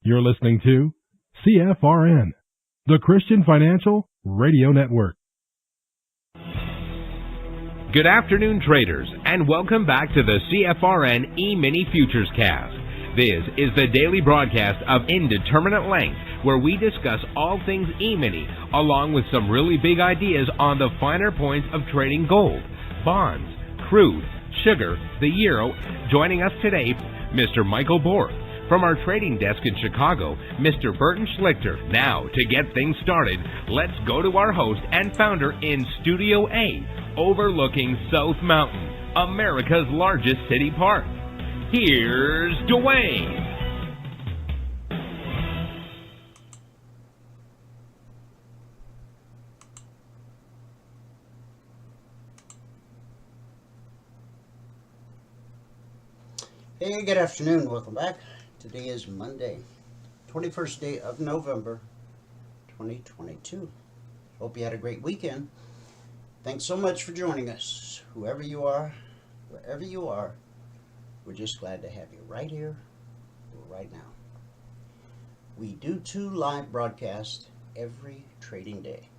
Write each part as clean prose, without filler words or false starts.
You're listening to CFRN, the Christian Financial Radio Network. Good afternoon, traders, and welcome back to the CFRN E-Mini Futures Cast. This is the daily broadcast of Indeterminate Length, where we discuss all things E-Mini, along with some really big ideas on the finer points of trading gold, bonds, crude, sugar, the euro. Joining us today, Mr. Michael Borg. From our trading desk in Chicago, Mr. Burton Schlichter. Now, to get things started, let's go to our host and founder in Studio A, overlooking South Mountain, America's largest city park. Here's Dwayne. Hey, good afternoon. Welcome back. Today is Monday, 21st day of November, 2022. Hope you had a great weekend. Thanks so much for joining us. Whoever you are, wherever you are, we're just glad to have you right here, right now. We do 2 live broadcasts every trading day.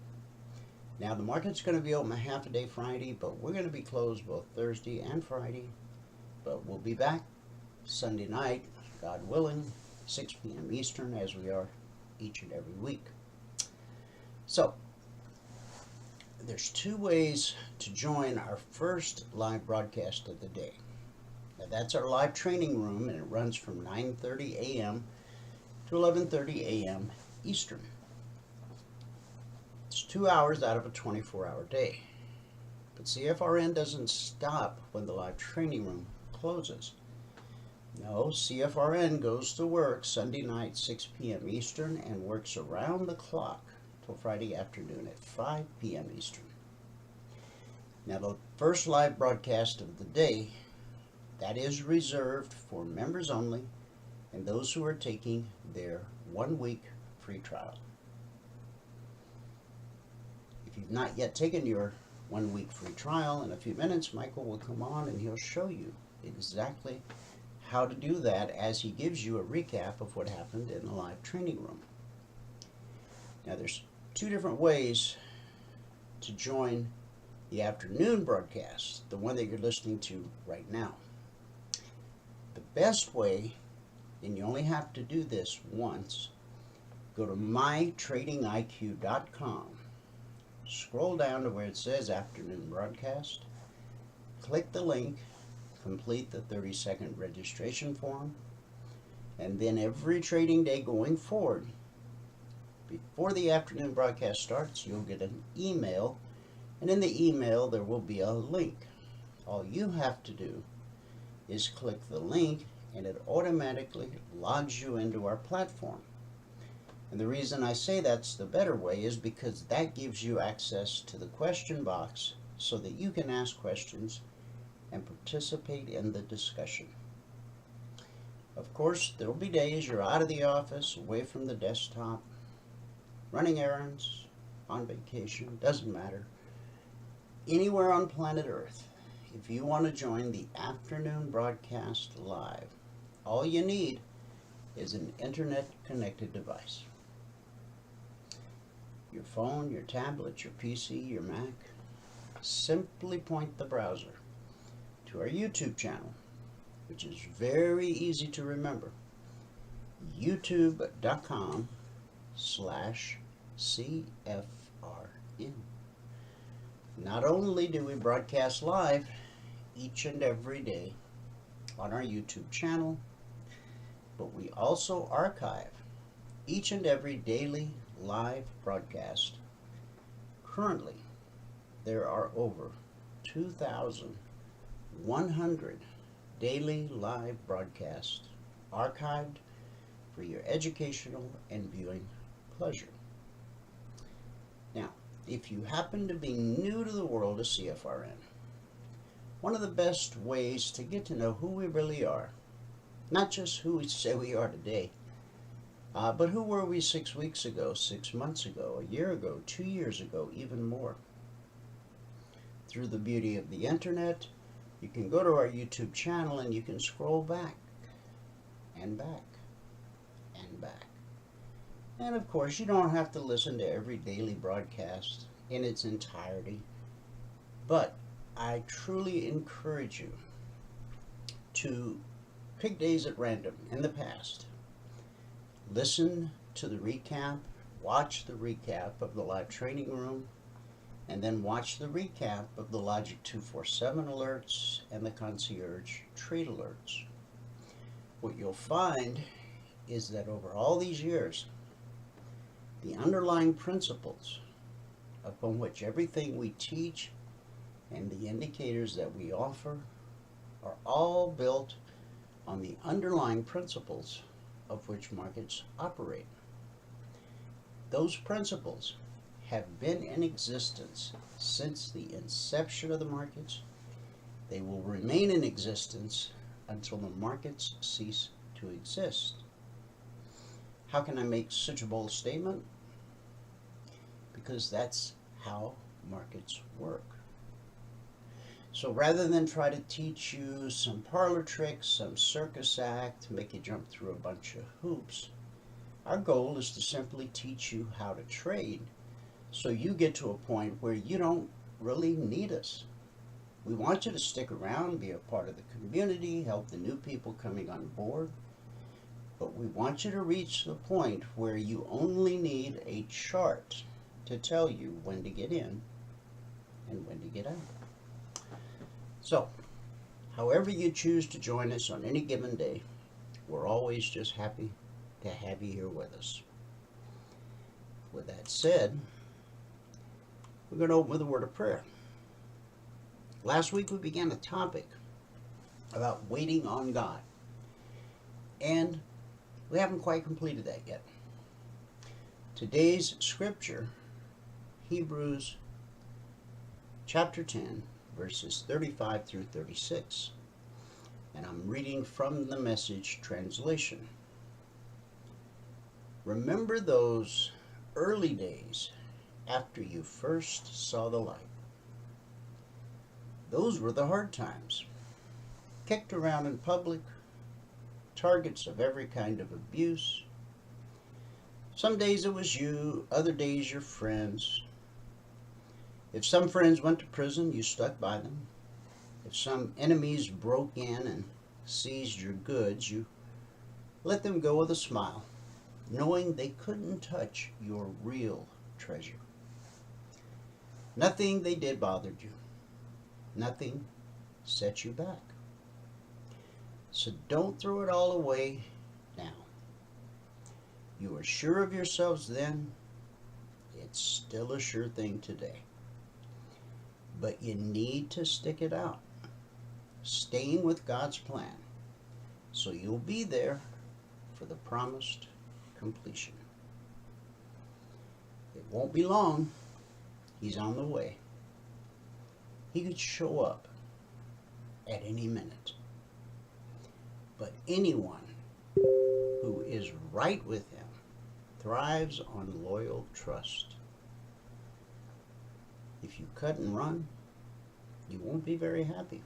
Now, the market's going to be open a half a day Friday, but we're going to be closed both Thursday and Friday. But we'll be back Sunday night, God willing, 6 p.m. Eastern, as we are each and every week. So, there's 2 ways to join our first live broadcast of the day. Now, that's our live training room, and it runs from 9:30 a.m. to 11:30 a.m. Eastern. It's 2 hours out of a 24-hour day. But CFRN doesn't stop when the live training room closes. No, CFRN goes to work Sunday night, 6 p.m. Eastern, and works around the clock till Friday afternoon at 5 p.m. Eastern. Now, the first live broadcast of the day, that is reserved for members only and those who are taking their 1-week free trial. If you've not yet taken your 1-week free trial, in a few minutes, Michael will come on and he'll show you exactly how to do that as he gives you a recap of what happened in the live training room. Now, there's 2 different ways to join the afternoon broadcast, the one that you're listening to right now. The best way, and you only have to do this once, go to mytradingiq.com, scroll down to where it says afternoon broadcast, click the link, complete the 30-second registration form, and then every trading day going forward, before the afternoon broadcast starts, you'll get an email, and in the email there will be a link. All you have to do is click the link, and it automatically logs you into our platform. And the reason I say that's the better way is because that gives you access to the question box so that you can ask questions and participate in the discussion. Of course, there will be days you're out of the office, away from the desktop, running errands, on vacation, doesn't matter. Anywhere on planet Earth, if you want to join the afternoon broadcast live, all you need is an internet-connected device. Your phone, your tablet, your PC, your Mac. Simply point the browser to our YouTube channel, which is very easy to remember. youtube.com/CFRN. Not only do we broadcast live each and every day on our YouTube channel, but we also archive each and every daily live broadcast. Currently, there are over 2,100 daily live broadcasts archived for your educational and viewing pleasure. Now, if you happen to be new to the world of CFRN, one of the best ways to get to know who we really are, not just who we say we are today, but who were we 6 weeks ago, 6 months ago, a year ago, 2 years ago, even more. Through the beauty of the internet, you can go to our YouTube channel and you can scroll back and back and back. And of course, you don't have to listen to every daily broadcast in its entirety, but I truly encourage you to pick days at random in the past. Listen to the recap, watch the recap of the live training room, and then watch the recap of the Logic 247 alerts and the Concierge trade alerts. What you'll find is that over all these years, the underlying principles upon which everything we teach and the indicators that we offer are all built on the underlying principles of which markets operate. Those principles have been in existence since the inception of the markets. They will remain in existence until the markets cease to exist. How can I make such a bold statement? Because that's how markets work. So rather than try to teach you some parlor tricks, some circus act to make you jump through a bunch of hoops, our goal is to simply teach you how to trade so you get to a point where you don't really need us. We want you to stick around, be a part of the community, help the new people coming on board, but we want you to reach the point where you only need a chart to tell you when to get in and when to get out. So, however you choose to join us on any given day, we're always just happy to have you here with us. With that said, we're going to open with a word of prayer. Last week we began a topic about waiting on God, and we haven't quite completed that yet. Today's scripture, Hebrews chapter 10, verses 35 through 36, and I'm reading from the Message translation. Remember those early days after you first saw the light. Those were the hard times. Kicked around in public, targets of every kind of abuse. Some days it was you, other days your friends. If some friends went to prison, you stuck by them. If some enemies broke in and seized your goods, you let them go with a smile, knowing they couldn't touch your real treasure. Nothing they did bothered you. Nothing set you back. So don't throw it all away now. You were sure of yourselves then. It's still a sure thing today. But you need to stick it out, staying with God's plan, so you'll be there for the promised completion. It won't be long. He's on the way. He could show up at any minute. But anyone who is right with him thrives on loyal trust. If you cut and run, you won't be very happy.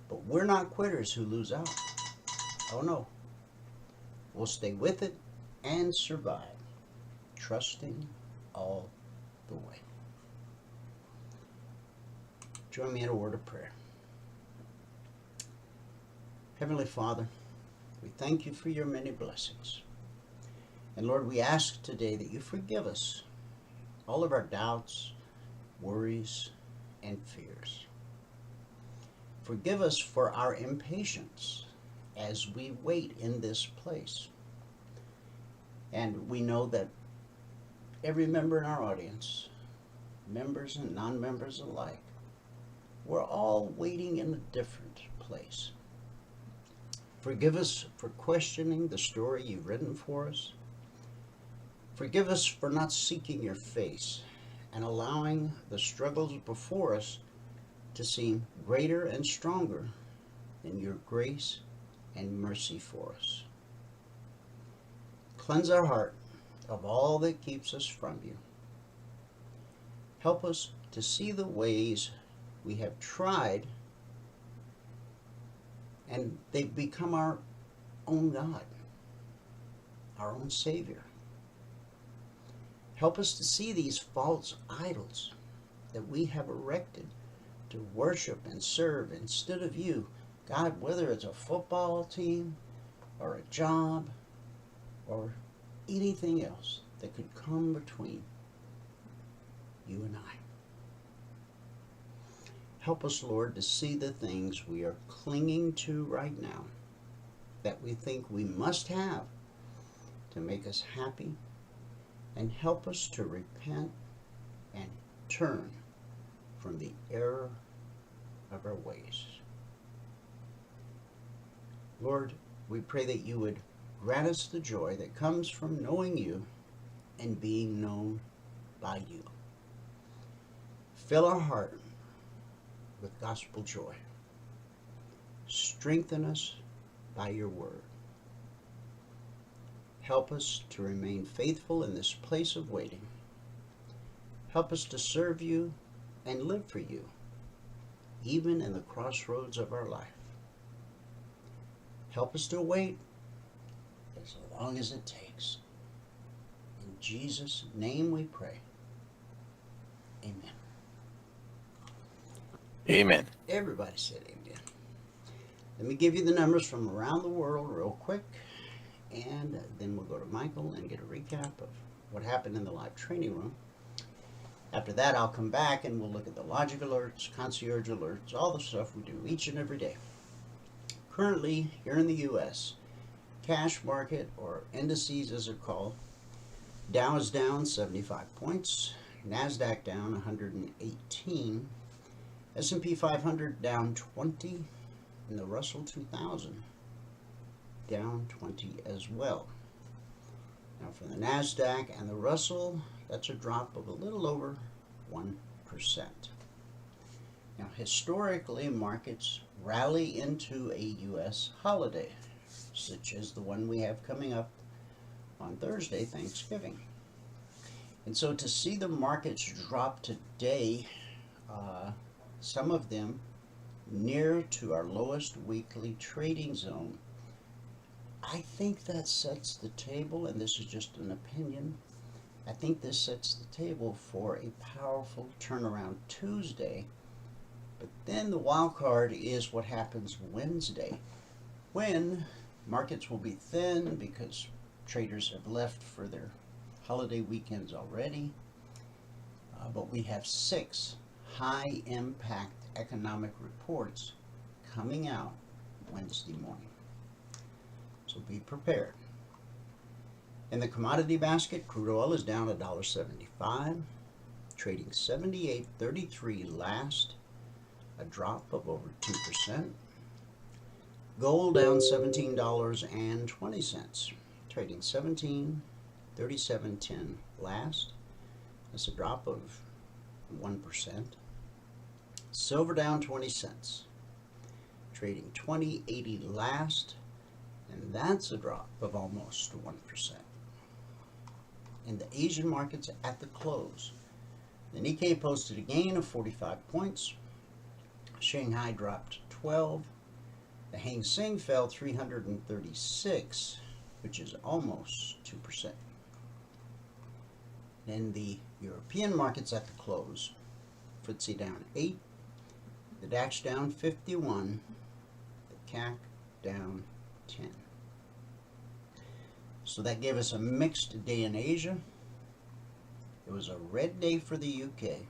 But we're not quitters who lose out. Oh no. We'll stay with it and survive, trusting all the way. Join me in a word of prayer. Heavenly Father, we thank you for your many blessings. And Lord, we ask today that you forgive us all of our doubts, worries, and fears. Forgive us for our impatience as we wait in this place. And we know that every member in our audience, members and non-members alike, we're all waiting in a different place. Forgive us for questioning the story you've written for us. Forgive us for not seeking your face and allowing the struggles before us to seem greater and stronger than your grace and mercy for us. Cleanse our heart of all that keeps us from you. Help us to see the ways we have tried and they've become our own God, our own Savior. Help us to see these false idols that we have erected to worship and serve instead of you. God, whether it's a football team or a job or anything else that could come between you and I. Help us, Lord, to see the things we are clinging to right now that we think we must have to make us happy, and help us to repent and turn from the error of our ways. Lord, we pray that you would grant us the joy that comes from knowing you and being known by you. Fill our heart with gospel joy. Strengthen us by your word. Help us to remain faithful in this place of waiting. Help us to serve you and live for you, even in the crossroads of our life. Help us to wait as long as it takes. In Jesus' name we pray. Amen. Amen. Everybody said amen. Let me give you the numbers from around the world real quick, and then we'll go to Michael and get a recap of what happened in the live training room. After that, I'll come back and we'll look at the logic alerts, concierge alerts, all the stuff we do each and every day. Currently, here in the U.S., cash market, or indices as they're called, Dow is down 75 points, NASDAQ down 118, S&P 500 down 20, and the Russell 2000 down 20 as well. Now for the NASDAQ and the Russell, that's a drop of a little over 1%. Now historically, markets rally into a U.S. holiday, such as the one we have coming up on Thursday, Thanksgiving. And so to see the markets drop today, some of them near to our lowest weekly trading zone, I think that sets the table, and this is just an opinion, I think this sets the table for a powerful turnaround Tuesday. But then the wild card is what happens Wednesday, when markets will be thin because traders have left for their holiday weekends already. But we have 6 high impact economic reports coming out Wednesday morning. So be prepared. In the commodity basket, crude oil is down $1.75, trading 78.33 last, a drop of over 2%. Gold down $17.20, trading 17.3710 last. That's a drop of 1%. Silver down 20 cents, trading 20.80 last, and that's a drop of almost 1%. In the Asian markets at the close, the Nikkei posted a gain of 45 points. Shanghai dropped 12. The Hang Seng fell 336, which is almost 2%. In the European markets at the close, FTSE down 8, the DAX down 51, the CAC down 10. So that gave us a mixed day in Asia. It was a red day for the UK.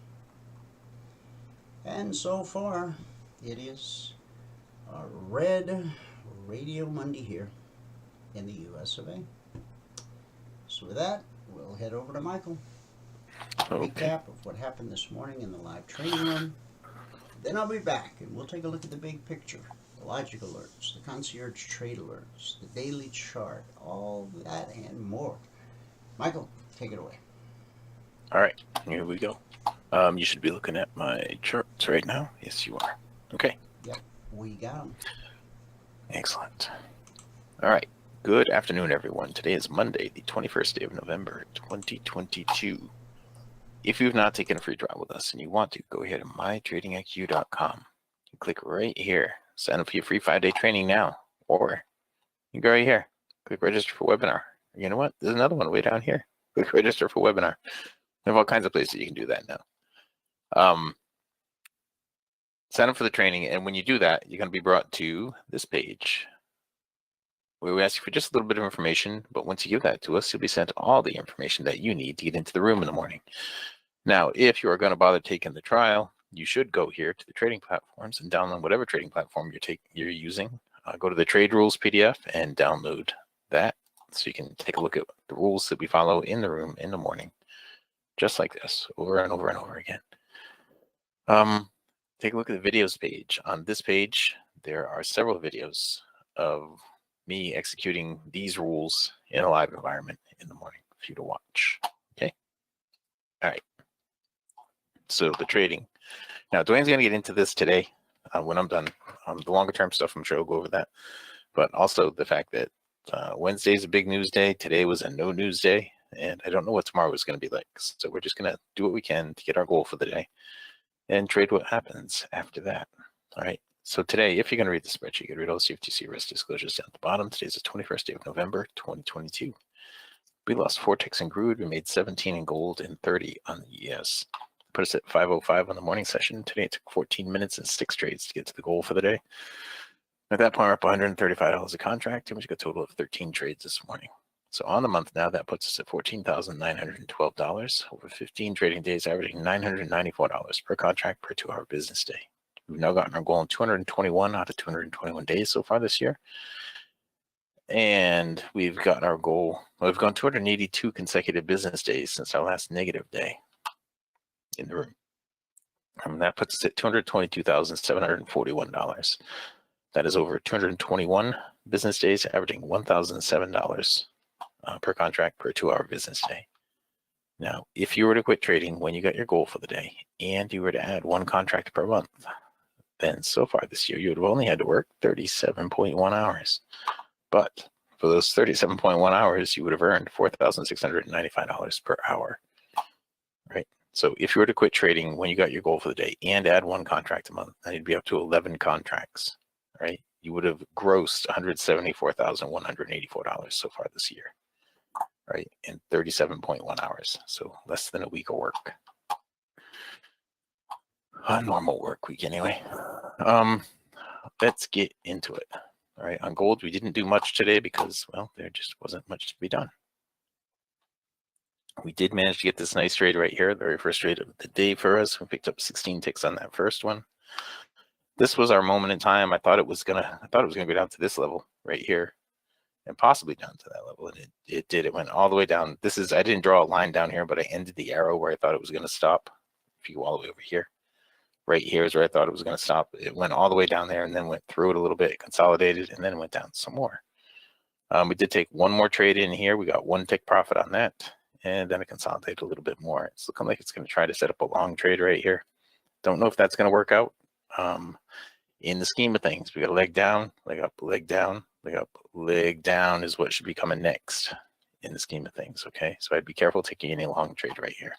And so far, it is a red Radio Monday here in the US of A. So with that, we'll head over to Michael. Okay. Recap of what happened this morning in the live training room. Then I'll be back and we'll take a look at the big picture. The logic alerts, the concierge trade alerts, the daily chart, all that and more. Michael, take it away. All right, here we go. You should be looking at my charts right now. Yes, you are. Okay. Yep, we got them. Excellent. All right. Good afternoon, everyone. Today is Monday, the 21st day of November, 2022. If you've not taken a free trial with us and you want to, go ahead to mytradingiq.com. You click right here. Sign up for your free 5-day training now. Or you go right here. Click register for webinar. You know what? There's another one way down here. Click register for webinar. We have all kinds of places you can do that now. Sign up for the training, and when you do that, you're going to be brought to this page where we ask you for just a little bit of information, but once you give that to us, you'll be sent all the information that you need to get into the room in the morning. Now, if you are going to bother taking the trial, you should go here to the trading platforms and download whatever trading platform you're using. Go to the trade rules PDF and download that so you can take a look at the rules that we follow in the room in the morning, just like this, over and over and over again. Take a look at the videos page. On this page, there are several videos of me executing these rules in a live environment in the morning for you to watch. Okay. All right. So the trading. Now, Dwayne's going to get into this today when I'm done. The longer term stuff, I'm sure we'll go over that. But also the fact that Wednesday is a big news day. Today was a no news day. And I don't know what tomorrow is going to be like. So we're just going to do what we can to get our goal for the day and trade what happens after that. All right. So today, if you're going to read the spreadsheet, you can read all the CFTC risk disclosures down at the bottom. Today's the 21st day of November, 2022. We lost 4 ticks in crude. We made 17 in gold and 30 on the ES. Put us at 5:05 on the morning session. Today it took 14 minutes and 6 trades to get to the goal for the day. At that point, we're up $135 a contract, and we got a total of 13 trades this morning. So on the month now, that puts us at $14,912 over 15 trading days, averaging $994 per contract per 2-hour business day. We've now gotten our goal in 221 out of 221 days so far this year. And we've gotten our goal. We've gone 282 consecutive business days since our last negative day in the room. And that puts us at $222,741. That is over 221 business days, averaging $1,007 per contract per 2-hour business day. Now, if you were to quit trading when you got your goal for the day and you were to add 1 contract per month, then so far this year, you would have only had to work 37.1 hours. But for those 37.1 hours, you would have earned $4,695 per hour, right? So if you were to quit trading when you got your goal for the day and add 1 contract a month, then you'd be up to 11 contracts, right? You would have grossed $174,184 so far this year, right? In 37.1 hours. So less than a week of work. A normal work week anyway. Let's get into it. All right, on gold, we didn't do much today because, well, there just wasn't much to be done. We did manage to get this nice trade right here, the very first trade of the day for us. We picked up 16 ticks on that first one. This was our moment in time. I thought it was gonna go down to this level right here, and possibly down to that level, and it did. It went all the way down. I didn't draw a line down here, but I ended the arrow where I thought it was going to stop. If you go all the way over here, right here is where I thought it was going to stop. It went all the way down there and then went through it a little bit, consolidated, and then went down some more. We did take 1 more trade in here. We got 1 tick profit on that, and then it consolidated a little bit more. It's looking like it's going to try to set up a long trade right here. Don't know if that's going to work out. In the scheme of things, we got a leg down, leg up, leg down, leg up, leg down is what should be coming next in the scheme of things. Okay, so I'd be careful taking any long trade right here.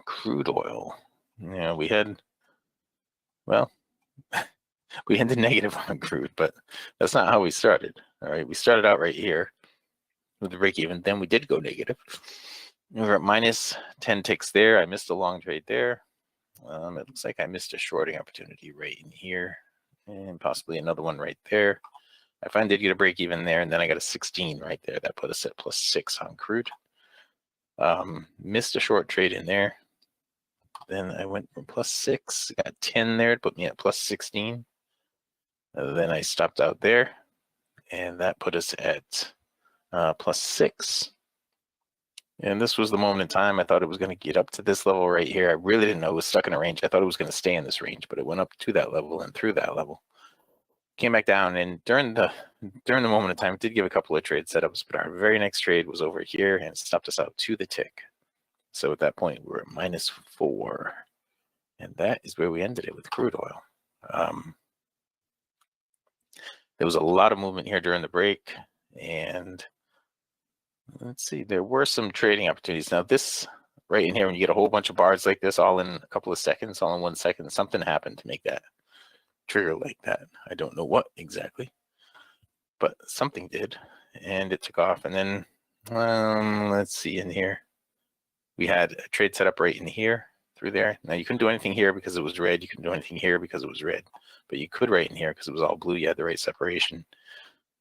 Crude oil. Yeah, we had negative on crude, but that's not how we started. All right, we started out right here with the break even. Then we did go negative. We were at minus 10 ticks there. I missed a long trade there. It looks like I missed a shorting opportunity right in here, and possibly another one right there. I finally did get a break even there, and then I got a 16 right there. That put us at +6 on crude. Missed a short trade in there. Then I went from +6, got 10 there, it put me at +16. Then I stopped out there, and that put us at +6. And this was the moment in time I thought it was going to get up to this level right here. I really didn't know it was stuck in a range. I thought it was going to stay in this range, but it went up to that level and through that level. Came back down, and during the moment in time, it did give a couple of trade setups, but our very next trade was over here and stopped us out to the tick. So at that point, we're at -4, and that is where we ended it with crude oil. There was a lot of movement here during the break, and let's see, there were some trading opportunities. Now this right in here, when you get a whole bunch of bars like this all in a couple of seconds, all in 1 second, something happened to make that trigger like that. I don't know what exactly. but something did, and it took off. And then let's see, in here we had a trade set up right in here through there. Now you couldn't do anything here because it was red. You couldn't do anything here because it was red, but you could right in here because it was all blue. You had the right separation.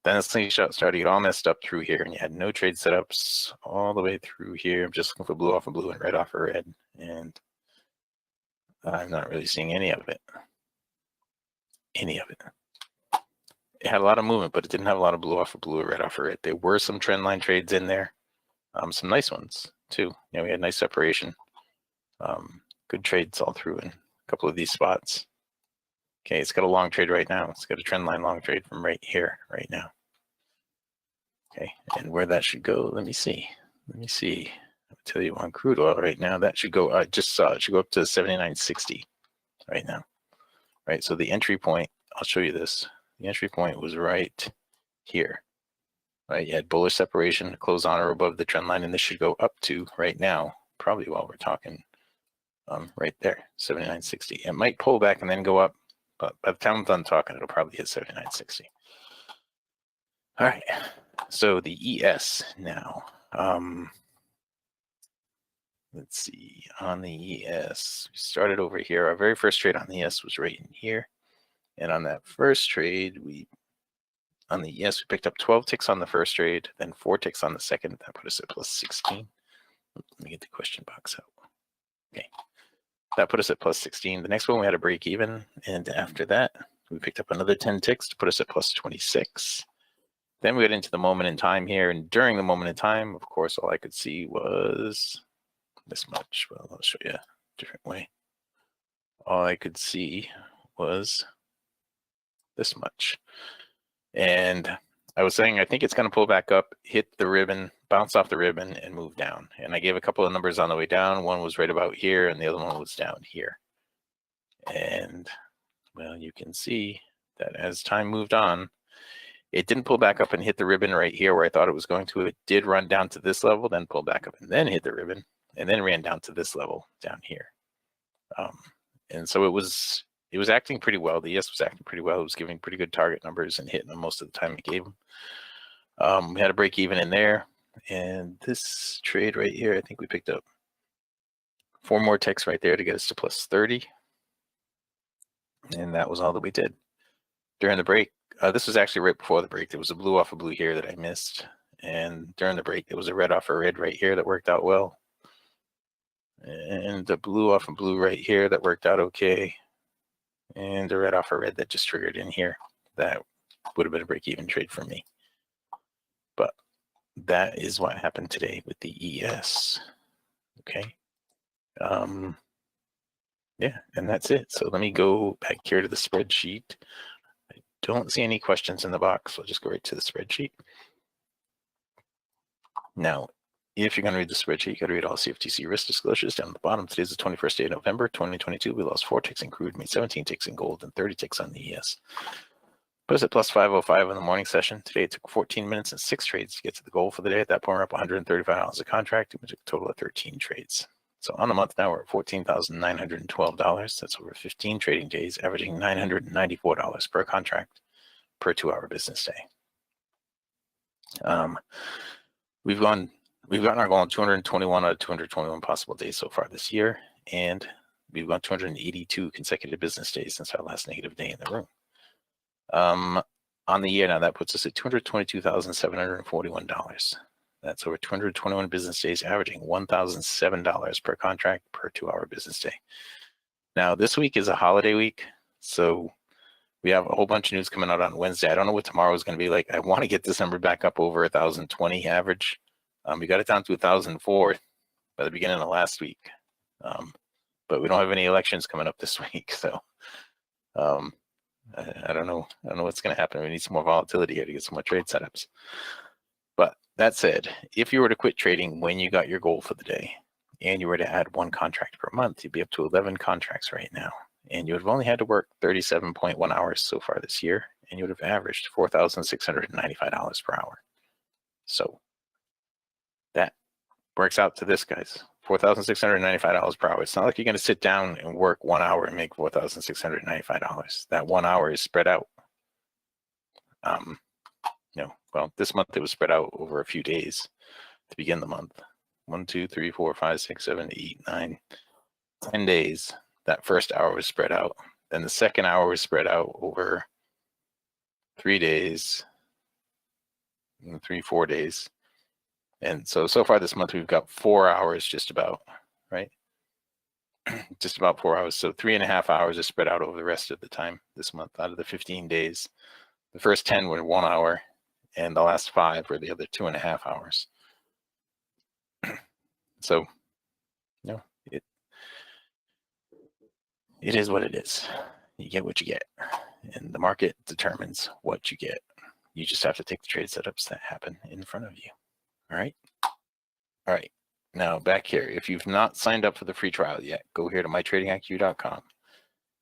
Then the slingshot started to get all messed up through here, and you had no trade setups all the way through here. I'm just looking for blue off of blue and red off of red, and I'm not really seeing any of it. Any of it. It had a lot of movement, but it didn't have a lot of blue off of blue or red off of red. There were some trend line trades in there, some nice ones too. We had nice separation, good trades all through in a couple of these spots. Okay, it's got a long trade right now. It's got a trend line long trade from right here, right now. Okay, and where that should go, let me see. I'll tell you on crude oil right now, that should go, I just saw it should go up to 79.60 right now. Right, so the entry point, I'll show you this. The entry point was right here. Right, you had bullish separation, close on or above the trend line, and this should go up to right now, probably while we're talking, right there, 79.60. It might pull back and then go up, but by the time I'm done talking, it'll probably hit 79.60. All right, so the ES now. Let's see, on the ES, we started over here. Our very first trade on the ES was right in here. And on that first trade, on the ES, we picked up 12 ticks on the first trade, then 4 ticks on the second. That put us at plus 16. Let me get the question box out. Okay, that put us at plus 16. The next one we had a break even, and after that, we picked up another 10 ticks to put us at plus 26. Then we got into the moment in time here, and during the moment in time, of course, all I could see was this much. Well, I'll show you a different way. All I could see was this much. And I was saying, I think it's going to pull back up, hit the ribbon, bounce off the ribbon, and move down. And I gave a couple of numbers on the way down. One was right about here, and the other one was down here. And, well, you can see that as time moved on, it didn't pull back up and hit the ribbon right here where I thought it was going to. It did run down to this level, then pull back up and then hit the ribbon, and then ran down to this level down here. And so it was acting pretty well. The ES was acting pretty well. It was giving pretty good target numbers and hitting them most of the time it gave them. We had a break even in there. And this trade right here, I think we picked up 4 more ticks right there to get us to plus 30. And that was all that we did. During the break, this was actually right before the break. There was a blue off of blue here that I missed. And during the break, there was a red off of red right here that worked out well. And the blue off of blue right here that worked out okay. And the red off of red that just triggered in here. That would have been a break-even trade for me. But that is what happened today with the ES. Okay. Yeah, and that's it. So let me go back here to the spreadsheet. I don't see any questions in the box, so I'll just go right to the spreadsheet. Now, if you're going to read the spreadsheet, you got to read all CFTC risk disclosures down at the bottom. Today's the 21st day of November, 2022. We lost 4 ticks in crude, made 17 ticks in gold, and 30 ticks on the ES. Put us at plus 505 in the morning session. Today it took 14 minutes and 6 trades to get to the goal for the day. At that point, we're up $135 a contract. We took a total of 13 trades. So on the month now, we're at $14,912. That's over 15 trading days, averaging $994 per contract per 2-hour business day. We've gotten our goal on 221 out of 221 possible days so far this year, and we've gone 282 consecutive business days since our last negative day in the room. On the year now, that puts us at $222,741. That's over 221 business days, averaging $1,007 per contract per 2-hour business day. Now, this week is a holiday week, so we have a whole bunch of news coming out on Wednesday. I don't know what tomorrow is going to be like. I want to get this number back up over 1,020 average. We got it down to 1,004 by the beginning of last week, but we don't have any elections coming up this week, so I don't know. I don't know what's going to happen. We need some more volatility here to get some more trade setups. But that said, if you were to quit trading when you got your goal for the day, and you were to add 1 contract per month, you'd be up to 11 contracts right now. And you would have only had to work 37.1 hours so far this year, and you would have averaged $4,695 per hour. So that works out to this, guys. $4,695 per hour. It's not like you're going to sit down and work 1 hour and make $4,695. That 1 hour is spread out. No, well, this month it was spread out over a few days to begin the month. 1, 2, 3, 4, 5, 6, 7, 8, 9, 10 days. That first hour was spread out. Then the second hour was spread out over 3 days, 3, 4 days. And so far this month, we've got 4 hours just about, right? Just about 4 hours. So 3.5 hours is spread out over the rest of the time this month. Out of the 15 days, the first 10 were 1 hour, and the last 5 were the other 2.5 hours. So, you know, it is what it is. You get what you get, and the market determines what you get. You just have to take the trade setups that happen in front of you. All right. All right. Now back here, if you've not signed up for the free trial yet, go here to mytradingiq.com,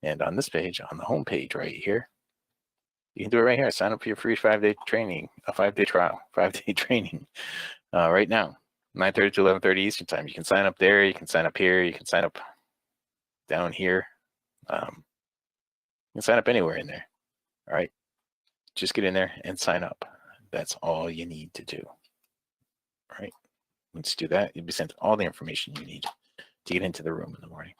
and on this page, on the home page right here, you can do it right here. Sign up for your free 5-day training, a 5-day trial, 5-day training right now, 9:30 to 11:30 Eastern time. You can sign up there. You can sign up here. You can sign up down here. You can sign up anywhere in there. All right. Just get in there and sign up. That's all you need to do. All right. Once you do that, you'll be sent all the information you need to get into the room in the morning.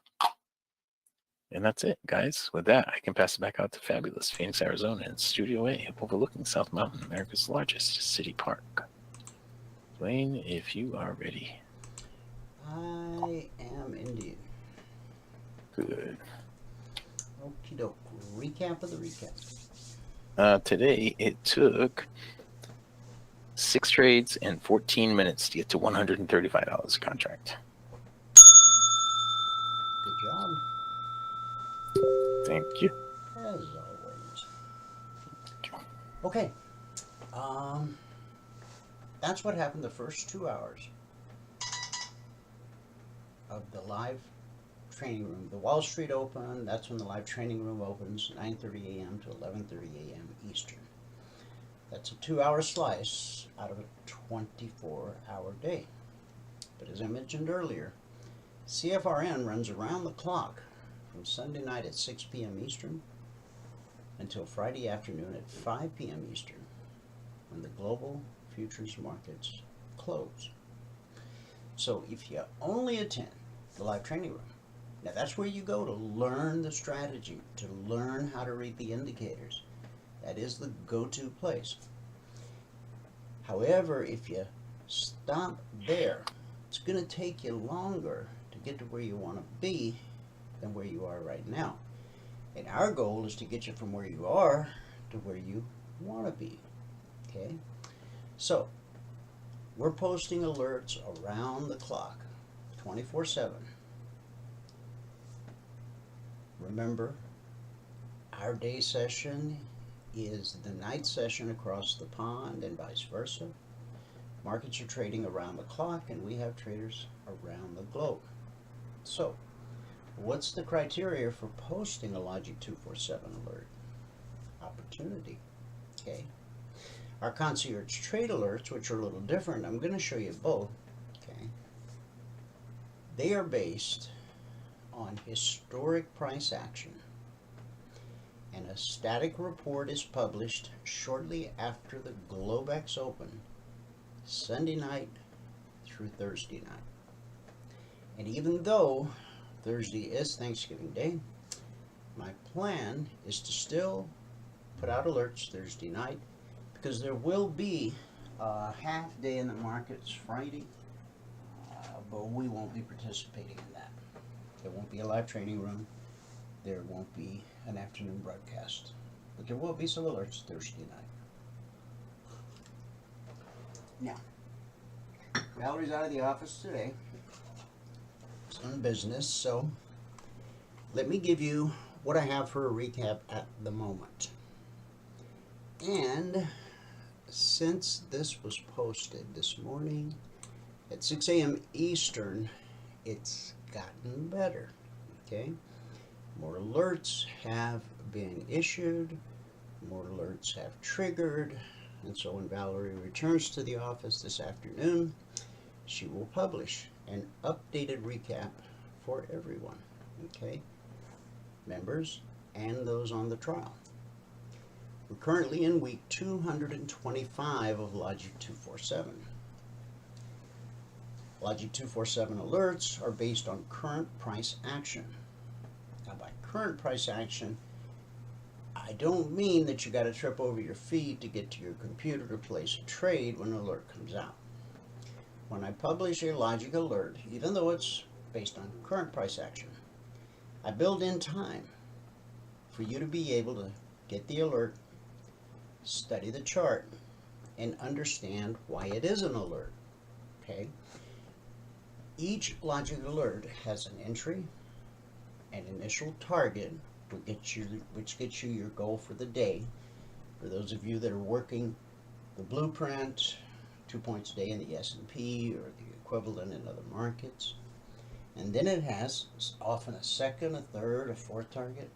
And that's it, guys. With that, I can pass it back out to fabulous Phoenix, Arizona, in Studio A, overlooking South Mountain, America's largest city park. Dwayne, if you are ready. I am indeed. Good. Okie doke. Recap of the recap. Today, it took 6 trades and 14 minutes to get to $135 a contract. Good job. Thank you. As always. Okay. That's what happened the first 2 hours of the live training room. The Wall Street Open, that's when the live training room opens, 9:30 a.m. to 11:30 a.m. Eastern. That's a 2-hour slice out of a 24-hour day. But as I mentioned earlier, CFRN runs around the clock from Sunday night at 6 p.m. Eastern until Friday afternoon at 5 p.m. Eastern, when the global futures markets close. So if you only attend the live training room, now that's where you go to learn the strategy, to learn how to read the indicators. That is the go-to place. However, if you stop there, it's going to take you longer to get to where you want to be than where you are right now. And our goal is to get you from where you are to where you want to be. Okay? So, we're posting alerts around the clock, 24/7. Remember, our day session is the night session across the pond and vice versa. Markets are trading around the clock and we have traders around the globe. So, what's the criteria for posting a Logic 247 alert? Opportunity. Okay. Our concierge trade alerts, which are a little different, I'm going to show you both. Okay. They are based on historic price action, and a static report is published shortly after the Globex Open, Sunday night through Thursday night. And even though Thursday is Thanksgiving Day, my plan is to still put out alerts Thursday night, because there will be a half day in the markets Friday, but we won't be participating in that. There won't be a live training room. There won't be an afternoon broadcast. But there will be some alerts Thursday night. Now, Valerie's out of the office today. It's on business, so let me give you what I have for a recap at the moment. And since this was posted this morning at 6 a.m. Eastern, it's gotten better. Okay? More alerts have been issued, more alerts have triggered, and so when Valerie returns to the office this afternoon, she will publish an updated recap for everyone, okay? Members and those on the trial. We're currently in week 225 of Logic 247. Logic 247 alerts are based on current price action. Now, by current price action, I don't mean that you got to trip over your feet to get to your computer to place a trade when an alert comes out. When I publish a logic alert, even though it's based on current price action, I build in time for you to be able to get the alert, study the chart, and understand why it is an alert. Okay? Each logic alert has an entry, an initial target, which gets you your goal for the day. For those of you that are working the blueprint, 2 points a day in the S&P or the equivalent in other markets. And then it has often a second, a third, a fourth target,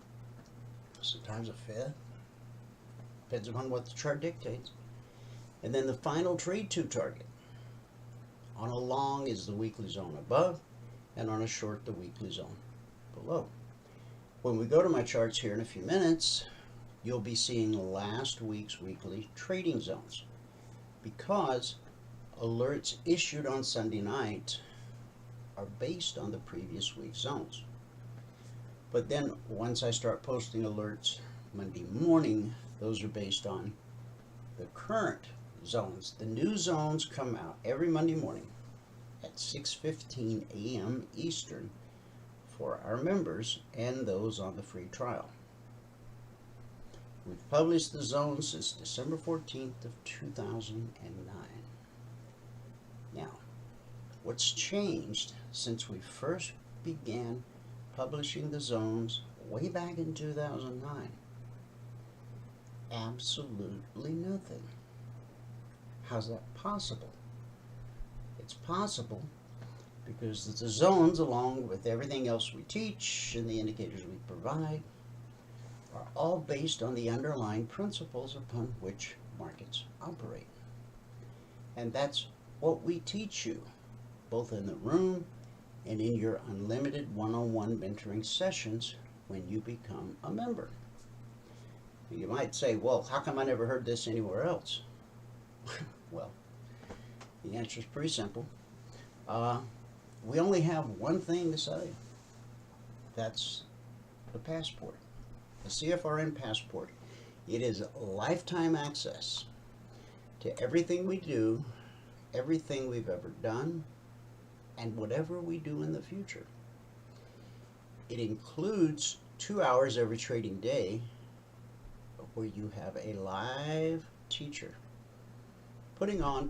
sometimes a fifth. Depends upon what the chart dictates. And then the final trade to target. On a long is the weekly zone above, and on a short, the weekly zone below. When we go to my charts here in a few minutes, you'll be seeing last week's weekly trading zones, because alerts issued on Sunday night are based on the previous week's zones. But then once I start posting alerts Monday morning, those are based on the current zones. The new zones come out every Monday morning at 6:15 a.m. Eastern for our members and those on the free trial. We've published the zones since December 14th of 2009. Now, what's changed since we first began publishing the zones way back in 2009? Absolutely nothing. How's that possible? It's possible because the zones, along with everything else we teach and the indicators we provide, are all based on the underlying principles upon which markets operate. And that's what we teach you, both in the room and in your unlimited one-on-one mentoring sessions when you become a member. You might say, well, how come I never heard this anywhere else? Well, the answer is pretty simple. We only have one thing to say. That's the passport, the CFRN passport. It is lifetime access to everything we do, everything we've ever done, and whatever we do in the future. It includes 2 hours every trading day where you have a live teacher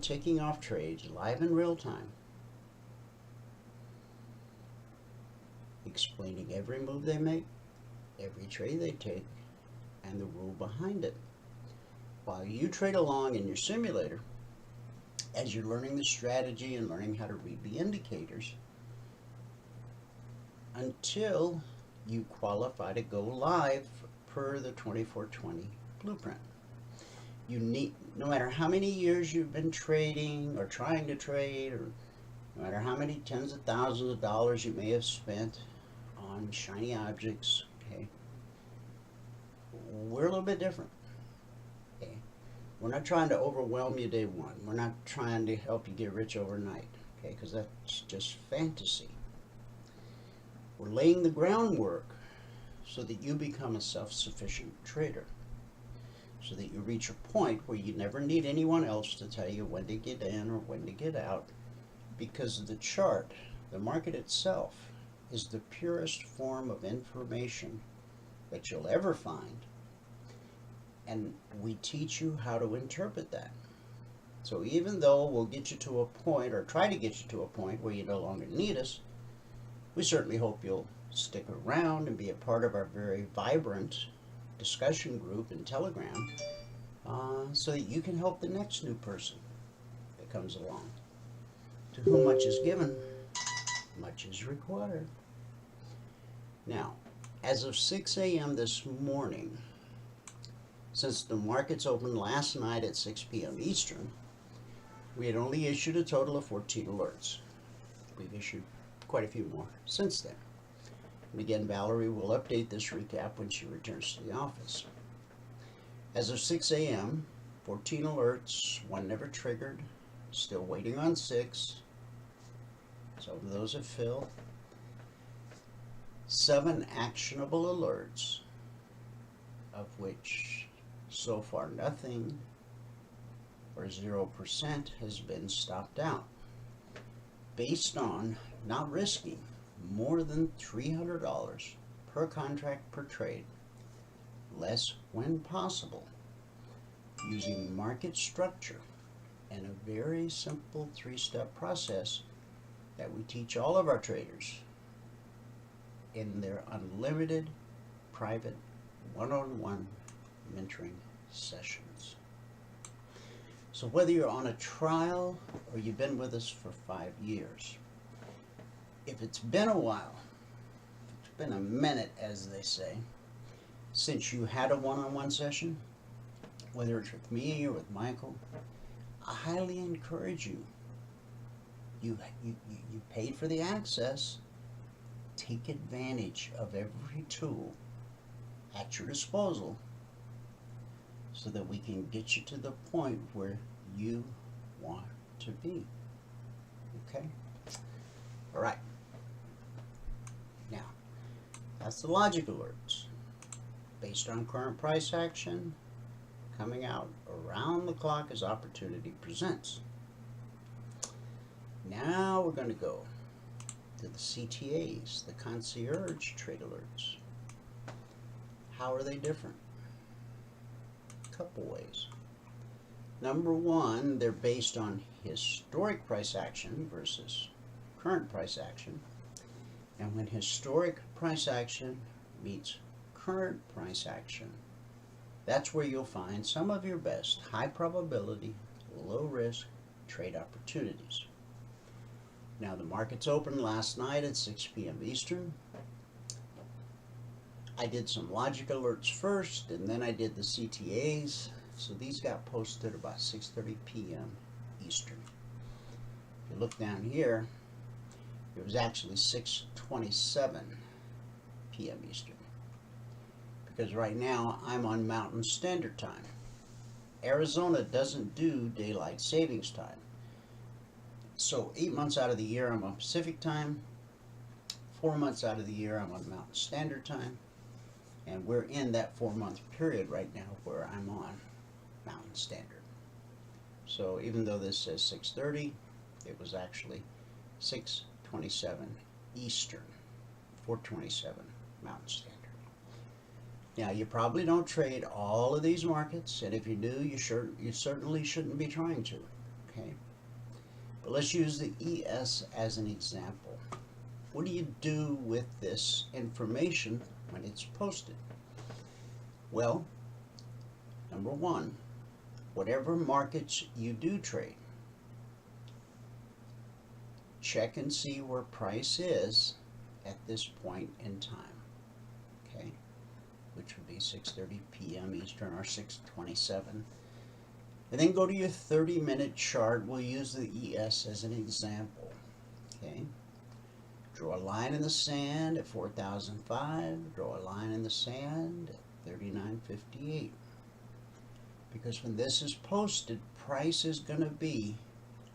taking off trades live in real time, explaining every move they make, every trade they take, and the rule behind it. While you trade along in your simulator, as you're learning the strategy and learning how to read the indicators, until you qualify to go live per the 2420 blueprint. You need, no matter how many years you've been trading or trying to trade, or no matter how many tens of thousands of dollars you may have spent on shiny objects, okay, we're a little bit different. Okay, we're not trying to overwhelm you day one. We're not trying to help you get rich overnight, okay, because that's just fantasy. We're laying the groundwork so that you become a self-sufficient trader, so that you reach a point where you never need anyone else to tell you when to get in or when to get out, because the chart, the market itself, is the purest form of information that you'll ever find, and we teach you how to interpret that. So even though we'll get you to a point, or try to get you to a point where you no longer need us, we certainly hope you'll stick around and be a part of our very vibrant discussion group in Telegram, so that you can help the next new person that comes along. To whom much is given, much is required. Now, as of 6 a.m. this morning, since the markets opened last night at 6 p.m. Eastern, we had only issued a total of 14 alerts. We've issued quite a few more since then. And again, Valerie will update this recap when she returns to the office. As of 6 a.m., 14 alerts, one never triggered, still waiting on 6. Some of those have filled. 7 actionable alerts, of which so far nothing or 0% has been stopped out, based on not risking more than $300 per contract per trade, less when possible, using market structure and a very simple 3-step process that we teach all of our traders in their unlimited private one-on-one mentoring sessions. So whether you're on a trial or you've been with us for 5 years, if it's been a while, if it's been a minute, as they say, since you had a one-on-one session, whether it's with me or with Michael, I highly encourage you. You paid for the access. Take advantage of every tool at your disposal so that we can get you to the point where you want to be. Okay? All right. Now, that's the logic alerts. Based on current price action, coming out around the clock as opportunity presents. Now we're going to go to the CTAs, the concierge trade alerts. How are they different? A couple ways. Number one, they're based on historic price action versus current price action. And when historic price action meets current price action, that's where you'll find some of your best high probability, low risk trade opportunities. Now the markets opened last night at 6 p.m. Eastern. I did some logic alerts first, and then I did the CTAs. So these got posted about 6:30 p.m. Eastern. If you look down here, it was actually 6:27 p.m. Eastern. Because right now I'm on Mountain Standard Time. Arizona doesn't do daylight savings time. So 8 months out of the year I'm on Pacific Time. 4 months out of the year I'm on Mountain Standard Time. And we're in that 4-month period right now where I'm on Mountain Standard. So even though this says 6:30, it was actually 6:27 Eastern, 4:27 Mountain Standard. Now you probably don't trade all of these markets, and if you do, you certainly shouldn't be trying to. Okay, but let's use the ES as an example. What do you do with this information when it's posted? Well, number one, whatever markets you do trade, check and see where price is at this point in time, okay, which would be 6:30 p.m. Eastern or 6:27. And then go to your 30-minute chart. We'll use the ES as an example, okay. Draw a line in the sand at 4,005. Draw a line in the sand at 39.58. Because when this is posted, price is going to be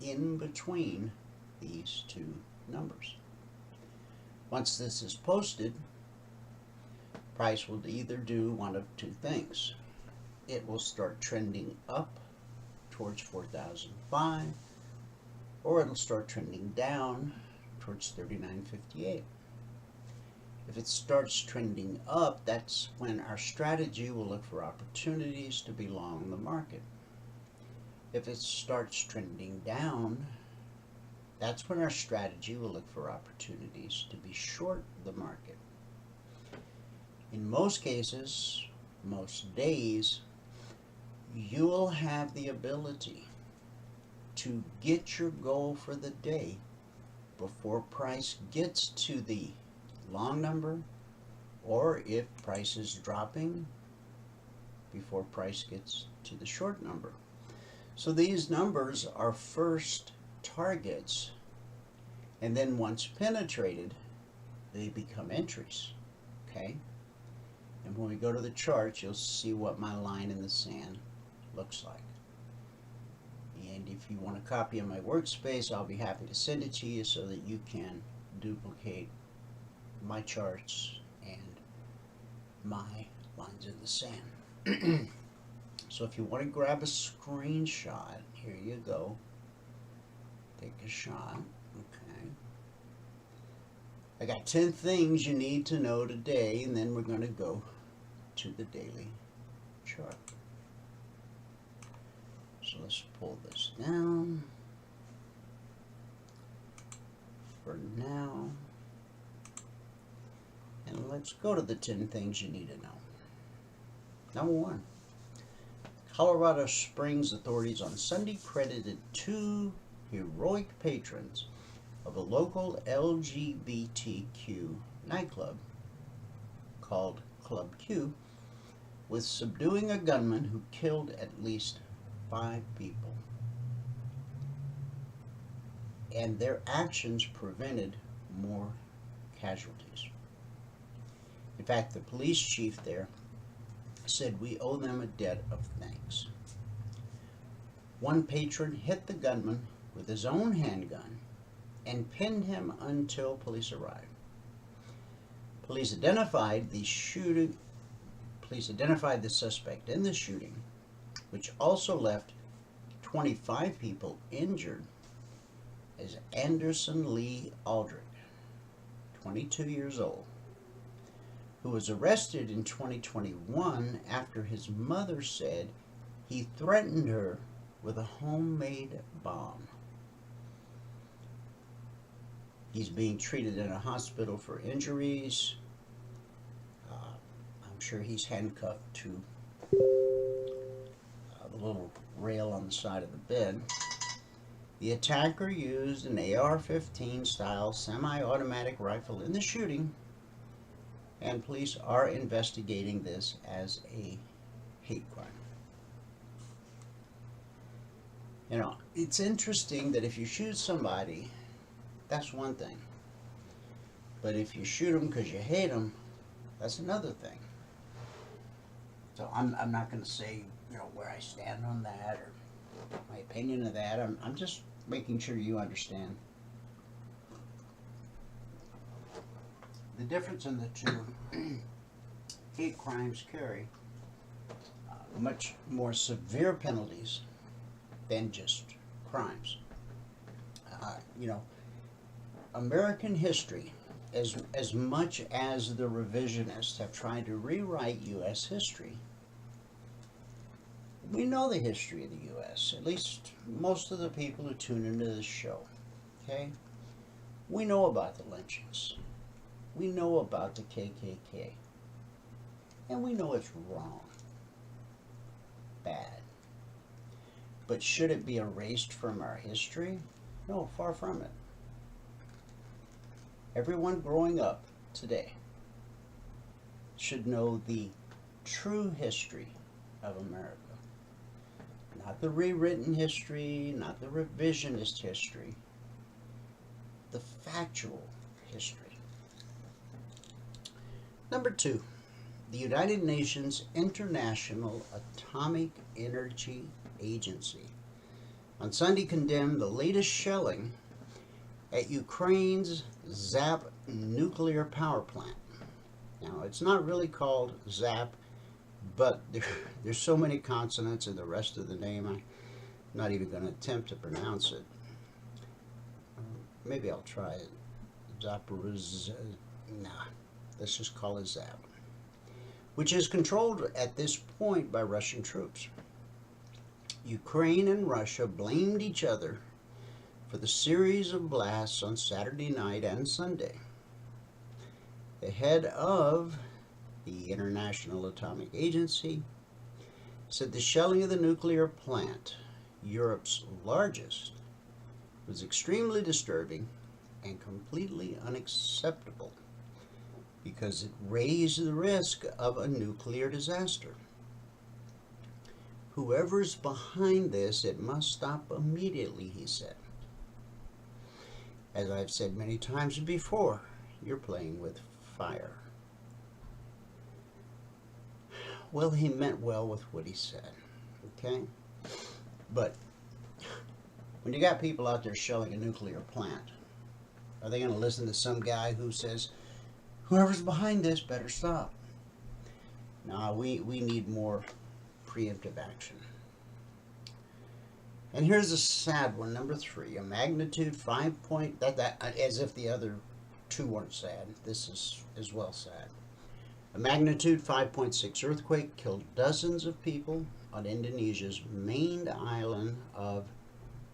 in between these two numbers. Once this is posted, price will either do one of two things. It will start trending up towards 4,005, or it'll start trending down towards 39.58. If it starts trending up, that's when our strategy will look for opportunities to be long the market. If it starts trending down, that's when our strategy will look for opportunities to be short the market. In most cases, most days, you will have the ability to get your goal for the day before price gets to the long number, or if price is dropping, before price gets to the short number. So these numbers are first targets, and then once penetrated, they become entries, okay? And when we go to the chart, you'll see what my line in the sand looks like. And if you want a copy of my workspace, I'll be happy to send it to you so that you can duplicate my charts and my lines in the sand. So if you want to grab a screenshot, here you go. Take a shot. Okay. I got 10 things you need to know today, and then we're going to go to the daily chart. So let's pull this down for now. And let's go to the 10 things you need to know. Number 1. Colorado Springs authorities on Sunday credited 2 heroic patrons of a local LGBTQ nightclub called Club Q with subduing a gunman who killed at least 5 people. And their actions prevented more casualties. In fact, the police chief there said, "We owe them a debt of thanks." One patron hit the gunman with his own handgun and pinned him until police arrived. Police identified the suspect in the shooting, which also left 25 people injured, as Anderson Lee Aldrich, 22 years old, who was arrested in 2021 after his mother said he threatened her with a homemade bomb. He's being treated in a hospital for injuries. I'm sure he's handcuffed to the little rail on the side of the bed. The attacker used an AR-15 style semi-automatic rifle in the shooting, and police are investigating this as a hate crime. You know, it's interesting that if you shoot somebody, that's one thing. But if you shoot them because you hate them, that's another thing. So I'm not going to say, you know, where I stand on that or my opinion of that. I'm just making sure you understand the difference in the two. Hate crimes carry much more severe penalties than just crimes. You know, American history, as much as the revisionists have tried to rewrite U.S. history, we know the history of the U.S., at least most of the people who tune into this show, okay? We know about the lynchings. We know about the KKK. And we know it's wrong. Bad. But should it be erased from our history? No, far from it. Everyone growing up today should know the true history of America. Not the rewritten history, not the revisionist history, the factual history. Number 2, the United Nations International Atomic Energy Agency on Sunday condemned the latest shelling at Ukraine's Zap nuclear power plant. Now, it's not really called Zap, but there's so many consonants in the rest of the name, I'm not even going to attempt to pronounce it. Maybe I'll try it. Nah, let's just call it Zap, which is controlled at this point by Russian troops. Ukraine and Russia blamed each other for the series of blasts on Saturday night and Sunday. The head of the International Atomic Agency said the shelling of the nuclear plant, Europe's largest, was extremely disturbing and completely unacceptable because it raised the risk of a nuclear disaster. Whoever's behind this, it must stop immediately, he said. As I've said many times before, you're playing with fire. Well, he meant well with what he said, okay? But when you got people out there shelling a nuclear plant, are they going to listen to some guy who says, whoever's behind this better stop? No, we need more preemptive action. And here's a sad one, number 3, a magnitude 5 point, as if the other two weren't sad. This is as well sad. A magnitude 5.6 earthquake killed dozens of people on Indonesia's main island of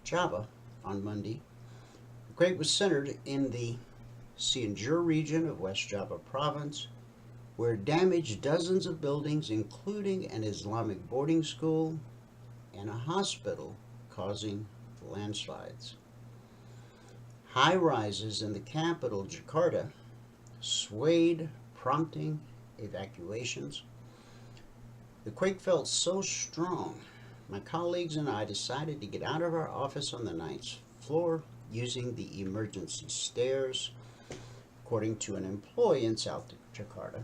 Java on Monday. The quake was centered in the Cianjur region of West Java province, where it damaged dozens of buildings, including an Islamic boarding school and a hospital, causing landslides. High rises in the capital, Jakarta, swayed, prompting evacuations. The quake felt so strong, my colleagues and I decided to get out of our office on the 9th floor using the emergency stairs, according to an employee in South Jakarta.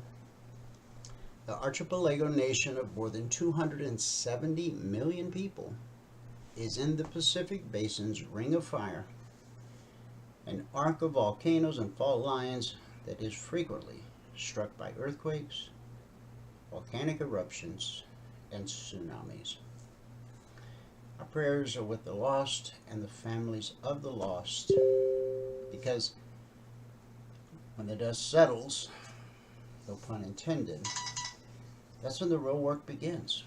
The archipelago nation of more than 270 million people is in the Pacific Basin's ring of fire, an arc of volcanoes and fault lines that is frequently struck by earthquakes, volcanic eruptions, and tsunamis. Our prayers are with the lost and the families of the lost, because when the dust settles, no pun intended, that's when the real work begins.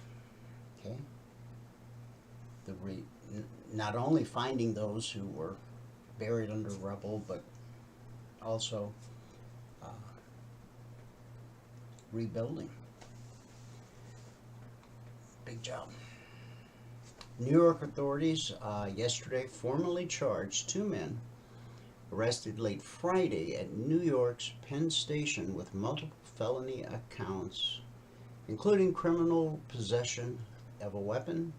Okay? Not only finding those who were buried under rubble, but also rebuilding. Big job. New York authorities yesterday formally charged 2 men arrested late Friday at New York's Penn Station with multiple felony accounts, including criminal possession of a weapon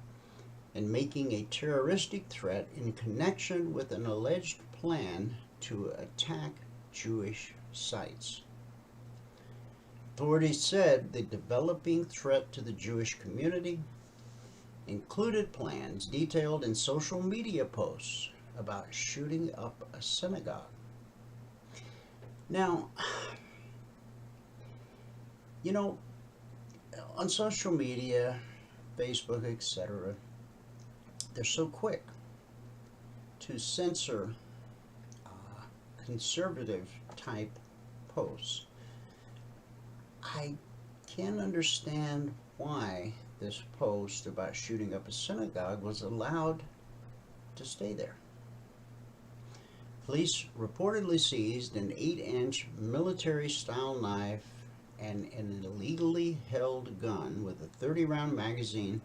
and making a terroristic threat in connection with an alleged plan to attack Jewish sites. Authorities said the developing threat to the Jewish community included plans detailed in social media posts about shooting up a synagogue. Now, you know, on social media, Facebook, etc., they're so quick to censor conservative type posts. I can't understand why this post about shooting up a synagogue was allowed to stay there. Police reportedly seized an 8-inch military-style knife and an illegally held gun with a 30-round magazine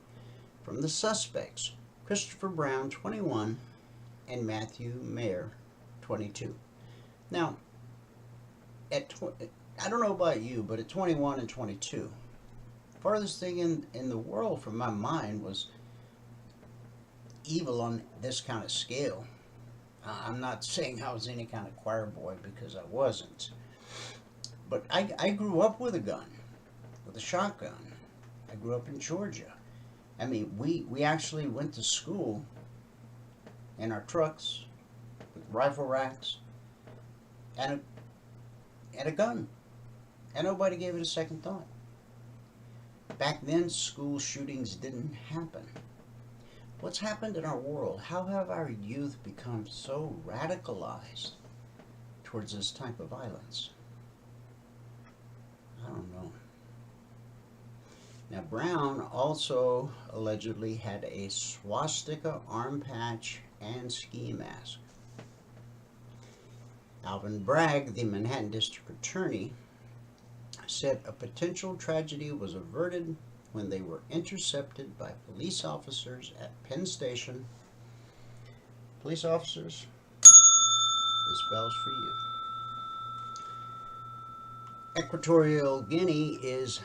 from the suspects, Christopher Brown, 21, and Matthew Mayer, 22. Now, I don't know about you, but at 21 and 22, the farthest thing in the world from my mind was evil on this kind of scale. I'm not saying I was any kind of choir boy, because I wasn't. But I grew up with a gun, with a shotgun. I grew up in Georgia. I mean, we actually went to school in our trucks with rifle racks and a gun. And nobody gave it a second thought. Back then, school shootings didn't happen. What's happened in our world? How have our youth become so radicalized towards this type of violence? I don't know. Now, Brown also allegedly had a swastika arm patch and ski mask. Alvin Bragg, the Manhattan District Attorney, said a potential tragedy was averted when they were intercepted by police officers at Penn Station. Police officers, this bell's for you. Equatorial Guinea is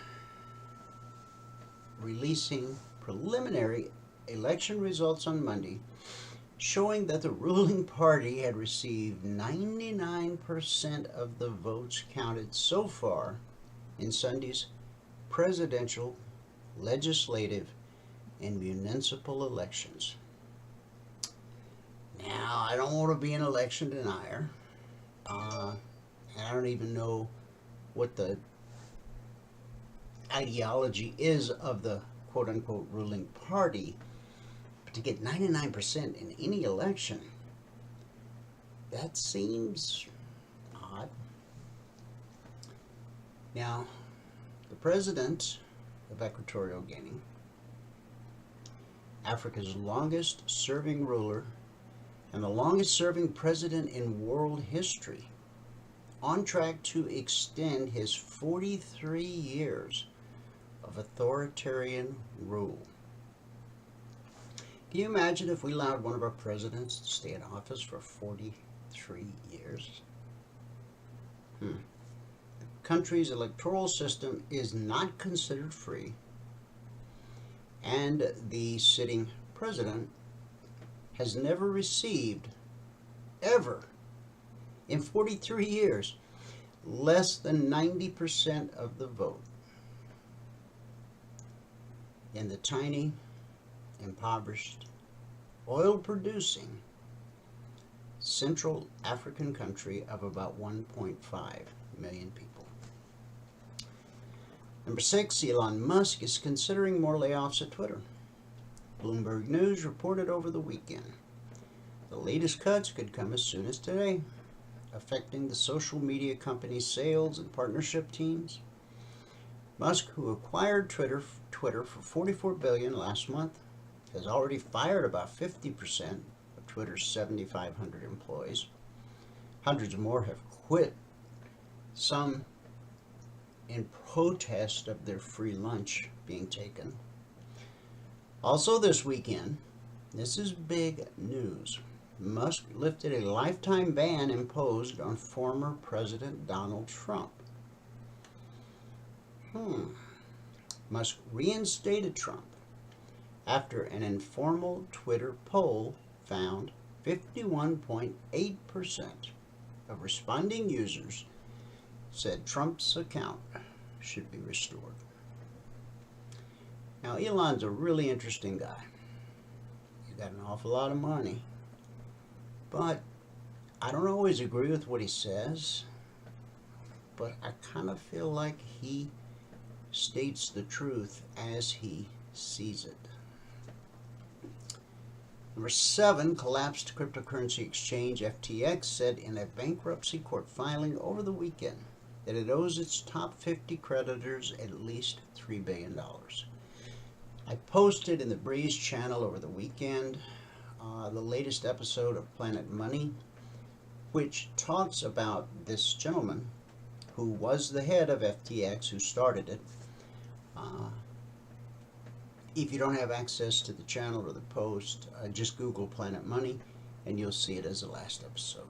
releasing preliminary election results on Monday, showing that the ruling party had received 99% of the votes counted so far in Sunday's presidential legislative, and municipal elections. Now, I don't want to be an election denier. And I don't even know what the ideology is of the quote-unquote ruling party. But to get 99% in any election, that seems odd. Now, the president of Equatorial Guinea, Africa's longest serving ruler and the longest serving president in world history, on track to extend his 43 years of authoritarian rule. Can you imagine if we allowed one of our presidents to stay in office for 43 years? The country's electoral system is not considered free, and the sitting president has never received, ever, in 43 years, less than 90% of the vote. In the tiny, impoverished, oil-producing Central African country of about 1.5 million people. Number 6, Elon Musk is considering more layoffs at Twitter. Bloomberg News reported over the weekend. The latest cuts could come as soon as today, affecting the social media company's sales and partnership teams. Musk, who acquired Twitter for $44 billion last month, has already fired about 50% of Twitter's 7,500 employees. Hundreds more have quit, some in protest of their free lunch being taken. Also this weekend, this is big news, Musk lifted a lifetime ban imposed on former President Donald Trump. Musk reinstated Trump after an informal Twitter poll found 51.8% of responding users said Trump's account should be restored. Now, Elon's a really interesting guy. He's got an awful lot of money, but I don't always agree with what he says, but I kind of feel like he states the truth as he sees it. Number 7, collapsed cryptocurrency exchange FTX said in a bankruptcy court filing over the weekend that it owes its top 50 creditors at least $3 billion. I posted in the Breeze channel over the weekend the latest episode of Planet Money, which talks about this gentleman who was the head of FTX, who started it. If you don't have access to the channel or the post, just Google Planet Money and you'll see it as the last episode.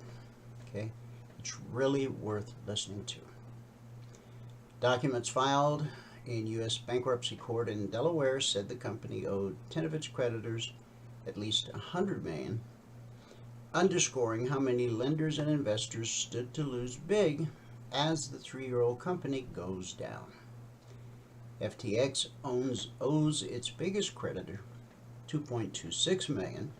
Okay? It's really worth listening to. Documents filed in U.S. bankruptcy court in Delaware said the company owed 10 of its creditors at least $100 million, underscoring how many lenders and investors stood to lose big as the 3-year-old company goes down. FTX owes its biggest creditor $2.26 million.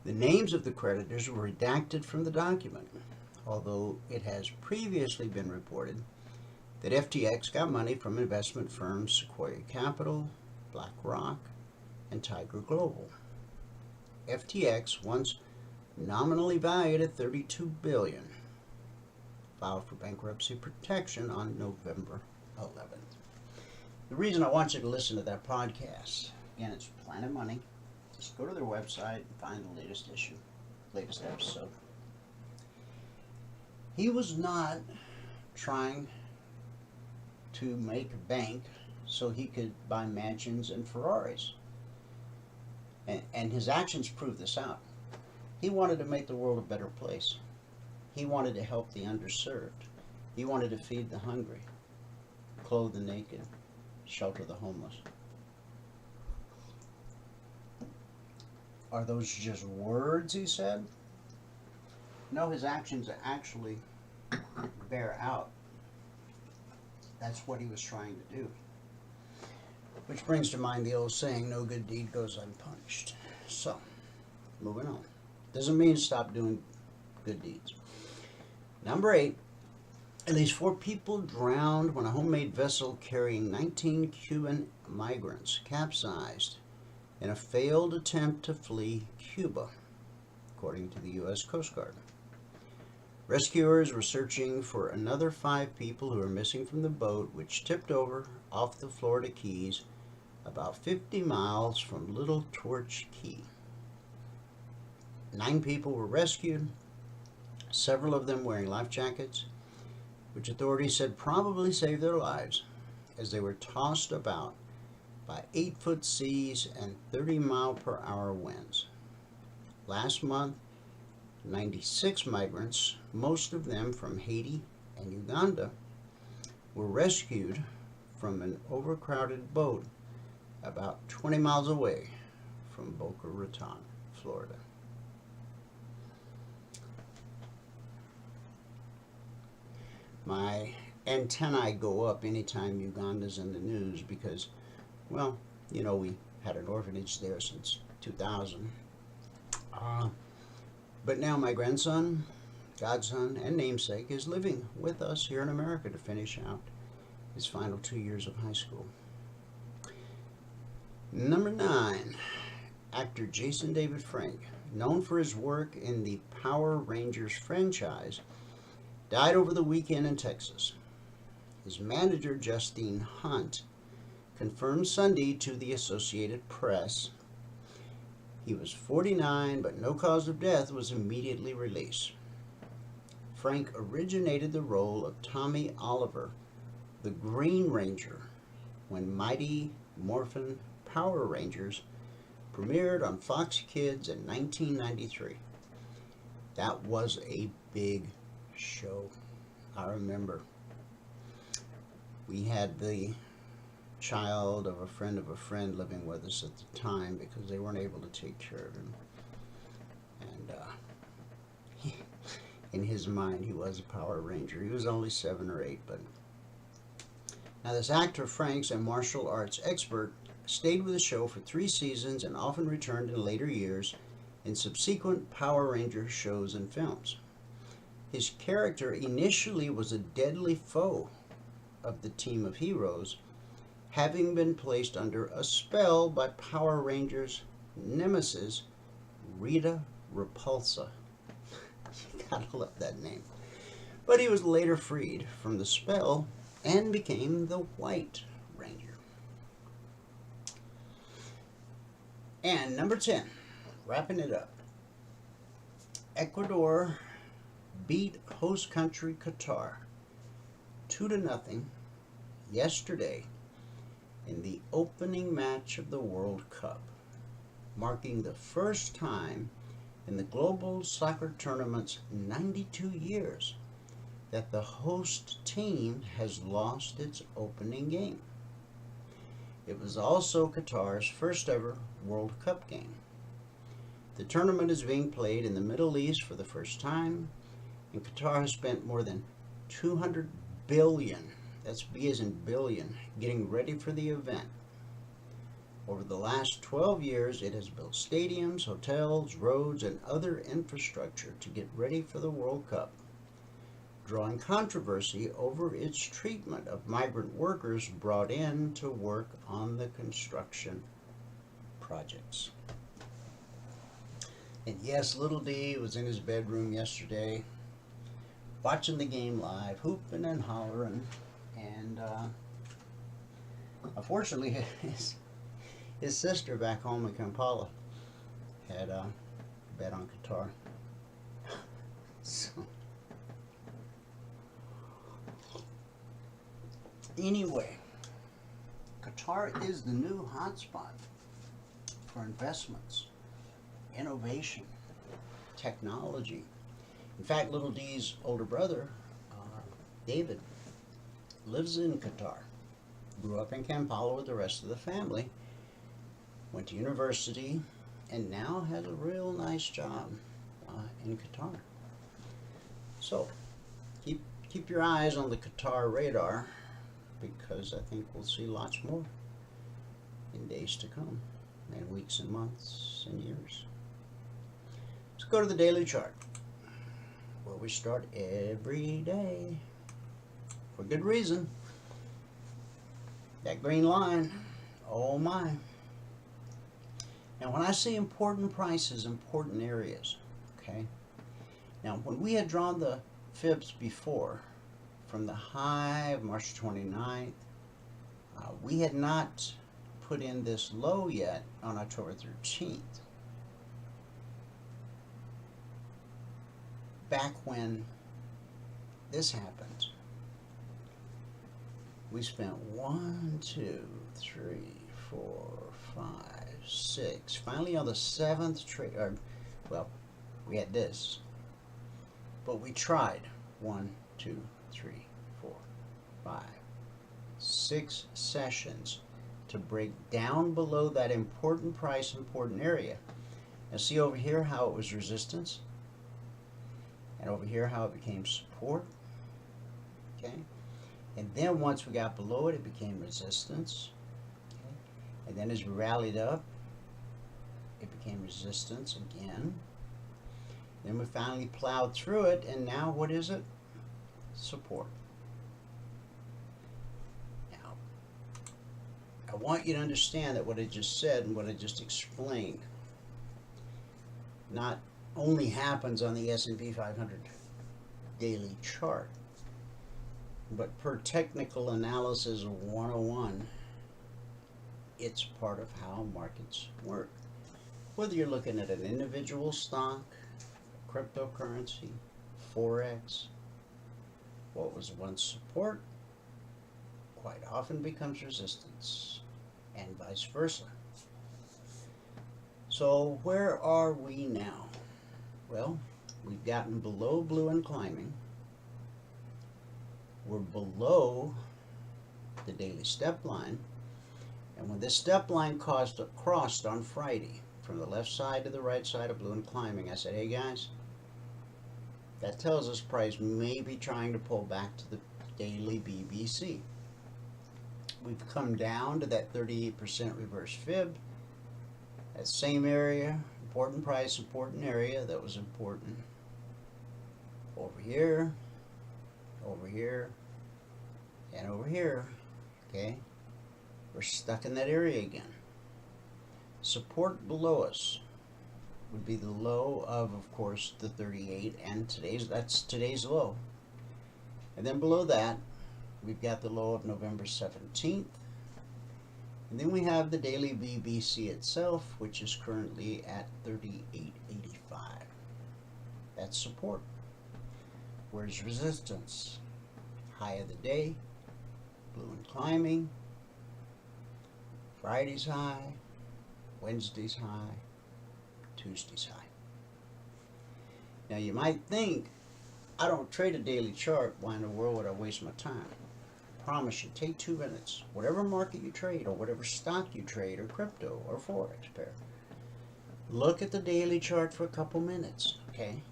The names of the creditors were redacted from the document, although it has previously been reported that FTX got money from investment firms Sequoia Capital, BlackRock, and Tiger Global. FTX, once nominally valued at $32 billion, filed for bankruptcy protection on November 11th. The reason I want you to listen to that podcast, again, it's Planet Money. Just go to their website and find the latest issue, latest episode. He was not trying to make a bank so he could buy mansions and Ferraris. And his actions prove this out. He wanted to make the world a better place. He wanted to help the underserved. He wanted to feed the hungry, clothe the naked, shelter the homeless. Are those just words, he said? No, his actions actually bear out. That's what he was trying to do. Which brings to mind the old saying, no good deed goes unpunished. So, moving on. Doesn't mean stop doing good deeds. Number 8, at least 4 people drowned when a homemade vessel carrying 19 Cuban migrants capsized in a failed attempt to flee Cuba, according to the U.S. Coast Guard. Rescuers were searching for another 5 people who were missing from the boat, which tipped over off the Florida Keys about 50 miles from Little Torch Key. 9 people were rescued, several of them wearing life jackets, which authorities said probably saved their lives as they were tossed about by 8-foot seas and 30-mile-per-hour winds. Last month, 96 migrants, most of them from Haiti and Uganda, were rescued from an overcrowded boat about 20 miles away from Boca Raton, Florida. My antennae go up anytime Uganda's in the news because, well, you know, we had an orphanage there since 2000. But now my grandson, godson, and namesake is living with us here in America to finish out his final 2 years of high school. Number 9, actor Jason David Frank, known for his work in the Power Rangers franchise, died over the weekend in Texas. His manager, Justine Hunt, confirmed Sunday to the Associated Press he was 49, but no cause of death was immediately released. Frank originated the role of Tommy Oliver, the Green Ranger, when Mighty Morphin Power Rangers premiered on Fox Kids in 1993. That was a big show. I remember. We had the child of a friend living with us at the time because they weren't able to take care of him. And in his mind, he was a Power Ranger. He was only 7 or 8, but now this actor, Frank's a martial arts expert, stayed with the show for 3 seasons and often returned in later years in subsequent Power Ranger shows and films. His character initially was a deadly foe of the team of heroes, having been placed under a spell by Power Rangers nemesis Rita Repulsa. You gotta love that name. But he was later freed from the spell and became the White Ranger. And number 10, wrapping it up. Ecuador beat host country Qatar 2-0 yesterday in the opening match of the World Cup, marking the first time in the global soccer tournament's 92 years that the host team has lost its opening game. It was also Qatar's first ever World Cup game. The tournament is being played in the Middle East for the first time, and Qatar has spent more than $200 billion, that's B as in billion, getting ready for the event. Over the last 12 years, it has built stadiums, hotels, roads, and other infrastructure to get ready for the World Cup, drawing controversy over its treatment of migrant workers brought in to work on the construction projects. And yes, little D was in his bedroom yesterday, watching the game live, hooping and hollering, and unfortunately his sister back home in Kampala had a bet on Qatar. So anyway, Qatar is the new hotspot for investments, innovation, technology. In fact, little D's older brother, David, lives in Qatar. Grew up in Kampala with the rest of the family. Went to university and now has a real nice job in Qatar. So keep your eyes on the Qatar radar, because I think we'll see lots more in days to come, and weeks and months and years. Let's go to the daily chart, where we start every day for good reason. That green line, oh my. Now when I say important prices, important areas, okay? Now when we had drawn the fibs before, from the high of March 29th, we had not put in this low yet on October 13th. Back when this happened, we spent 1, 2, 3, 4, 5, 6. Finally on the 7th trade, well, we had this, but we tried 1, 2, 3, 4, 5, 6 sessions to break down below that important price, important area. Now see over here how it was resistance, and over here how it became support, okay? And then once we got below it, it became resistance, okay? And then as we rallied up, it became resistance again. Then we finally plowed through it, and now what is it? Support. Now, I want you to understand that what I just said and what I just explained not only happens on the S&P 500 daily chart, but per technical analysis 101, it's part of how markets work. Whether you're looking at an individual stock, cryptocurrency, forex, what was once support quite often becomes resistance, and vice versa. So where are we now? Well, we've gotten below blue and climbing. We're below the daily step line, and when this step line crossed on Friday from the left side to the right side of blue and climbing, I said, hey guys, that tells us price may be trying to pull back to the daily BBC. We've come down to that 38% reverse fib, that same area, important price, important area, that was important. Over here, and over here, okay? We're stuck in that area again. Support below us would be the low of course, the 38, and that's today's low. And then below that, we've got the low of November 17th. And then we have the daily BBC itself, which is currently at 38.85. That's support. Where's resistance? High of the day, blue and climbing, Friday's high, Wednesday's high, Tuesday's high. Now you might think, I don't trade a daily chart, why in the world would I waste my time? I promise you, take 2 minutes. Whatever market you trade, or whatever stock you trade, or crypto, or forex pair, look at the daily chart for a couple minutes, okay?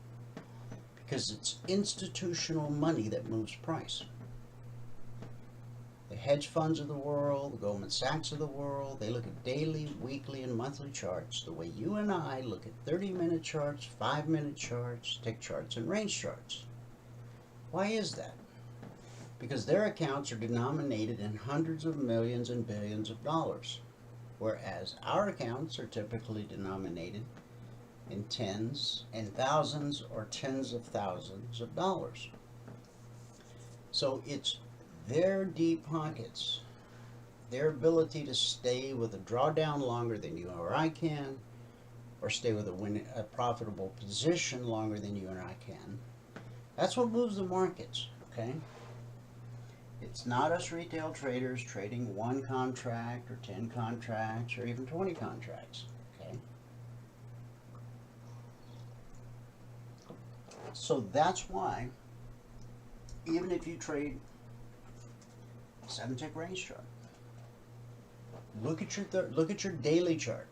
Because it's institutional money that moves price. The hedge funds of the world, the Goldman Sachs of the world, they look at daily, weekly, and monthly charts the way you and I look at 30-minute charts, 5-minute charts, tick charts, and range charts. Why is that? Because their accounts are denominated in hundreds of millions and billions of dollars, whereas our accounts are typically denominated in tens and thousands or tens of thousands of dollars. So it's their deep pockets, their ability to stay with a drawdown longer than you or I can, or stay with a profitable position longer than you and I can. That's what moves the markets, okay? It's not us retail traders trading 1 contract or 10 contracts or even 20 contracts, okay? So that's why, even if you trade 7-tick range chart, look at your daily chart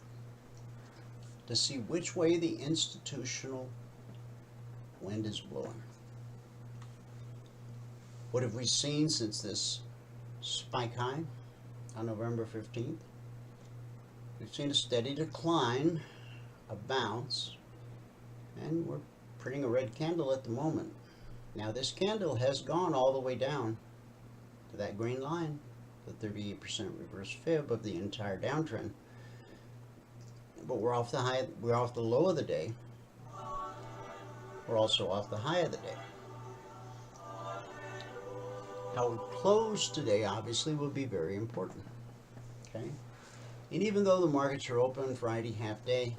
to see which way the institutional wind is blowing. What have we seen since this spike high on November 15th? We've seen a steady decline, a bounce, and we're printing a red candle at the moment. Now this candle has gone all the way down to that green line, the 38% reverse fib of the entire downtrend. But we're off the high, we're off the low of the day. We're also off the high of the day. How we close today obviously will be very important. Okay? And even though the markets are open Friday half day,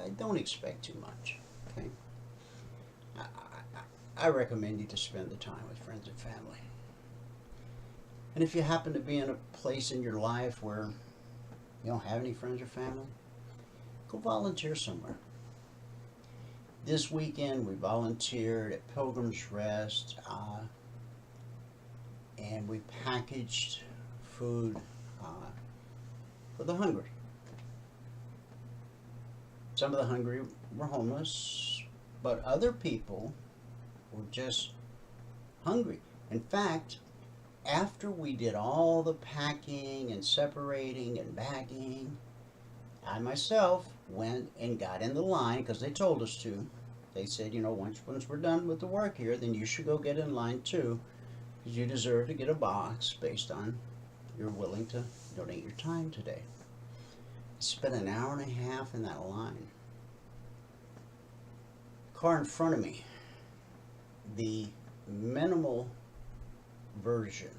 I don't expect too much. Okay? I recommend you to spend the time with friends and family. And if you happen to be in a place in your life where you don't have any friends or family, go volunteer somewhere. This weekend we volunteered at Pilgrim's Rest, and we packaged food for the hungry. Some of the hungry were homeless, but other people were just hungry. In fact, after we did all the packing and separating and bagging, I myself went and got in the line because they told us to. They said, you know, once we're done with the work here, then you should go get in line too, because you deserve to get a box based on you're willing to donate your time today. I spent an hour and a half in that line. Car in front of me, the minimal version,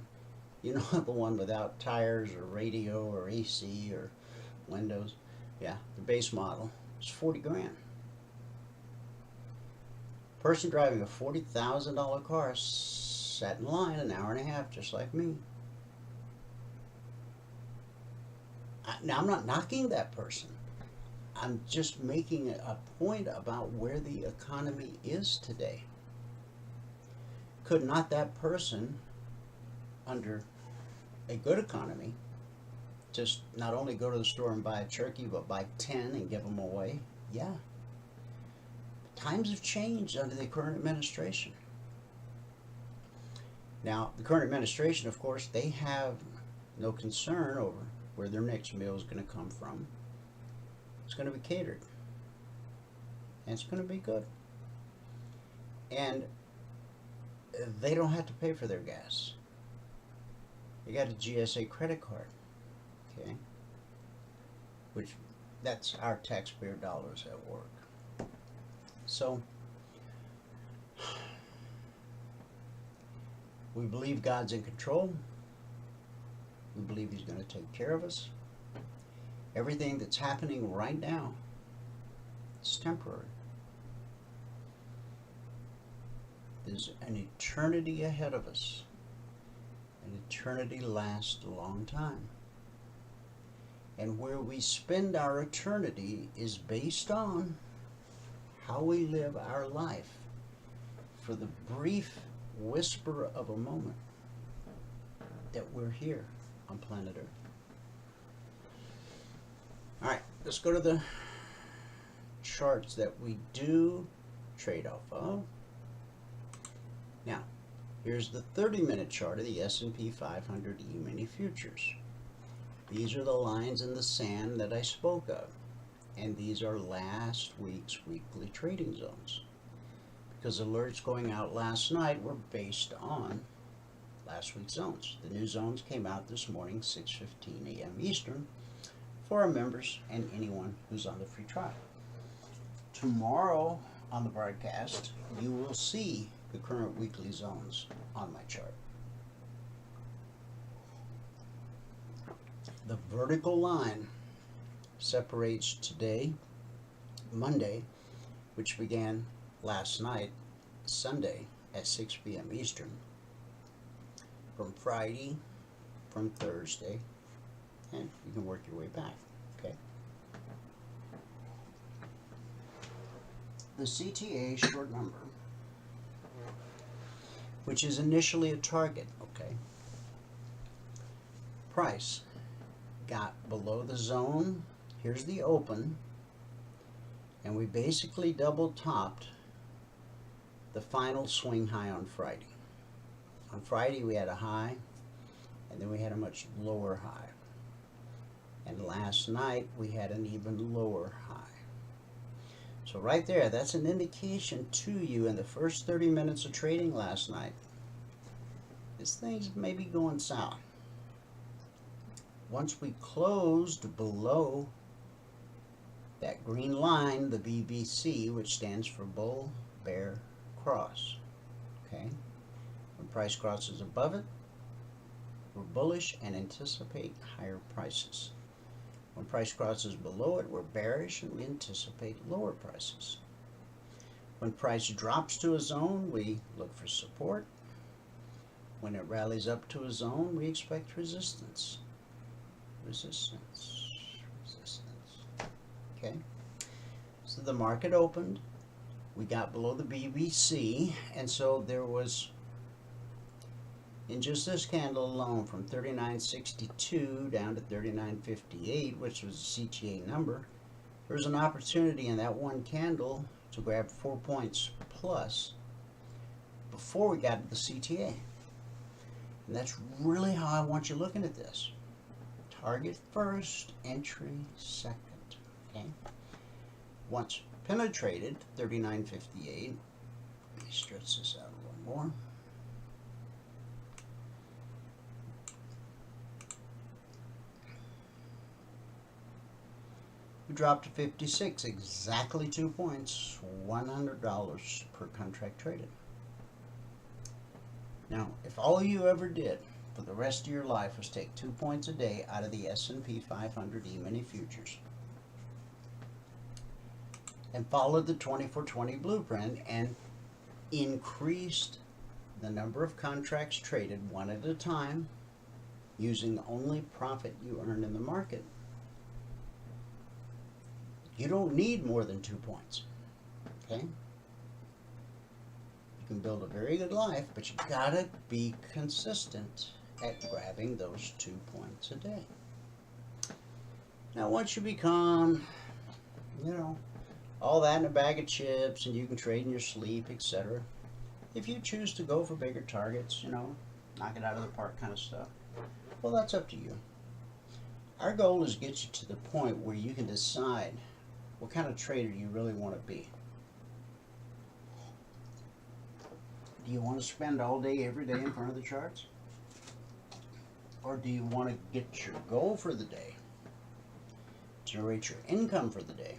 you know, the one without tires or radio or AC or windows, yeah, the base model, is 40 grand. Person driving a $40,000 car sat in line an hour and a half just like me. Now I'm not knocking that person. I'm just making a point about where the economy is today. Could not that person, under a good economy, just not only go to the store and buy a turkey, but buy 10 and give them away? Yeah. Times have changed under the current administration. Now, the current administration, of course, they have no concern over where their next meal is going to come from. It's going to be catered. And it's going to be good. And they don't have to pay for their gas. They got a GSA credit card. Okay? Which, that's our taxpayer dollars at work. So, we believe God's in control. We believe He's going to take care of us. Everything that's happening right now is temporary. There's an eternity ahead of us. An eternity lasts a long time. And where we spend our eternity is based on how we live our life for the brief whisper of a moment that we're here on planet Earth. All right, let's go to the charts that we do trade off of. Now, here's the 30-minute chart of the S&P 500 E-mini futures. These are the lines in the sand that I spoke of. And these are last week's weekly trading zones. Because alerts going out last night were based on last week's zones. The new zones came out this morning, 6:15 a.m. Eastern, for our members and anyone who's on the free trial. Tomorrow on the broadcast, you will see the current weekly zones on my chart. The vertical line separates today, Monday, which began last night, Sunday at 6 p.m. Eastern, from Friday, from Thursday, and you can work your way back, okay? The CTA short number, which is initially a target, okay? Price got below the zone. Here's the open, and we basically double topped the final swing high on Friday. On Friday we had a high, and then we had a much lower high. And last night we had an even lower high. So right there, that's an indication to you in the first 30 minutes of trading last night. This thing's maybe going south. Once we closed below that green line, the BBC, which stands for bull, bear, cross. Okay? When price crosses above it, we're bullish and anticipate higher prices. When price crosses below it, we're bearish and we anticipate lower prices. When price drops to a zone, we look for support. When it rallies up to a zone, we expect resistance. Resistance. Okay? So the market opened. We got below the BBC, and so there was, in just this candle alone, from 39.62 down to 39.58, which was a CTA number, there was an opportunity in that one candle to grab 4 points plus before we got to the CTA. And that's really how I want you looking at this. Target first, entry second. Okay? Once penetrated 39.58, let me stretch this out a little more. We dropped to 56, exactly 2 points, $100 per contract traded. Now, if all you ever did for the rest of your life was take 2 points a day out of the S&P 500 E-mini futures and followed the 24/20 blueprint and increased the number of contracts traded one at a time using only profit you earn in the market, you don't need more than 2 points. Okay? You can build a very good life, but you gotta be consistent at grabbing those 2 points a day. Now, once you become, all that in a bag of chips and you can trade in your sleep, etc., if you choose to go for bigger targets, knock it out of the park kind of stuff, well, that's up to you. Our goal is to get you to the point where you can decide what kind of trader you really want to be. Do you want to spend all day, every day in front of the charts? Or do you want to get your goal for the day, generate your income for the day,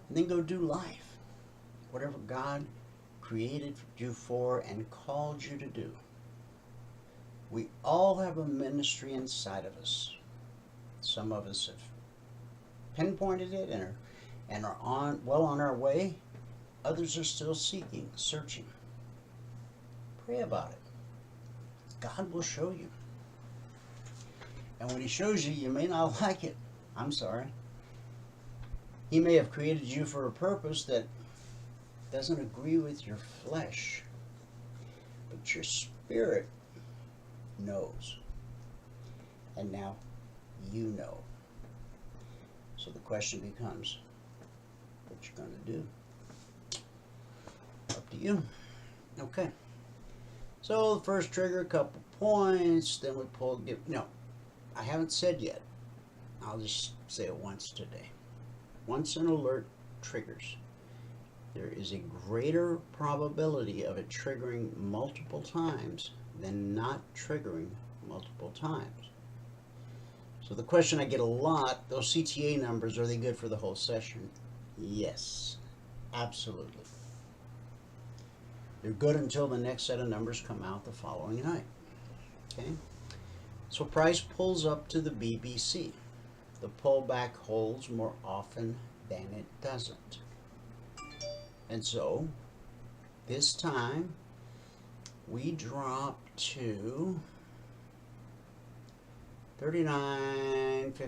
and then go do life, whatever God created you for and called you to do? We all have a ministry inside of us. Some of us have pinpointed it and are on our way. Others are still seeking, searching. Pray about it. God will show you. And when he shows you, you may not like it. I'm sorry. He may have created you for a purpose that doesn't agree with your flesh. But your spirit knows. And now you know. So the question becomes, what you going to do? Up to you. Okay. So the first trigger, a couple points, then we pull, no, I haven't said yet. I'll just say it once today. Once an alert triggers, there is a greater probability of it triggering multiple times than not triggering multiple times. So the question I get a lot, those CTA numbers, are they good for the whole session? Yes, absolutely. They're good until the next set of numbers come out the following night. Okay? So price pulls up to the BBC. The pullback holds more often than it doesn't. And so this time we drop to 39.55,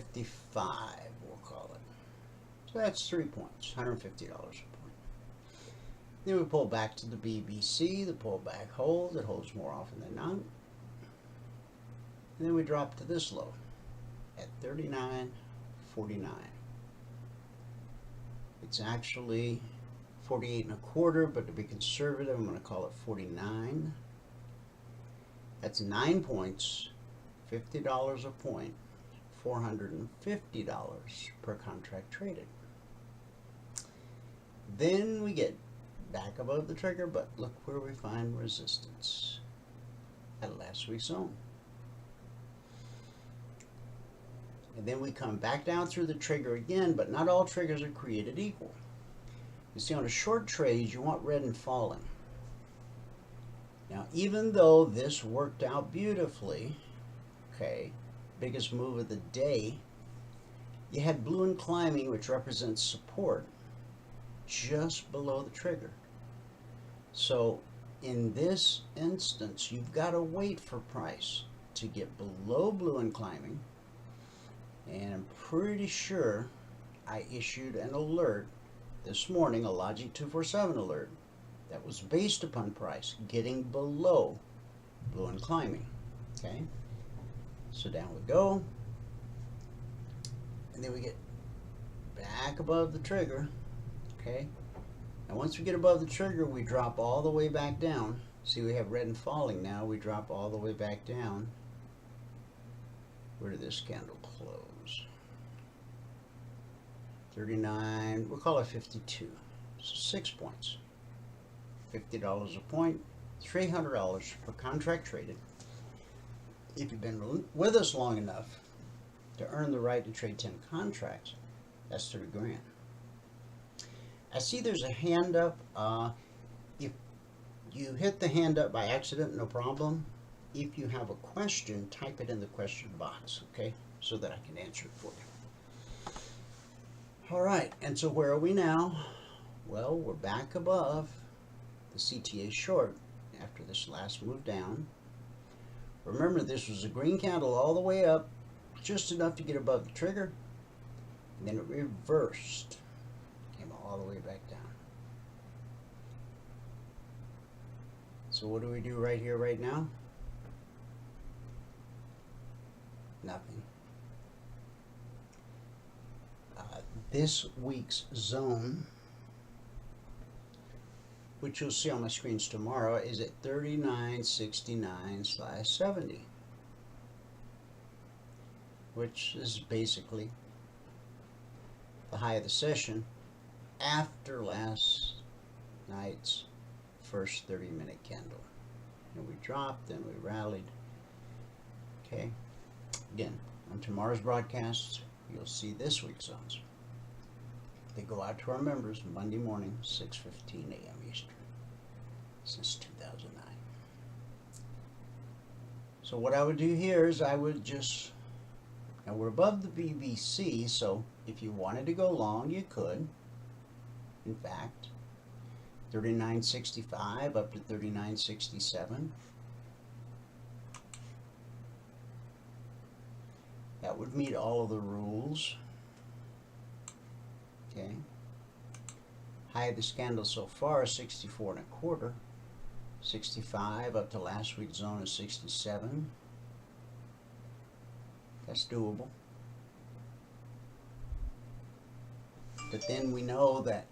we'll call it. So that's 3 points, $150 a point. Then we pull back to the BBC, the pullback holds, it holds more often than not. And then we drop to this low at 39.49. It's actually 48.25, but to be conservative, I'm going to call it 49. That's 9 points, $50 a point $450 per contract traded. Then we get back above the trigger, but look where we find resistance at last week's zone. And then we come back down through the trigger again, but not all triggers are created equal. You see, on a short trade, you want red and falling. Now, even though this worked out beautifully, okay, biggest move of the day, you had blue and climbing, which represents support, just below the trigger. So in this instance, you've got to wait for price to get below blue and climbing. And I'm pretty sure I issued an alert this morning, a Logic 247 alert, that was based upon price getting below blue and climbing. Okay, so down we go, and then we get back above the trigger. Okay, and once we get above the trigger, we drop all the way back down. See, we have red and falling now. We drop all the way back down. Where did this candle close? 39, we'll call it 52. So 6 points. $50 a point, $300 per contract traded. If you've been with us long enough to earn the right to trade 10 contracts, that's 30 grand. I see there's a hand up. If you hit the hand up by accident, no problem. If you have a question, type it in the question box, okay, so that I can answer it for you. All right, and so where are we now? Well, we're back above the CTA short after this last move down. Remember, this was a green candle all the way up, just enough to get above the trigger, and then it reversed, came all the way back down. So what do we do right here, right now? Nothing. This week's zone, which you'll see on my screens tomorrow, is at 39.69/70, which is basically the high of the session after last night's first 30-minute candle. And we dropped, then we rallied. Okay, again, on tomorrow's broadcast, you'll see this week's zones. They go out to our members Monday morning, 6:15 a.m. Eastern, since 2009. So what I would do here is I would just, now we're above the BBC, so if you wanted to go long, you could. In fact, 39.65 up to 39.67. That would meet all of the rules. Okay. High of this candle so far is 64.25. 65 up to last week's zone is 67. That's doable. But then we know that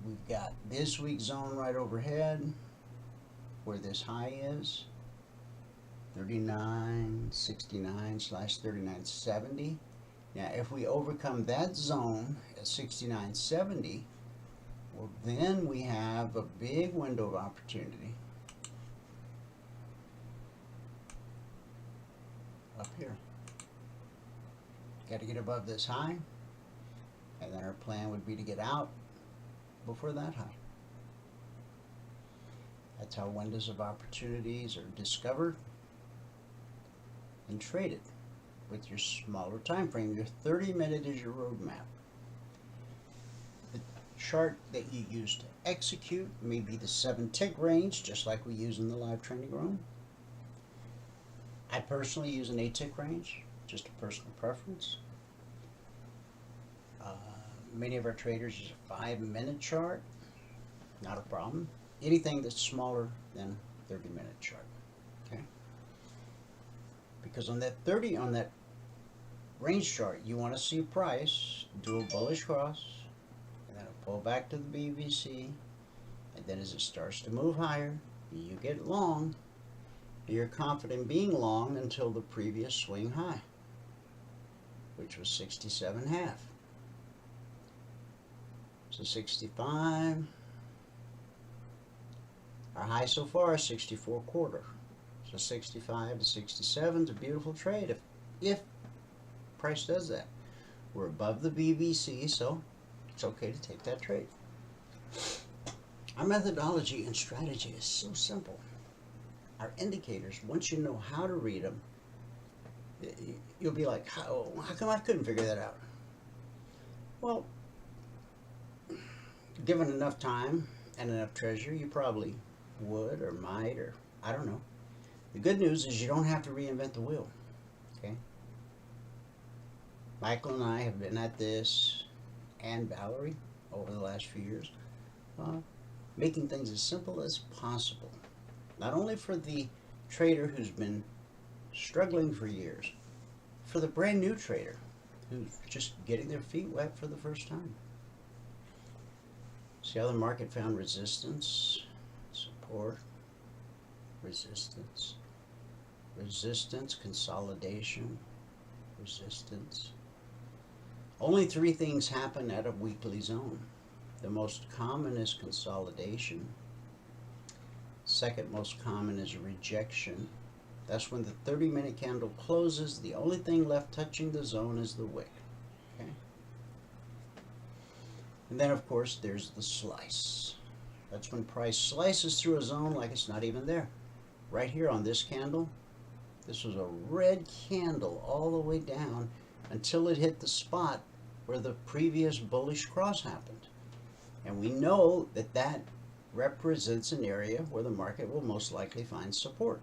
we've got this week's zone right overhead where this high is. 39.69/39.70. Now, if we overcome that zone at 69.70, well, then we have a big window of opportunity up here. Got to get above this high, and then our plan would be to get out before that high. That's how windows of opportunities are discovered and traded with your smaller time frame. Your 30-minute is your roadmap. The chart that you use to execute may be the 7-tick range, just like we use in the live training room. I personally use an 8-tick range, just a personal preference. Many of our traders use a 5-minute chart, not a problem. Anything that's smaller than a 30-minute chart, okay? Because on that range chart, you want to see price do a bullish cross, and then it'll pull back to the BBC, and then as it starts to move higher, you get long. You're confident being long until the previous swing high. which was 67.5. So 65. Our high so far is 64.25. So 65 to 67 is a beautiful trade if price does that. We're above the BBC, so it's okay to take that trade. Our methodology and strategy is so simple. Our indicators, once you know how to read them, you'll be like, how come I couldn't figure that out? Well, given enough time and enough treasure, you probably would or might, or I don't know. The good news is you don't have to reinvent the wheel. Okay? Michael and I have been at this, and Valerie, over the last few years, making things as simple as possible. Not only for the trader who's been struggling for years, for the brand new trader who's just getting their feet wet for the first time. See how the market found resistance, support, resistance, resistance, consolidation, resistance. Only 3 things happen at a weekly zone. The most common is consolidation. Second most common is rejection. That's when the 30-minute candle closes. The only thing left touching the zone is the wick. Okay? And then, of course, there's the slice. That's when price slices through a zone like it's not even there. Right here on this candle, this was a red candle all the way down until it hit the spot where the previous bullish cross happened. And we know that that represents an area where the market will most likely find support.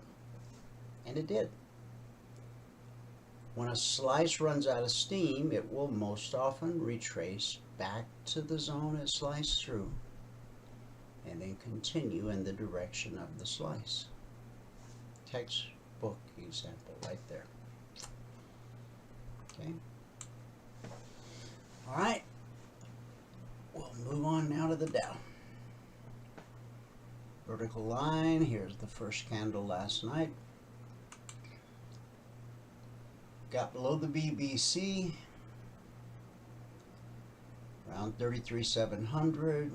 And it did. When a slice runs out of steam, it will most often retrace back to the zone it sliced through and then continue in the direction of the slice. Textbook example right there. Okay. All right. We'll move on now to the Dow. Vertical line, here's the first candle last night. Got below the BBC, around 33,700,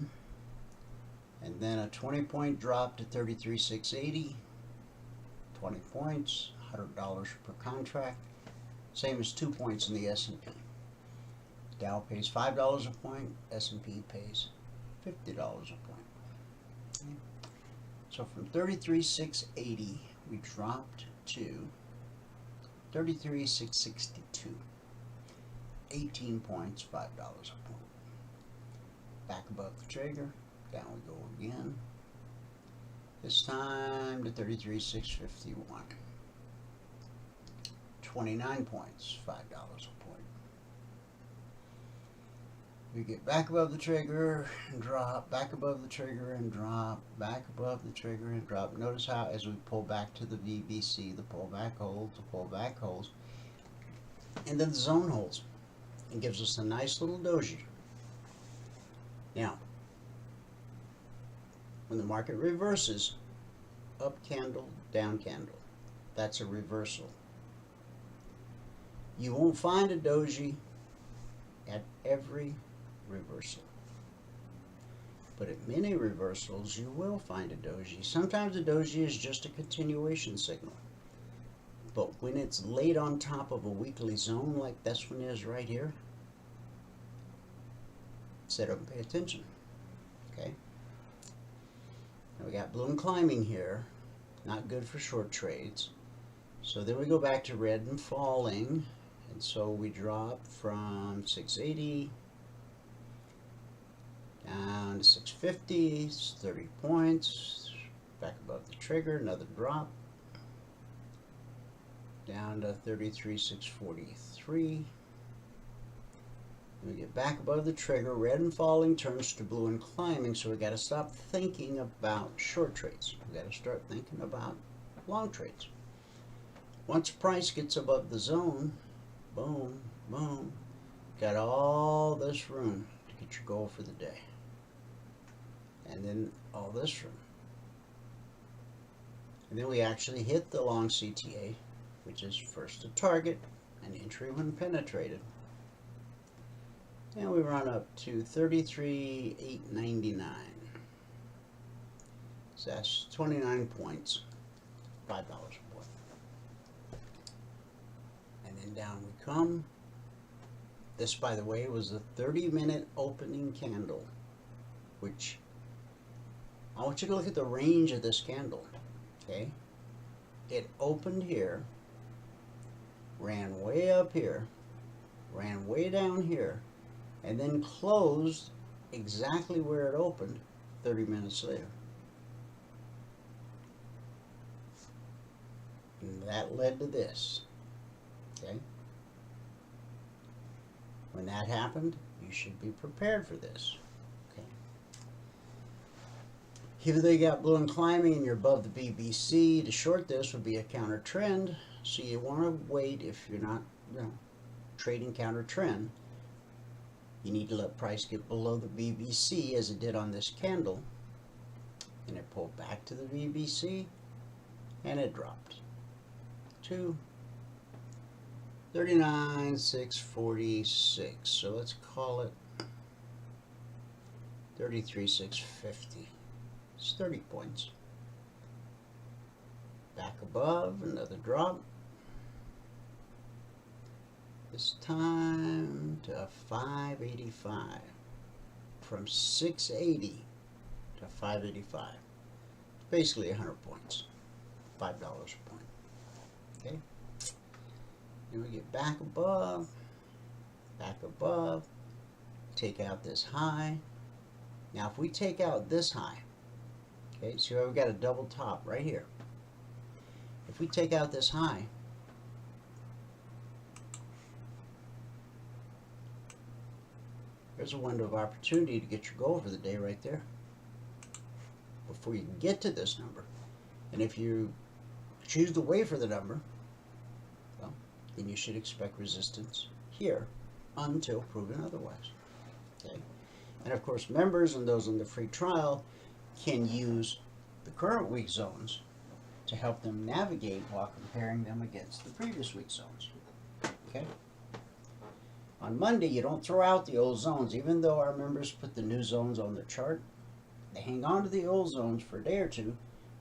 and then a 20-point drop to 33,680. 20 points, $100 per contract, same as 2 points in the S&P. Dow pays $5 a point, S&P pays $50 a point. Okay. So from 33,680 we dropped to 33,662. 18 points, $5 a point. Back above the trigger, down we go again. This time to 33,651. 29 points, $5 a point. We get back above the trigger and drop, back above the trigger and drop, back above the trigger and drop. Notice how as we pull back to the VBC, the pullback holds, the pullback holds, and then the zone holds and gives us a nice little doji. Now, when the market reverses, up candle, down candle, that's a reversal. You won't find a doji at every reversal, but at many reversals you will find a doji. Sometimes a doji is just a continuation signal, but when it's laid on top of a weekly zone like this one is right here, sit up and pay attention. Okay, now we got balloon climbing here, not good for short trades. So then we go back to red and falling, and so we drop from 680 down to 650, 30 points, back above the trigger, another drop, down to 33,643. We get back above the trigger, red and falling turns to blue and climbing, so we got to stop thinking about short trades. We got to start thinking about long trades. Once price gets above the zone, boom, boom, got all this room to get your goal for the day. And then all this room. And then we actually hit the long CTA, which is first a target, an entry when penetrated. And we run up to 33,899. So that's 29 points, $5 a point. And then down we come. This, by the way, was a 30-minute opening candle, which I want you to look at the range of this candle. Okay? It opened here, ran way up here, ran way down here, and then closed exactly where it opened 30 minutes later. And that led to this. Okay? When that happened, you should be prepared for this. Okay? Even though you got blue and climbing and you're above the BBC, to short this would be a counter trend. So you want to wait if you're not, trading counter trend. You need to let price get below the BBC as it did on this candle. And it pulled back to the BBC and it dropped to 39,646. So let's call it 33,650. It's 30 points. Back above, another drop. This time to 585. From 680 to 585. Basically 100 points. $5 a point. Okay? Then we get back above, take out this high. Now if we take out this high, okay, so we've got a double top right here. If we take out this high, there's a window of opportunity to get your goal for the day right there before you can get to this number. And if you choose to wait for the number, well, then you should expect resistance here until proven otherwise. Okay? And of course, members and those on the free trial can use the current week zones to help them navigate while comparing them against the previous week zones. Okay? On Monday, you don't throw out the old zones. Even though our members put the new zones on their chart, they hang on to the old zones for a day or two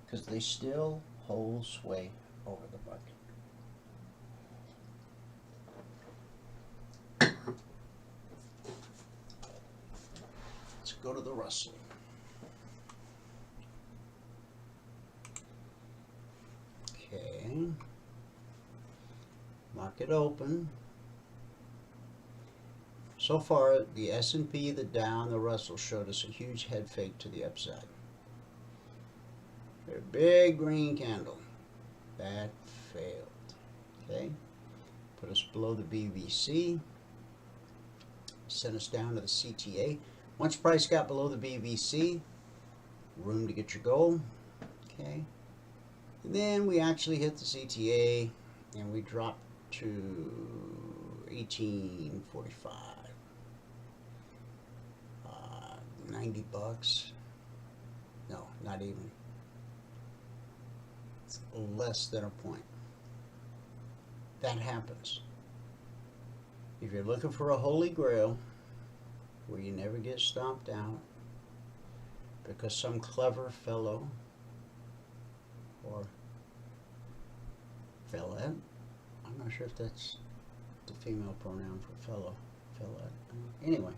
because they still hold sway over the market. Let's go to the Russell. Okay. Market open. So far, the S&P, the Dow, and the Russell showed us a huge head fake to the upside. A big green candle. That failed. Okay? Put us below the BBC. Sent us down to the CTA. Once price got below the BBC, room to get your goal. Okay? And then we actually hit the CTA and we dropped to 1845. 90 bucks. No, not even. It's less than a point. That happens. If you're looking for a holy grail where you never get stomped out because some clever fellow or fellette, I'm not sure if that's the female pronoun for fellow, fellette. Anyway,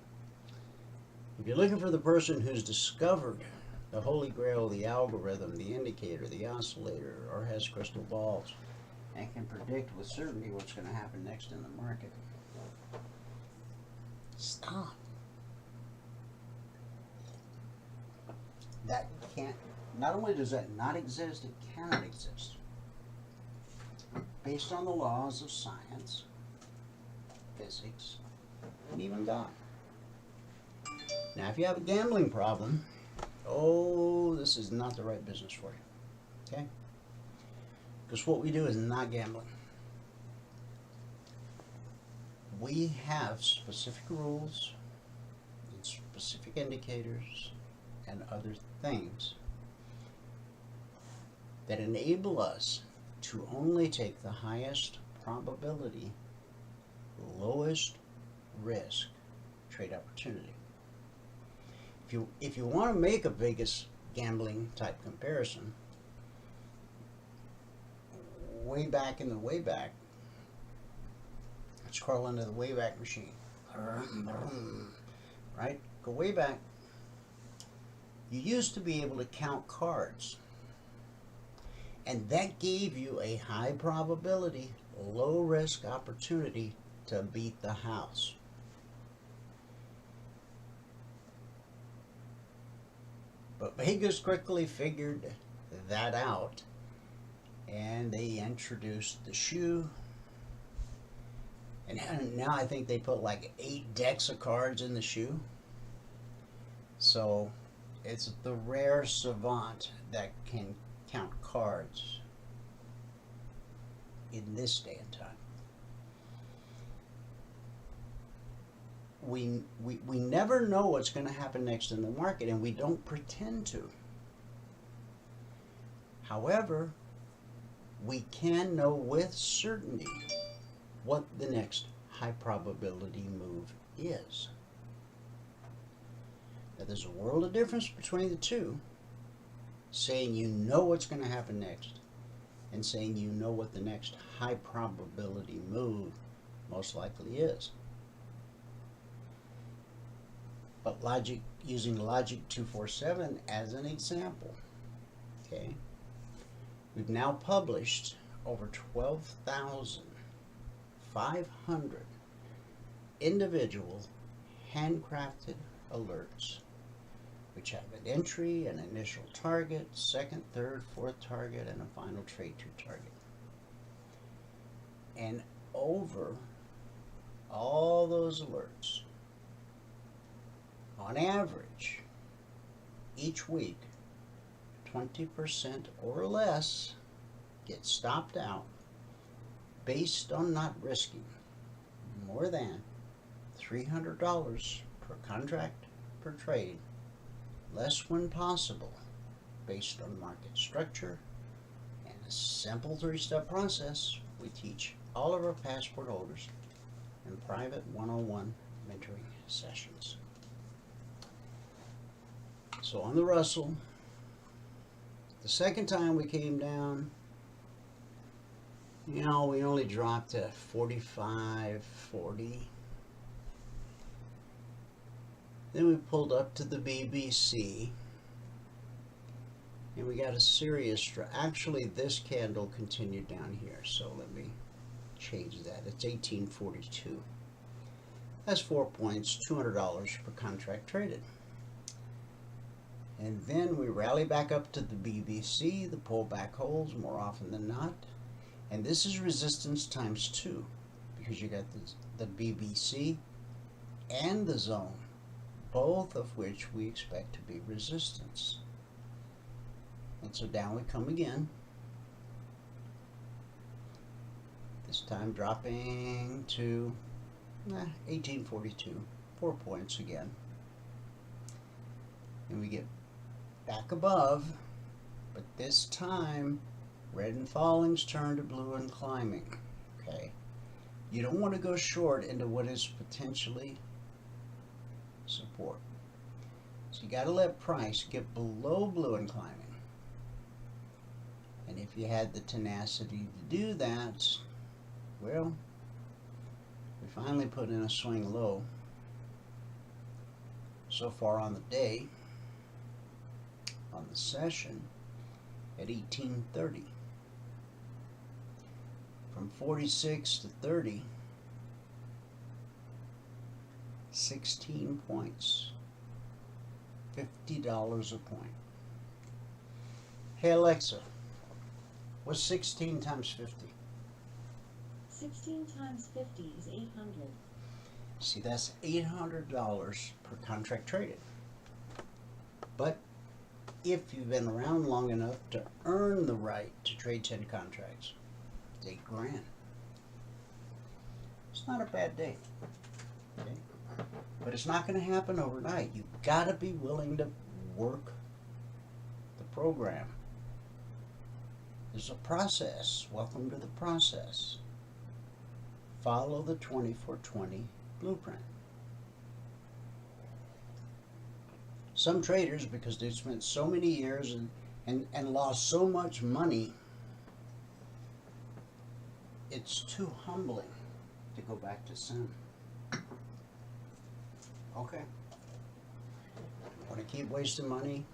if you're looking for the person who's discovered the holy grail, the algorithm, the indicator, the oscillator, or has crystal balls and can predict with certainty what's going to happen next in the market, stop. That can't, not only does that not exist, it cannot exist. Based on the laws of science, physics, and even God. Now, if you have a gambling problem, oh, this is not the right business for you. Okay? Because what we do is not gambling. We have specific rules and specific indicators and other things that enable us to only take the highest probability lowest risk trade opportunity. If you want to make a Vegas gambling type comparison, way back in the Wayback, let's crawl into the Wayback machine. Right? Go way back. You used to be able to count cards, and that gave you a high probability, low risk opportunity to beat the house. But Vegas quickly figured that out, and they introduced the shoe. And now I think they put like 8 decks of cards in the shoe. So it's the rare savant that can count cards in this day and time. We never know what's going to happen next in the market, and we don't pretend to. However, we can know with certainty what the next high probability move is. Now, there's a world of difference between the two, saying you know what's going to happen next and saying you know what the next high probability move most likely is. But using Logic 247 as an example, okay, we've now published over 12,500 individual handcrafted alerts, which have an entry, an initial target, second, third, fourth target, and a final trade to target. And over all those alerts, on average, each week, 20% or less get stopped out based on not risking more than $300 per contract per trade, less when possible, based on market structure and a simple 3-step process we teach all of our passport holders in private one-on-one mentoring sessions. So on the Russell, the second time we came down, we only dropped to 45, 40. Then we pulled up to the BBC, and we got a serious actually this candle continued down here, so let me change that. It's 1842. That's 4 points, $200 per contract traded. And then we rally back up to the BBC, the pullback holds more often than not. And this is resistance times 2, because you got the BBC and the zone, both of which we expect to be resistance. And so down we come again. This time dropping to 1842, 4 points again. And we get back above, but this time red and falling's turned to blue and climbing. Okay, you don't want to go short into what is potentially support, so you got to let price get below blue and climbing. And if you had the tenacity to do that, well, we finally put in a swing low so far on the day, on the session, at 1830. From 46 to 30, 16 points, $50 a point. Hey Alexa, what's 16 times 50? 16 times 50 is 800. See, that's $800 per contract traded. But if you've been around long enough to earn the right to trade 10 contracts, it's $8,000. It's not a bad day, okay? But it's not going to happen overnight. You've got to be willing to work the program. There's a process. Welcome to the process. follow the 24/20 blueprint. Some traders, because they've spent so many years and lost so much money, it's too humbling to go back to sin. Okay. You want to keep wasting money?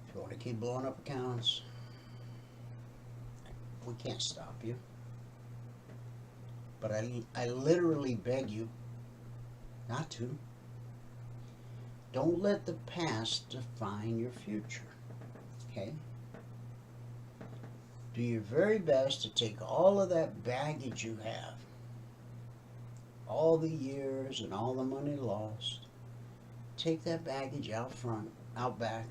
If you want to keep blowing up accounts, we can't stop you. But I literally beg you not to. Don't let the past define your future. Okay? Do your very best to take all of that baggage you have, all the years and all the money lost, take that baggage out front, out back.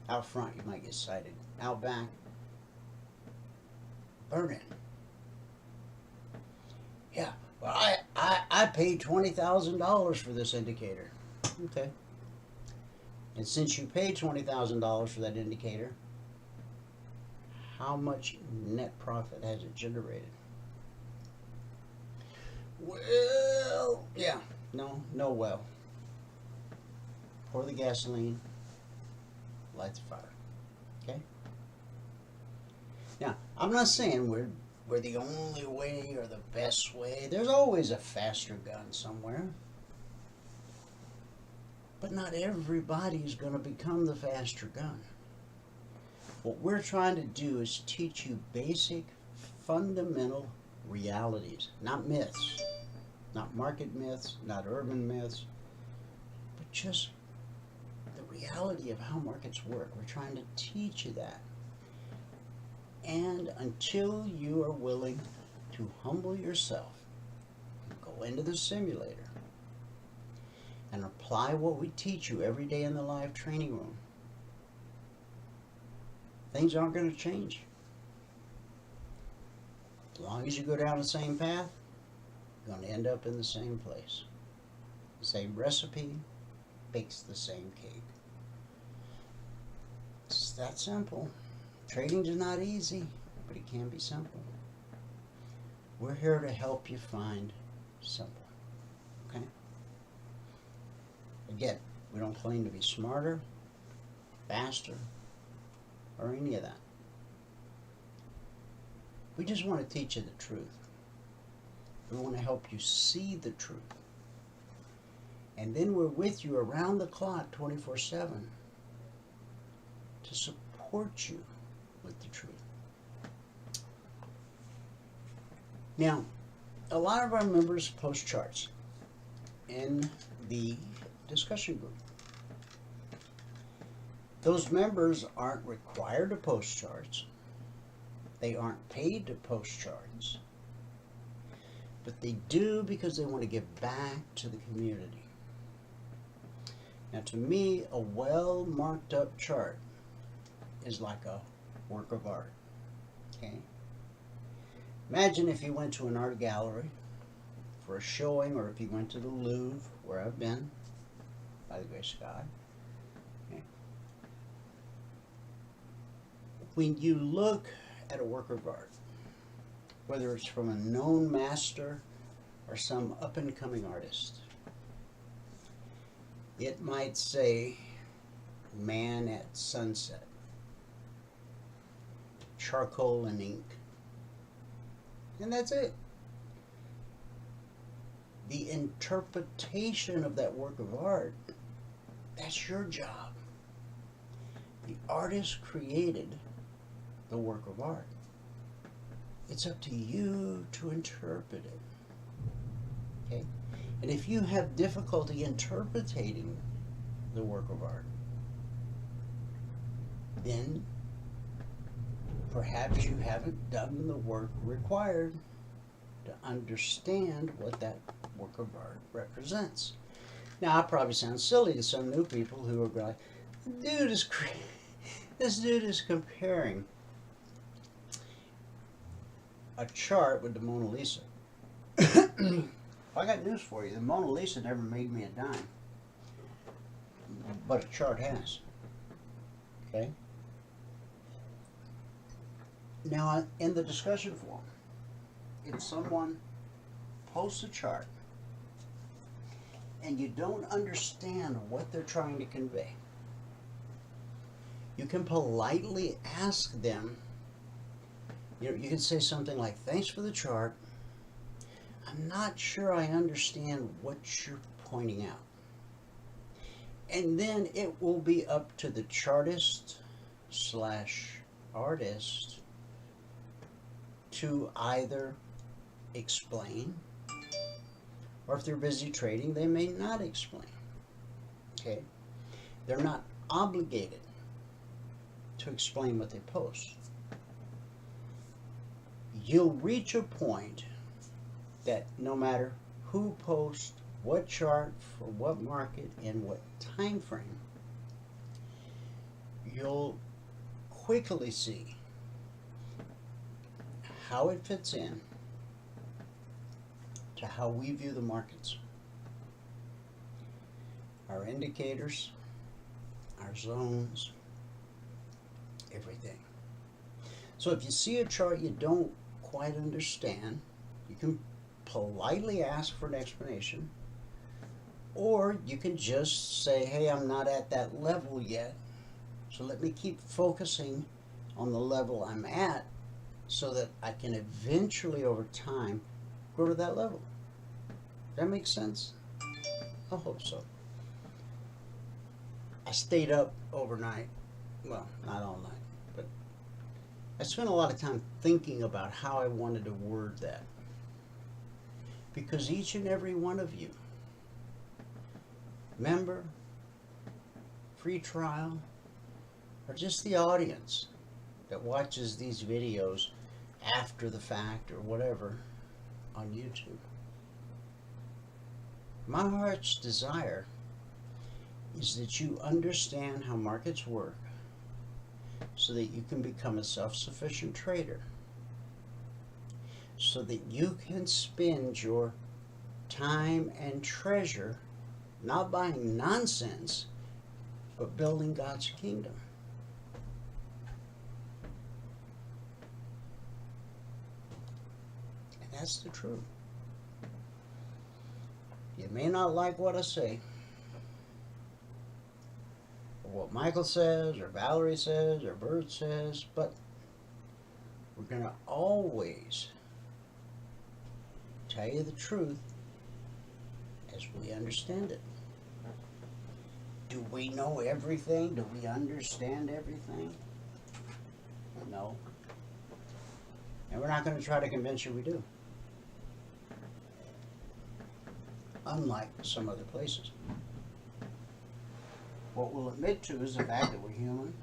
Out front, you might get cited. Out back, burn it. Yeah, well, I paid $20,000 for this indicator. Okay. And since you paid $20,000 for that indicator, how much net profit has it generated? Well, yeah, no well. Pour the gasoline, light the fire. Okay? Now, I'm not saying we're the only way or the best way. There's always a faster gun somewhere. But not everybody's going to become the faster gun. What we're trying to do is teach you basic, fundamental realities, not myths, not market myths, not urban myths, but just the reality of how markets work. We're trying to teach you that. And until you are willing to humble yourself, go into the simulator, and apply what we teach you every day in the live training room, things aren't going to change. As long as you go down the same path, you're going to end up in the same place. The same recipe bakes the same cake. It's that simple. Trading is not easy, but it can be simple. We're here to help you find simple. Okay? Again, we don't claim to be smarter, faster, or any of that. We just want to teach you the truth. We want to help you see the truth. And then we're with you around the clock 24/7 to support you with the truth. Now, a lot of our members post charts in the discussion group. Those members aren't required to post charts. They aren't paid to post charts. But they do because they want to give back to the community. Now, to me, a well marked up chart is like a work of art. Okay? Imagine if you went to an art gallery for a showing, or if you went to the Louvre, where I've been, by the grace of God. Okay? When you look at a work of art, whether it's from a known master or some up-and-coming artist, it might say, "Man at sunset," charcoal and ink, and that's it. The interpretation of that work of art, that's your job. The artist created the work of art. It's up to you to interpret it. Okay? And if you have difficulty interpreting the work of art, then perhaps you haven't done the work required to understand what that work of art represents. Now, I probably sound silly to some new people who are like, this dude is comparing a chart with the Mona Lisa. I got news for you. The Mona Lisa never made me a dime, but a chart has. Okay? Now, in the discussion forum, if someone posts a chart and you don't understand what they're trying to convey, you can politely ask them, you can say something like, thanks for the chart. I'm not sure I understand what you're pointing out. And then it will be up to the chartist / artist to either explain, or if they're busy trading, they may not explain. Okay? They're not obligated to explain what they post. You'll reach a point that no matter who posts what chart for what market in what time frame, you'll quickly see how it fits in to how we view the markets. Our indicators, our zones, everything. So if you see a chart you don't quite understand, you can politely ask for an explanation, or you can just say, hey, I'm not at that level yet, so let me keep focusing on the level I'm at so that I can eventually over time go to that level. Does that make sense? I hope so. I stayed up overnight. Well, not all night, but I spent a lot of time thinking about how I wanted to word that. Because each and every one of you, member, free trial, or just the audience that watches these videos after the fact or whatever on YouTube, my heart's desire is that you understand how markets work so that you can become a self-sufficient trader, so that you can spend your time and treasure not buying nonsense, but building God's kingdom. And that's the truth. You may not like what I say, or what Michael says, or Valerie says, or Bert says, but we're going to always tell you the truth as we understand it. Do we know everything? Do we understand everything? No. And we're not going to try to convince you we do. Unlike some other places. What we'll admit to is the fact that we're human.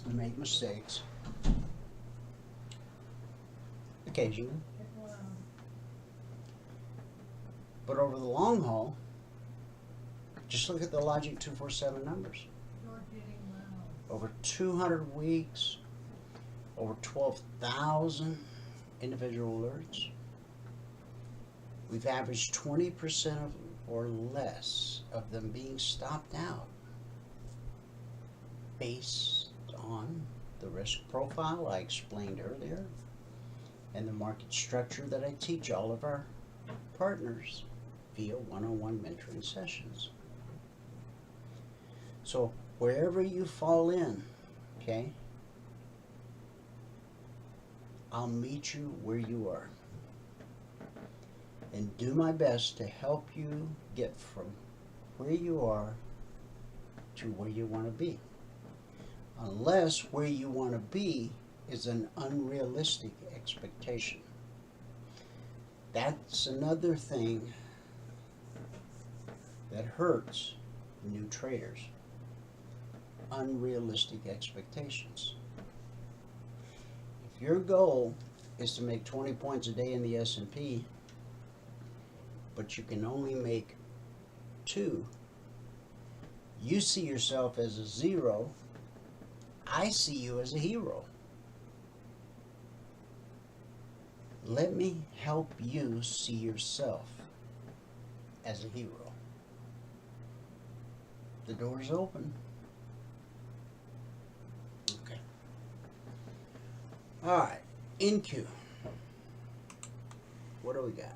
We make mistakes. Occasionally. But over the long haul, just look at the Logic 247 numbers. Over 200 weeks, over 12,000 individual alerts. We've averaged 20% or less of them being stopped out based on the risk profile I explained earlier and the market structure that I teach all of our partners via one-on-one mentoring sessions. So wherever you fall in, okay, I'll meet you where you are and do my best to help you get from where you are to where you want to be. Unless where you want to be is an unrealistic expectation. That's another thing that hurts new traders. Unrealistic expectations. If your goal is to make 20 points a day in the S&P, but you can only make 2, you see yourself as a 0, I see you as a hero. Let me help you see yourself as a hero. The door's open. Okay. Alright, in Q. What do we got?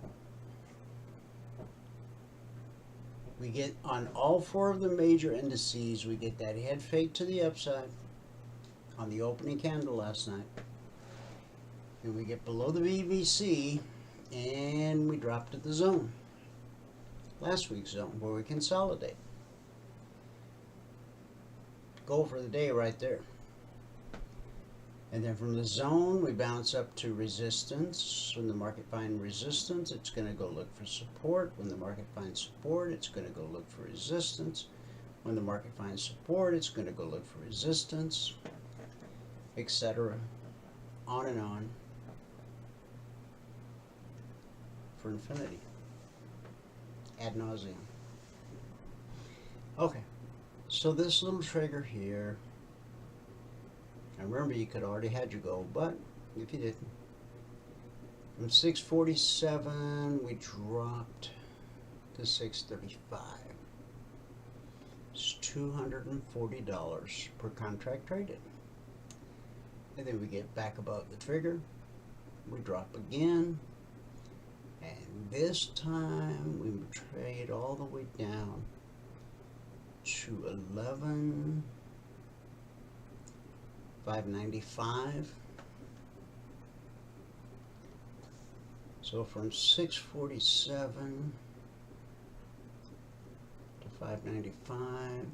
We get on all four of the major indices, we get that head fake to the upside on the opening candle last night. And we get below the BBC and we drop to the zone. Last week's zone where we consolidate. Goal for the day right there. And then from the zone, we bounce up to resistance. When the market finds resistance, it's going to go look for support. When the market finds support, it's going to go look for resistance. When the market finds support, it's going to go look for resistance, etc. On and on for infinity. Ad nauseum. Okay, so this little trigger here, and remember, you could already had your goal, but if you didn't, from 647 we dropped to 635. It's $240 per contract traded. And then we get back above the trigger, we drop again, and this time we trade all the way down to 11,595. So from 647 to 595.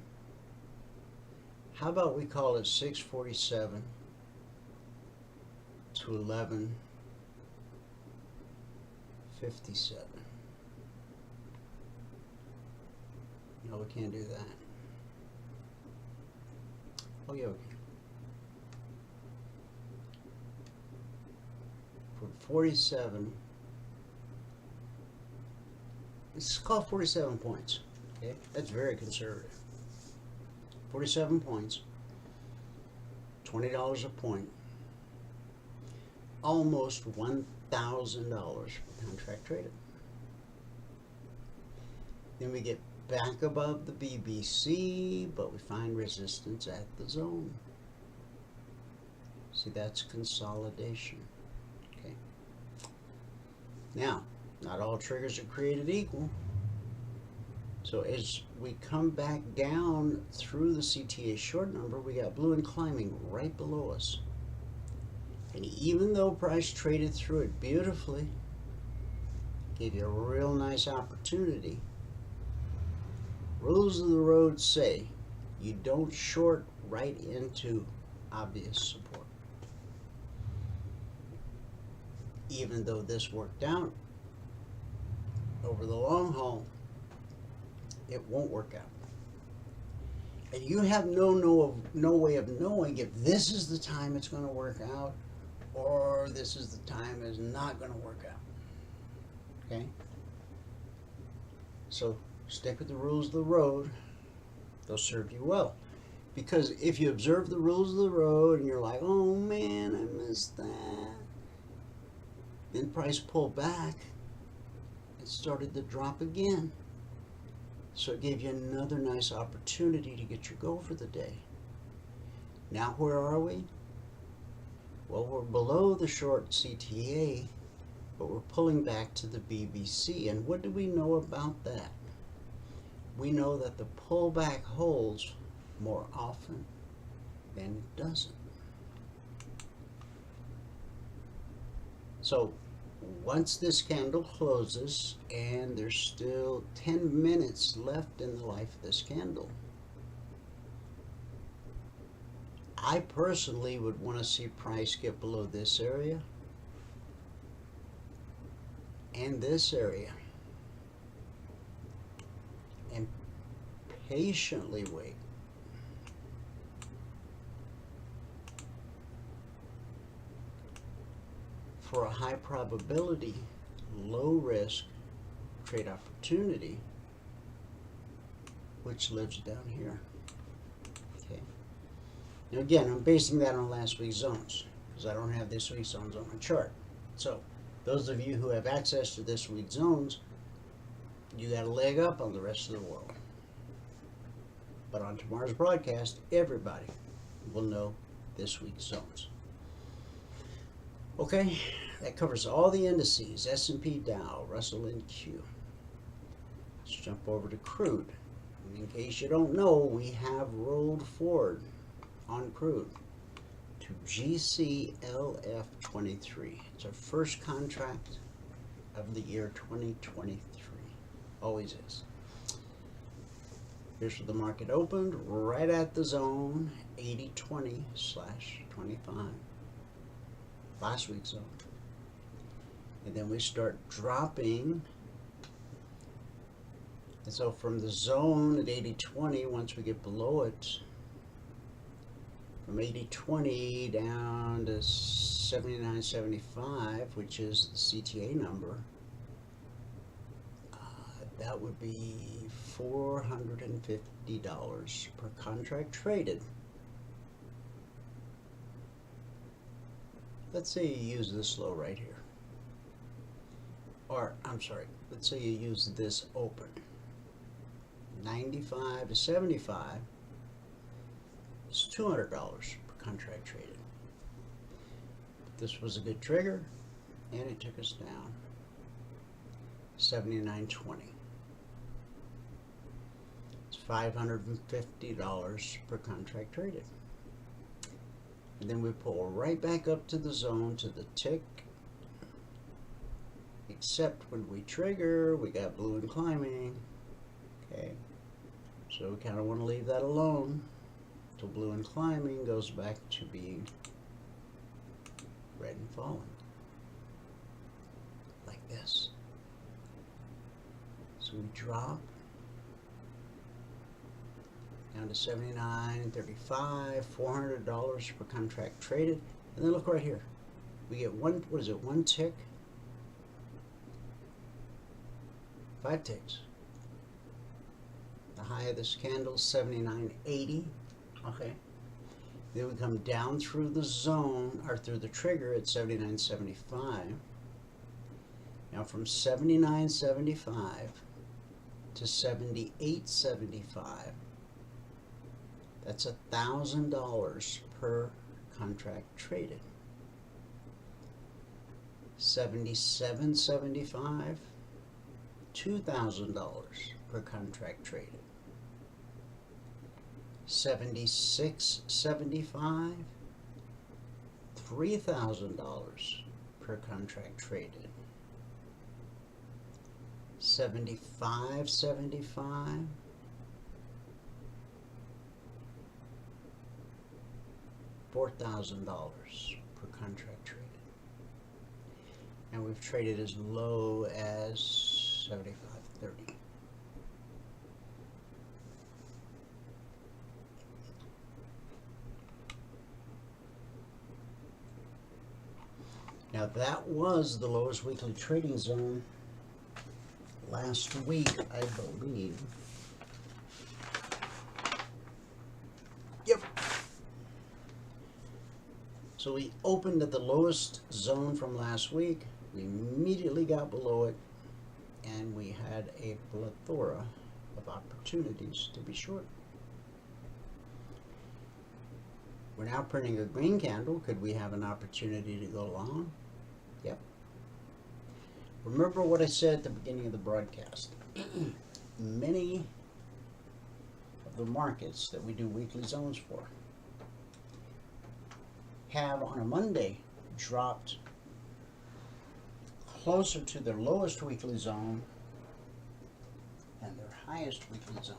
How about we call it 647 to 1157? No, we can't do that. Oh yeah, we can. For 47, let's call 47 points. Okay, that's very conservative. 47 points, $20 a point, almost $1,000 per contract traded. Then we get back above the BBC, but we find resistance at the zone. See, that's consolidation. Okay. Now, not all triggers are created equal. So as we come back down through the CTA short number, we got blue and climbing right below us. And even though price traded through it beautifully, gave you a real nice opportunity, rules of the road say you don't short right into obvious support. Even though this worked out, over the long haul, it won't work out. And you have no way of knowing if this is the time it's going to work out or this is the time it's not going to work out. Okay? So stick with the rules of the road. They'll serve you well. Because if you observe the rules of the road and you're like, oh man, I missed that, then price pulled back, it started to drop again. So it gave you another nice opportunity to get your goal for the day. Now where are we? Well, we're below the short CTA, but we're pulling back to the BBC. And what do we know about that? We know that the pullback holds more often than it doesn't. So once this candle closes, and there's still 10 minutes left in the life of this candle, I personally would want to see price get below this area and this area and patiently wait. For a high probability, low risk trade opportunity, which lives down here. Okay. Now again, I'm basing that on last week's zones because I don't have this week's zones on my chart. So those of you who have access to this week's zones, you got a leg up on the rest of the world. But on tomorrow's broadcast, everybody will know this week's zones. Okay, that covers all the indices, S&P, Dow, Russell, and Q. Let's jump over to crude. In case you don't know, we have rolled forward on crude to GCLF23. It's our first contract of the year 2023. Always is. Here's where the market opened, right at the zone 8020/25. Last week's zone. And then we start dropping. And so from the zone at 8020, once we get below it, from 8020 down to 79.75, which is the CTA number, that would be $450 per contract traded. Let's say you use this low right here. Or, I'm sorry, let's say you use this open. 95 to 75 is $200 per contract traded. This was a good trigger, and it took us down 79.20. It's $550 per contract traded. And then we pull right back up to the zone, to the tick, except when we trigger, we got blue and climbing. Okay, so we kind of want to leave that alone until blue and climbing goes back to being red and falling, like this. So we drop down to 79.35, $400 per contract traded, and then look right here. We get one tick? 5 ticks. The high of this candle is 79.80. Okay. Then we come down through the zone, or through the trigger at 79.75. Now from 79.75 to 78.75, that's $1,000 per contract traded. 77.75, $2,000 per contract traded. 76.75, $3,000 per contract traded. 75.75, $4,000 per contract traded. And we've traded as low as 75.30. Now that was the lowest weekly trading zone last week, I believe. Yep. So we opened at the lowest zone from last week. We immediately got below it, and we had a plethora of opportunities to be short. We're now printing a green candle. Could we have an opportunity to go long? Yep. Remember what I said at the beginning of the broadcast. Many of the markets that we do weekly zones for have on a Monday dropped closer to their lowest weekly zone and their highest weekly zone,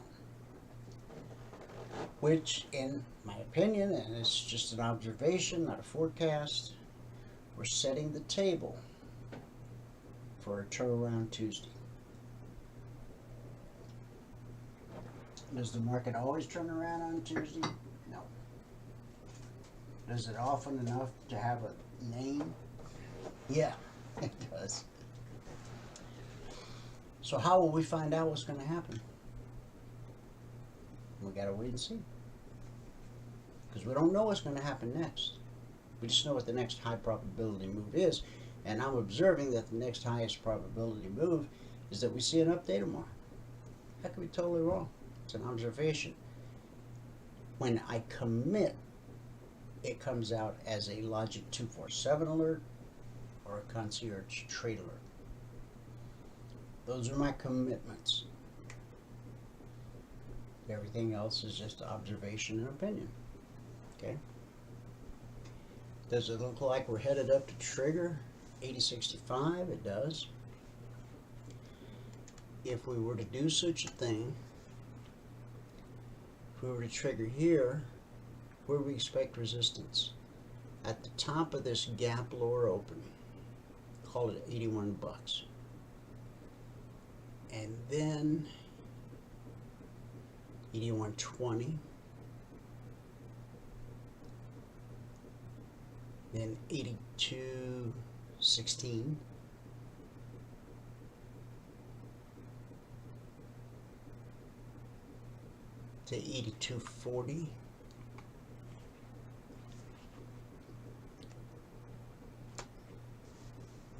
which in my opinion, and it's just an observation, not a forecast, we're setting the table for a turnaround Tuesday. Does the market always turn around on Tuesday? No. Does it often enough to have a name? Yeah, it does. So how will we find out what's going to happen? We got to wait and see. Because we don't know what's going to happen next. We just know what the next high probability move is. And I'm observing that the next highest probability move is that we see an update tomorrow. That could be totally wrong. It's an observation. When I commit, it comes out as a Logic 247 alert. or a concierge trade alert. Those are my commitments. Everything else is just observation and opinion. Okay? Does it look like we're headed up to trigger 8065? It does. If we were to do such a thing, if we were to trigger here, where we expect resistance? At the top of this gap lower opening. Call it 81 bucks. And then 81.20. Then 82.16. To 82.40.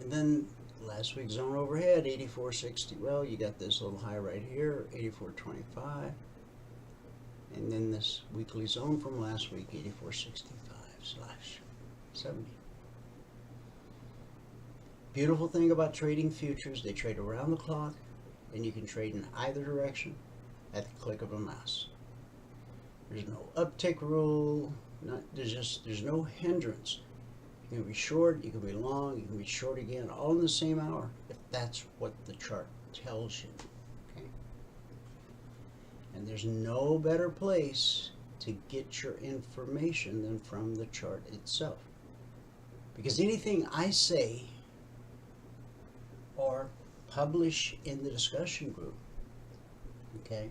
And then last week's zone overhead, 84.60. Well, you got this little high right here, 84.25. And then this weekly zone from last week, 84.65/70. Beautiful thing about trading futures, they trade around the clock, and you can trade in either direction at the click of a mouse. There's no uptick rule, there's no hindrance. You can be short, you can be long, you can be short again, all in the same hour, if that's what the chart tells you. Okay? And there's no better place to get your information than from the chart itself. Because anything I say or publish in the discussion group, okay,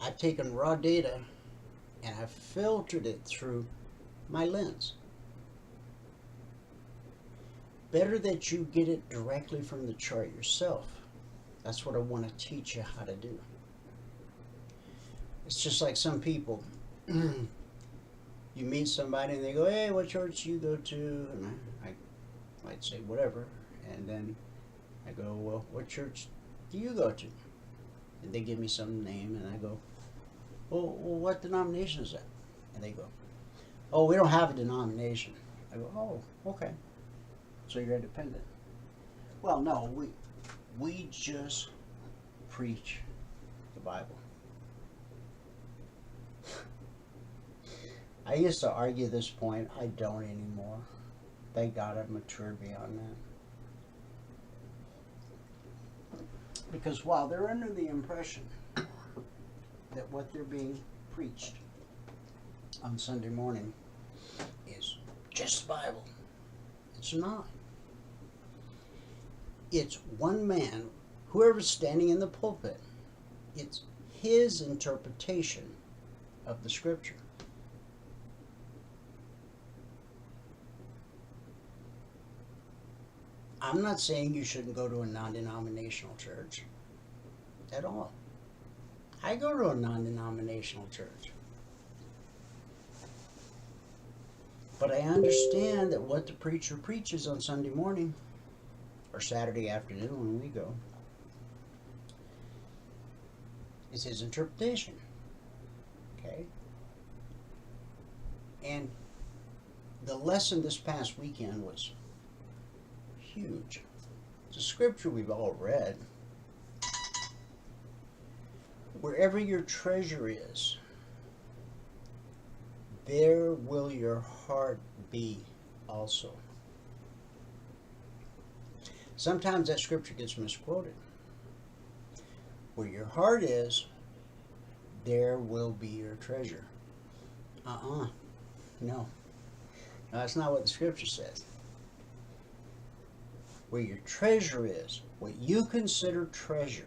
I've taken raw data and I've filtered it through my lens. Better that you get it directly from the chart yourself. That's what I want to teach you how to do. It's just like some people, you meet somebody and they go, hey, what church do you go to? And I might say whatever, and then I go, well, what church do you go to? And they give me some name, and I go, well, what denomination is that? And they go, oh, we don't have a denomination. I go, oh, okay. So you're independent. Well, no, we just preach the Bible. I used to argue this point. I don't anymore. Thank God I've matured beyond that. Because while they're under the impression that what they're being preached on Sunday morning is just the Bible, it's not. It's one man, whoever's standing in the pulpit, it's his interpretation of the scripture. I'm not saying you shouldn't go to a non-denominational church at all. I go to a non-denominational church. But I understand that what the preacher preaches on Sunday morning or Saturday afternoon when we go is his interpretation. Okay? And the lesson this past weekend was huge. It's a scripture we've all read. Wherever your treasure is, there will your heart be also. Sometimes that scripture gets misquoted. Where your heart is, there will be your treasure. No. No, that's not what the scripture says. Where your treasure is, what you consider treasure,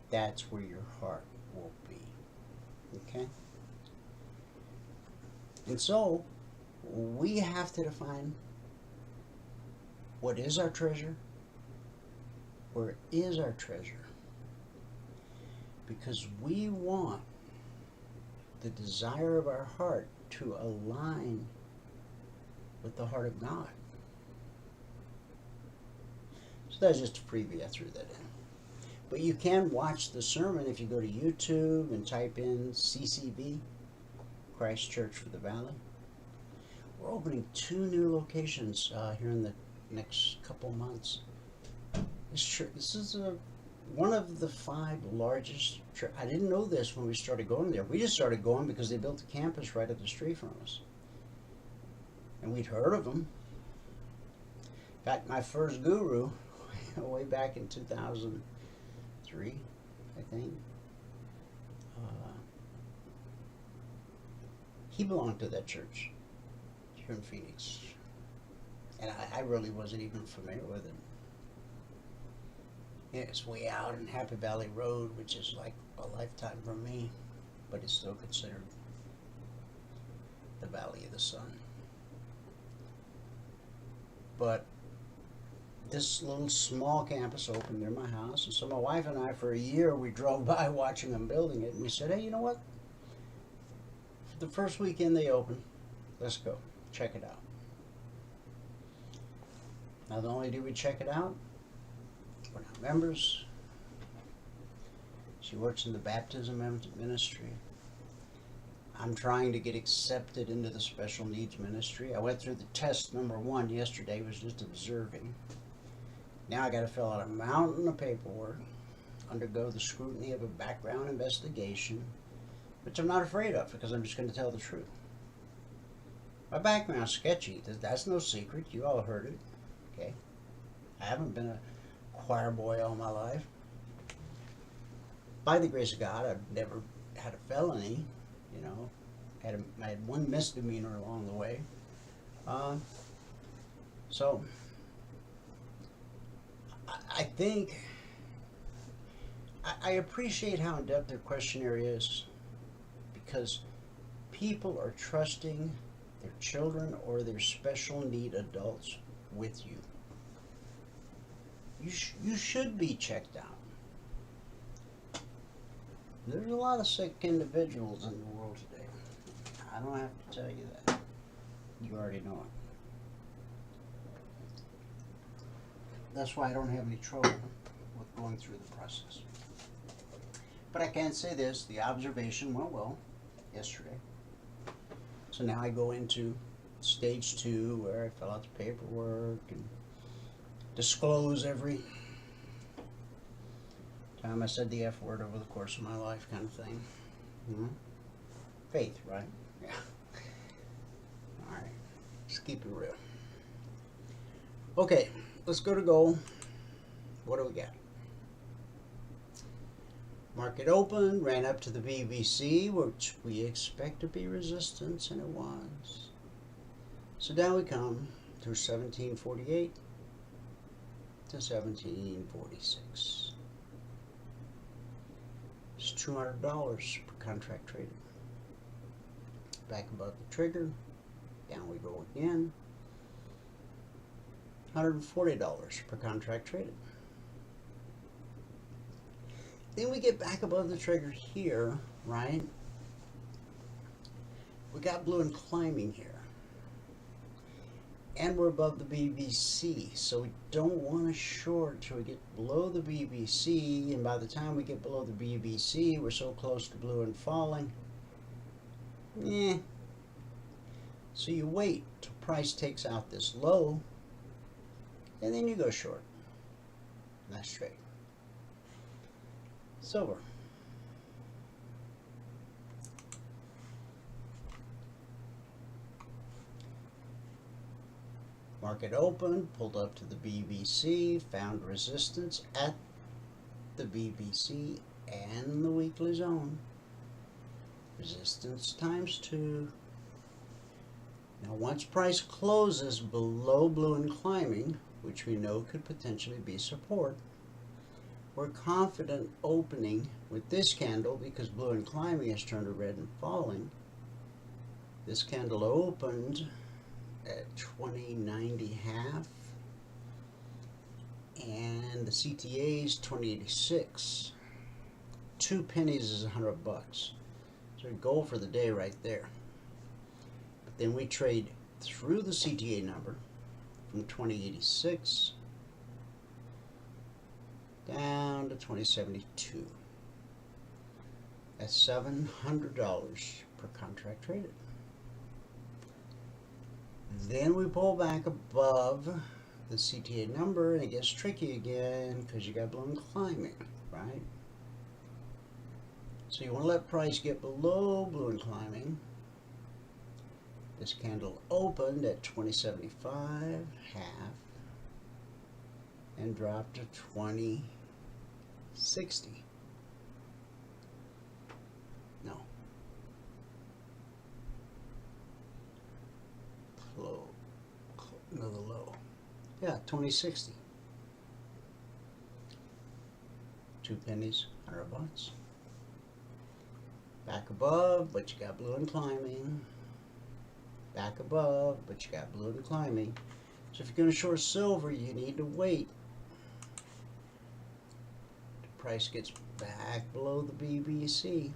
that's where your heart will be. Okay? And so, we have to define what is our treasure, where is our treasure, because we want the desire of our heart to align with the heart of God. So that's just a preview. I threw that in. But you can watch the sermon if you go to YouTube and type in CCV, Christ Church for the Valley. We're opening 2 new locations here in the next couple months. This is one of the 5 largest. I didn't know this when we started going there. We just started going because they built a campus right up the street from us, and we'd heard of them. In fact, my first guru, way back in 2003, I think, he belonged to that church here in Phoenix, and I really wasn't even familiar with it. Yeah, it's way out in Happy Valley Road, which is like a lifetime for me, but it's still considered the Valley of the Sun. But this little small campus opened near my house, and so my wife and I, for a year, we drove by watching them building it, and we said, hey, you know what? For the first weekend they opened, let's go, check it out. Not only did we check it out, we're now members. She works in the baptism ministry. I'm trying to get accepted into the special needs ministry. I went through the test number 1 yesterday, was just observing. Now I got to fill out a mountain of paperwork, undergo the scrutiny of a background investigation, which I'm not afraid of because I'm just going to tell the truth. My background's sketchy. That's no secret. You all heard it. Okay. I haven't been a choir boy all my life. By the grace of God, I've never had a felony. You know, I had 1 misdemeanor along the way. So I think I appreciate how in-depth their questionnaire is, because people are trusting their children or their special need adults with you. You should be checked out. There's a lot of sick individuals in the world today. I don't have to tell you that. You already know it. That's why I don't have any trouble with going through the process. But I can say this, the observation went well yesterday. So now I go into stage 2 where I fill out the paperwork and disclose every time I said the F word over the course of my life, kind of thing. Faith, right? Yeah. Alright, just keep it real. Okay, let's go to goal. What do we got? Market open, ran up to the BBC, which we expect to be resistance, and it was. So down we come through 1748 to 1746. It's $200 per contract traded. Back above the trigger, down we go again. $140 per contract traded. Then we get back above the trigger here, right? We got blue and climbing here. And we're above the BBC, so we don't want to short till we get below the BBC, and by the time we get below the BBC, we're so close to blue and falling. So you wait till price takes out this low, and then you go short. Nice trade. Silver. Market open, pulled up to the BBC, found resistance at the BBC and the weekly zone. Resistance times 2. Now once price closes below blue and climbing, which we know could potentially be support, we're confident opening with this candle because blue and climbing has turned to red and falling. This candle opened at 20.90.5 and the CTA is 20.86. 2 pennies is $100. So goal for the day right there. But then we trade through the CTA number from 20.86 down to 20.72. That's $700 per contract traded. Then we pull back above the CTA number, and it gets tricky again because you got balloon climbing, right? So you want to let price get below balloon climbing. This candle opened at 20.75 half and dropped to 20.60. No. Another low. Yeah, 20.60. 2 pennies, $100. Back above, but you got balloon climbing. Back above, but you got balloon climbing. So if you're going to short silver, you need to wait. The price gets back below the BBC.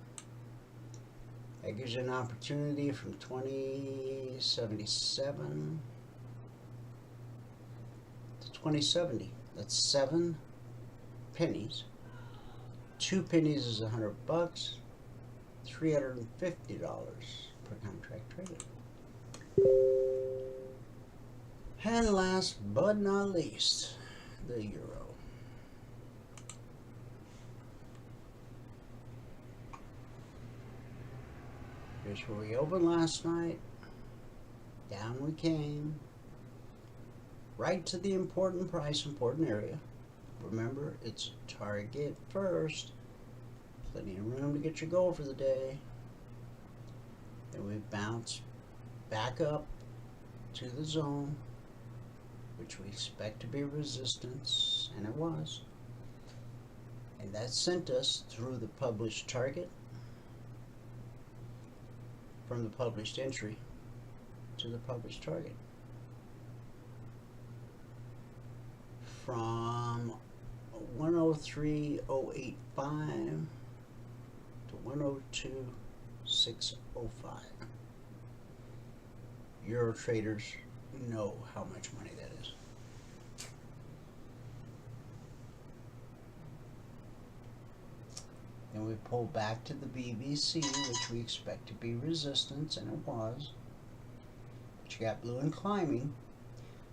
That gives you an opportunity from 20.77 to 20.70. That's 7 pennies. 2 pennies is $100. $350 per contract traded. And last but not least, the euro. Here's where we opened last night. Down we came. Right to the important price, important area. Remember, it's target first. Plenty of room to get your goal for the day. Then we bounce back up to the zone, which we expect to be resistance, and it was. And that sent us through the published target, from the published entry to the published target. From 103.085 to 102.605. Euro traders know how much money that is. Then we pull back to the BBC, which we expect to be resistance, and it was. But you got balloon climbing.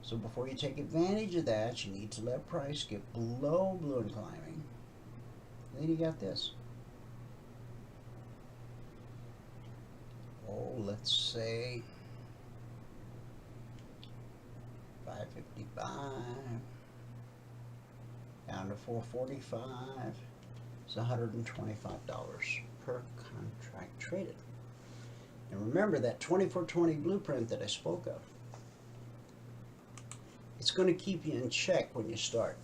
So before you take advantage of that, you need to let price get below balloon climbing. Then you got this. Oh, let's say 555 down to 445. It's $125 per contract traded. And remember that 2420 blueprint that I spoke of. It's going to keep you in check when you start.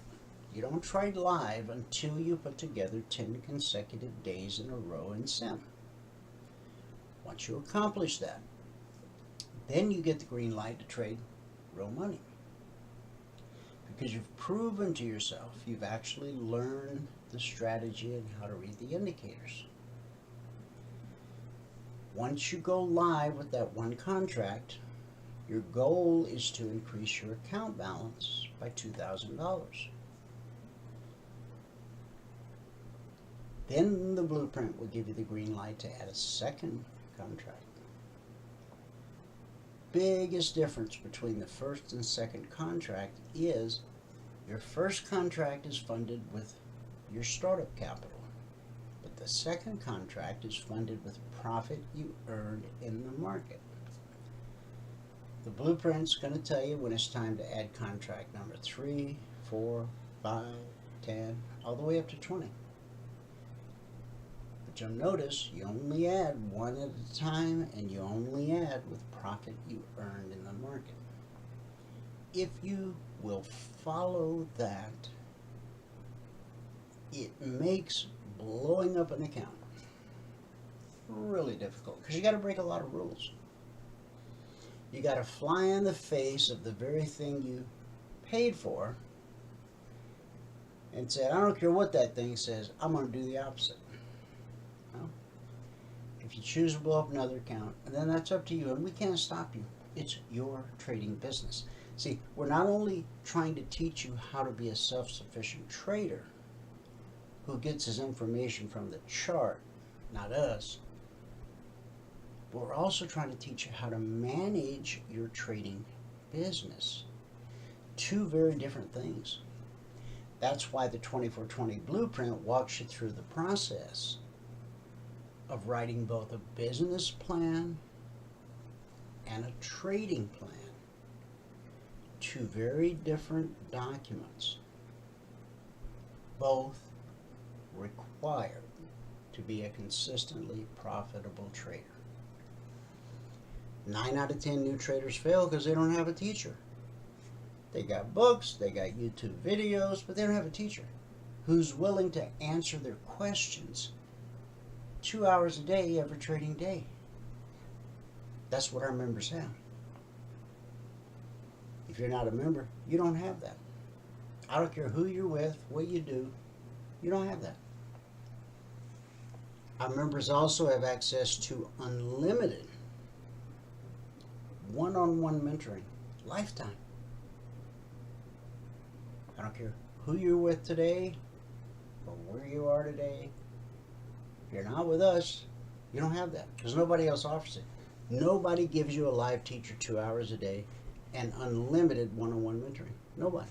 You don't trade live until you put together 10 consecutive days in a row in Sim. Once you accomplish that, then you get the green light to trade real money. Because you've proven to yourself, you've actually learned the strategy and how to read the indicators. Once you go live with that one contract, your goal is to increase your account balance by $2,000. Then the blueprint will give you the green light to add a second contract. Biggest difference between the first and second contract is your first contract is funded with your startup capital, but the second contract is funded with profit you earned in the market. The blueprint's going to tell you when it's time to add contract number 3, 4, 5, 10, all the way up to 20. But you'll notice you only add one at a time, and you only add with profit you earned in the market. If you will follow that, it makes blowing up an account really difficult, because you got to break a lot of rules. You got to fly in the face of the very thing you paid for and say, I don't care what that thing says, I'm going to do the opposite. Well, if you choose to blow up another account, then that's up to you, and we can't stop you. It's your trading business. See, we're not only trying to teach you how to be a self-sufficient trader who gets his information from the chart, not us, but we're also trying to teach you how to manage your trading business. Two very different things. That's why the 24/20 blueprint walks you through the process of writing both a business plan and a trading plan. Two very different documents, both required to be a consistently profitable trader. 9 out of 10 new traders fail because they don't have a teacher. They got books, they got YouTube videos, but they don't have a teacher who's willing to answer their questions 2 hours a day every trading day. That's what our members have. If you're not a member, you don't have that. I don't care who you're with, what you do, you don't have that. Our members also have access to unlimited one-on-one mentoring, lifetime. I don't care who you're with today or where you are today. If you're not with us, you don't have that because nobody else offers it. Nobody gives you a live teacher 2 hours a day and unlimited one-on-one mentoring. Nobody.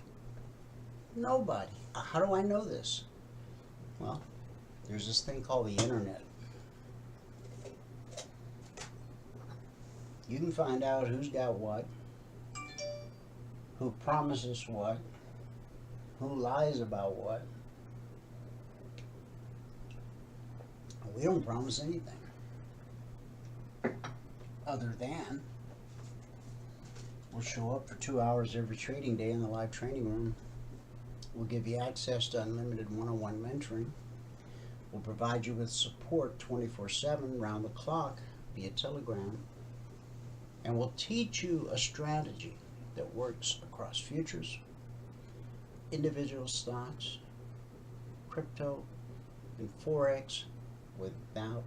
Nobody. How do I know this? Well, there's this thing called the internet. You can find out who's got what, who promises what, who lies about what. We don't promise anything other than we'll show up for 2 hours every trading day in the live training room. We'll give you access to unlimited one-on-one mentoring. We'll provide you with support 24/7 round the clock via Telegram. And we'll teach you a strategy that works across futures, individual stocks, crypto, and Forex without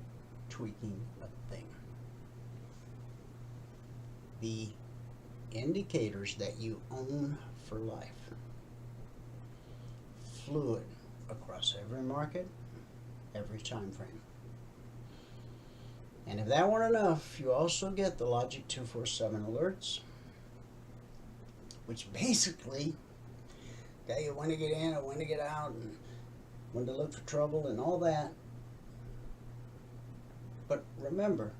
tweaking a thing. The indicators that you own for life, fluid across every market, every time frame. And if that weren't enough, you also get the Logic 247 alerts, which basically tell you when to get in and when to get out and when to look for trouble and all that. But remember,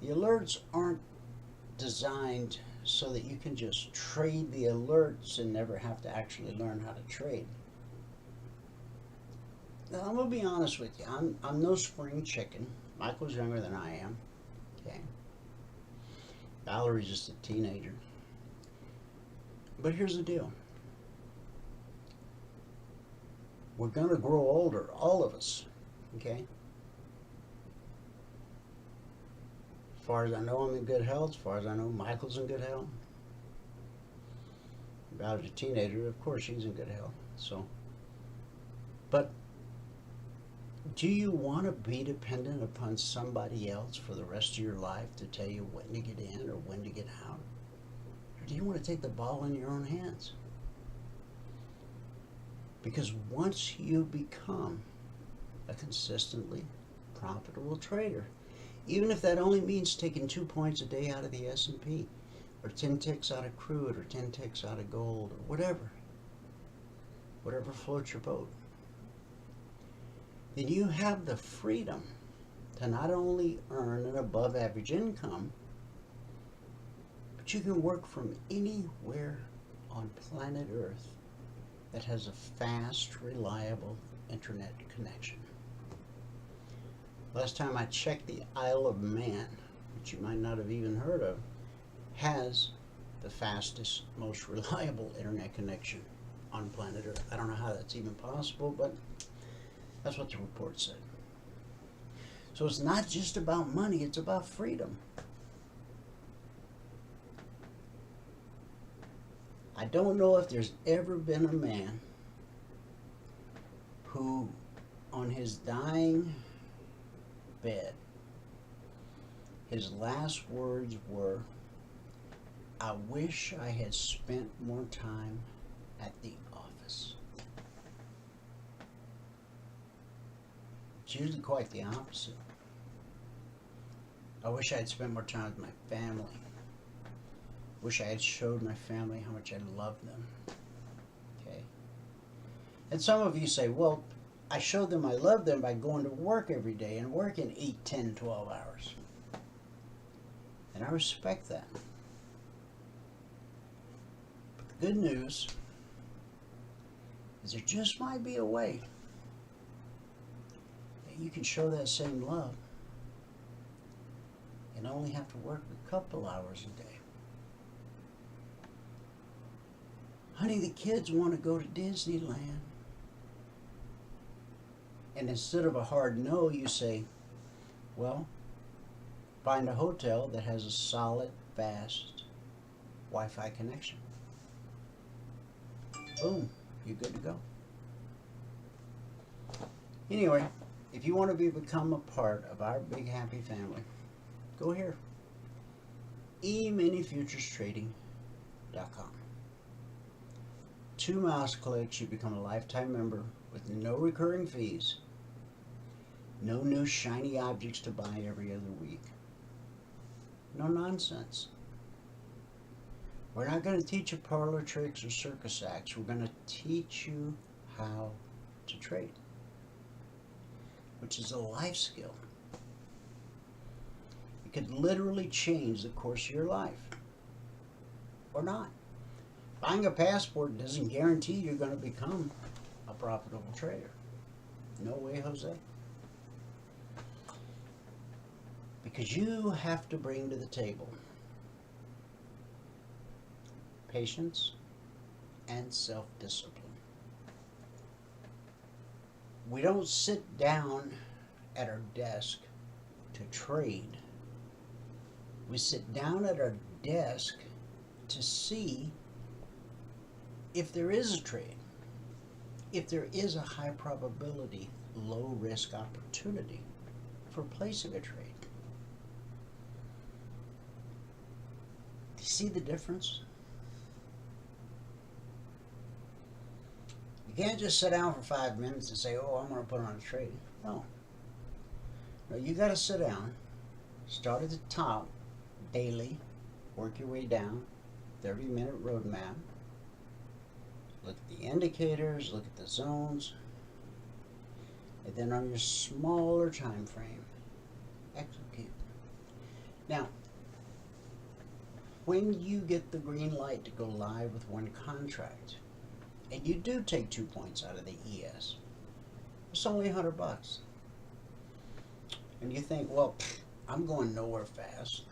the alerts aren't designed so that you can just trade the alerts and never have to actually learn how to trade. Now, I'm going to be honest with you. I'm no spring chicken. Michael's younger than I am. Okay. Valerie's just a teenager. But here's the deal. We're going to grow older, all of us. Okay? As far as I know, I'm in good health. As far as I know, Michael's in good health. Valerie's a teenager. Of course, she's in good health. So, but do you want to be dependent upon somebody else for the rest of your life to tell you when to get in or when to get out? Or do you want to take the ball in your own hands? Because once you become a consistently profitable trader, even if that only means taking 2 points a day out of the S&P, or 10 ticks out of crude, or 10 ticks out of gold, or whatever floats your boat, then you have the freedom to not only earn an above average income, but you can work from anywhere on planet Earth that has a fast, reliable internet connection. Last time I checked, the Isle of Man, which you might not have even heard of, has the fastest, most reliable internet connection on planet Earth. I don't know how that's even possible, but that's what the report said. So it's not just about money, it's about freedom. I don't know if there's ever been a man who, on his dying bed, his last words were, "I wish I had spent more time at the office." It's usually quite the opposite. "I wish I had spent more time with my family." Wish I had showed my family how much I love them. Okay? And some of you say, well, I showed them I love them by going to work every day and working 8, 10, 12 hours. And I respect that. But the good news is there just might be a way that you can show that same love and only have to work a couple hours a day. Honey, the kids want to go to Disneyland. And instead of a hard no, you say, well, find a hotel that has a solid, fast Wi-Fi connection. Boom, you're good to go. Anyway, if you want to become a part of our big happy family, go here. EMiniFuturesTrading.com. 2 mouse clicks, you become a lifetime member with no recurring fees, no new shiny objects to buy every other week, no nonsense. We're not going to teach you parlor tricks or circus acts. We're going to teach you how to trade, which is a life skill. It could literally change the course of your life, or not. Buying a passport doesn't guarantee you're going to become a profitable trader. No way, Jose. Because you have to bring to the table patience and self-discipline. We don't sit down at our desk to trade. We sit down at our desk to see if there is a trade, if there is a high probability, low risk opportunity for placing a trade. Do you see the difference? You can't just sit down for 5 minutes and say, oh, I'm going to put on a trade. No. No, you got to sit down, start at the top, daily, work your way down, 30-minute roadmap. Look at the indicators, look at the zones, and then on your smaller time frame, execute. Now, when you get the green light to go live with one contract, and you do take 2 points out of the ES, it's only $100. And you think, well, I'm going nowhere fast.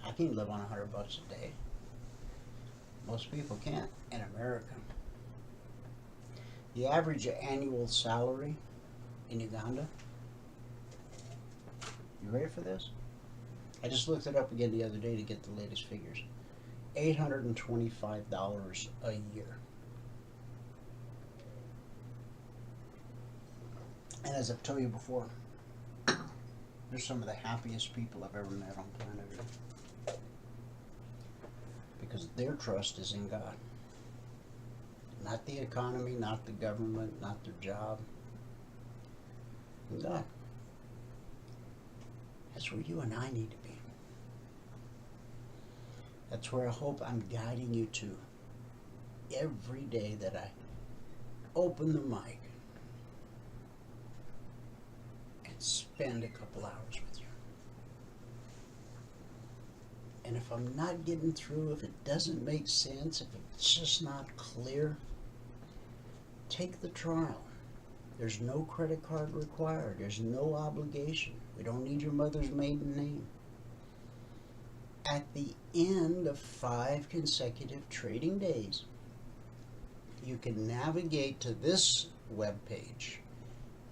I can live on $100 a day. Most people can't in America. The average annual salary in Uganda, you ready for this? I just looked it up again the other day to get the latest figures. $825 a year. And as I've told you before, they're some of the happiest people I've ever met on planet Earth. Because their trust is in God. Not the economy, not the government, not their job. In God. That's where you and I need to be. That's where I hope I'm guiding you to every day that I open the mic and spend a couple hours with you. And if I'm not getting through, if it doesn't make sense, if it's just not clear, take the trial. There's no credit card required. There's no obligation. We don't need your mother's maiden name. At the end of 5 consecutive trading days, you can navigate to this webpage,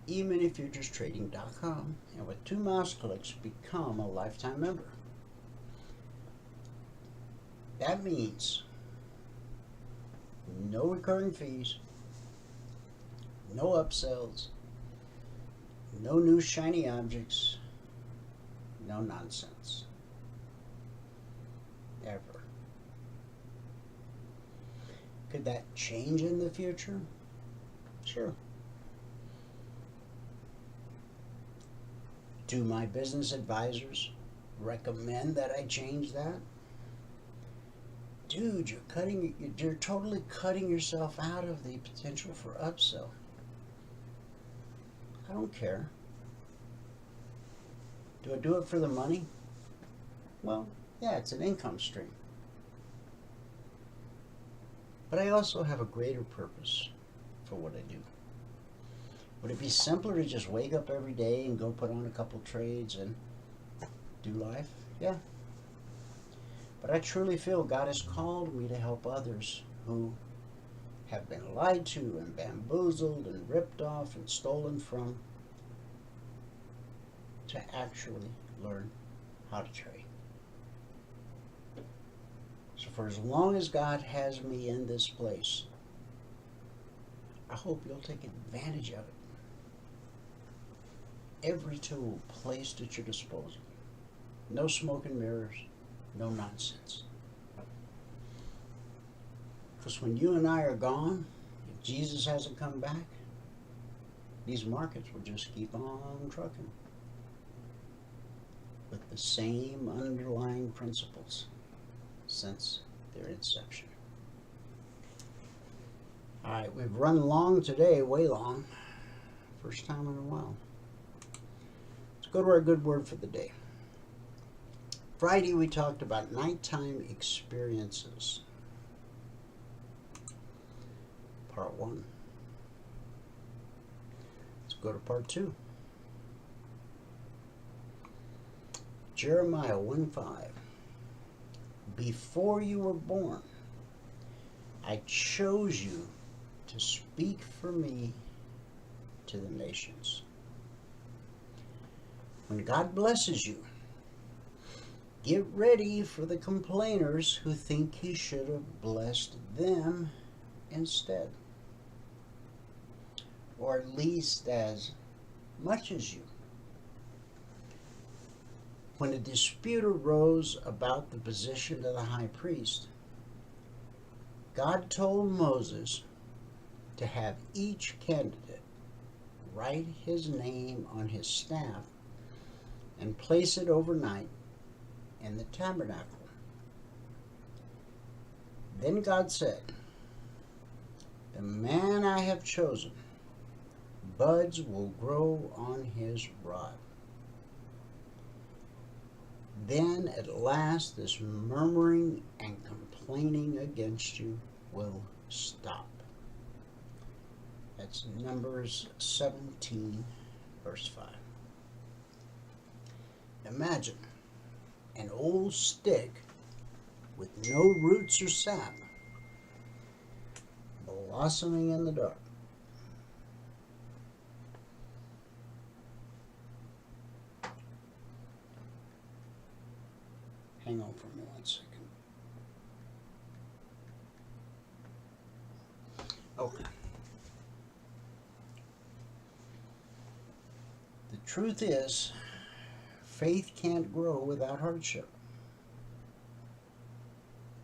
EMiniFuturesTrading.com, and with 2 mouse clicks, become a lifetime member. That means no recurring fees, no upsells, no new shiny objects, no nonsense. Ever. Could that change in the future? Sure. Do my business advisors recommend that I change that? dude, you're totally cutting yourself out of the potential for upsell. I don't care. Do I do it for the money? Well, yeah, it's an income stream. But I also have a greater purpose for what I do. Would it be simpler to just wake up every day and go put on a couple trades and do life? Yeah. But I truly feel God has called me to help others who have been lied to and bamboozled and ripped off and stolen from to actually learn how to trade. So for as long as God has me in this place, I hope you'll take advantage of it. Every tool placed at your disposal. No smoke and mirrors, no nonsense. Because when you and I are gone, if Jesus hasn't come back, these markets will just keep on trucking with the same underlying principles since their inception. All right, we've run long today, way long. First time in a while. Let's go to our good word for the day. Friday we talked about nighttime experiences. Part 1. Let's go to part 2. Jeremiah 1:5. Before you were born, I chose you to speak for me to the nations. When God blesses you, get ready for the complainers who think He should have blessed them instead. Or at least as much as you. When a dispute arose about the position of the high priest, God told Moses to have each candidate write his name on his staff and place it overnight in the tabernacle. Then God said, the man I have chosen, buds will grow on his rod. Then at last this murmuring and complaining against you will stop. That's Numbers 17, verse 5. Imagine an old stick with no roots or sap blossoming in the dark. Hang on for me 1 second. Okay. The truth is, faith can't grow without hardship.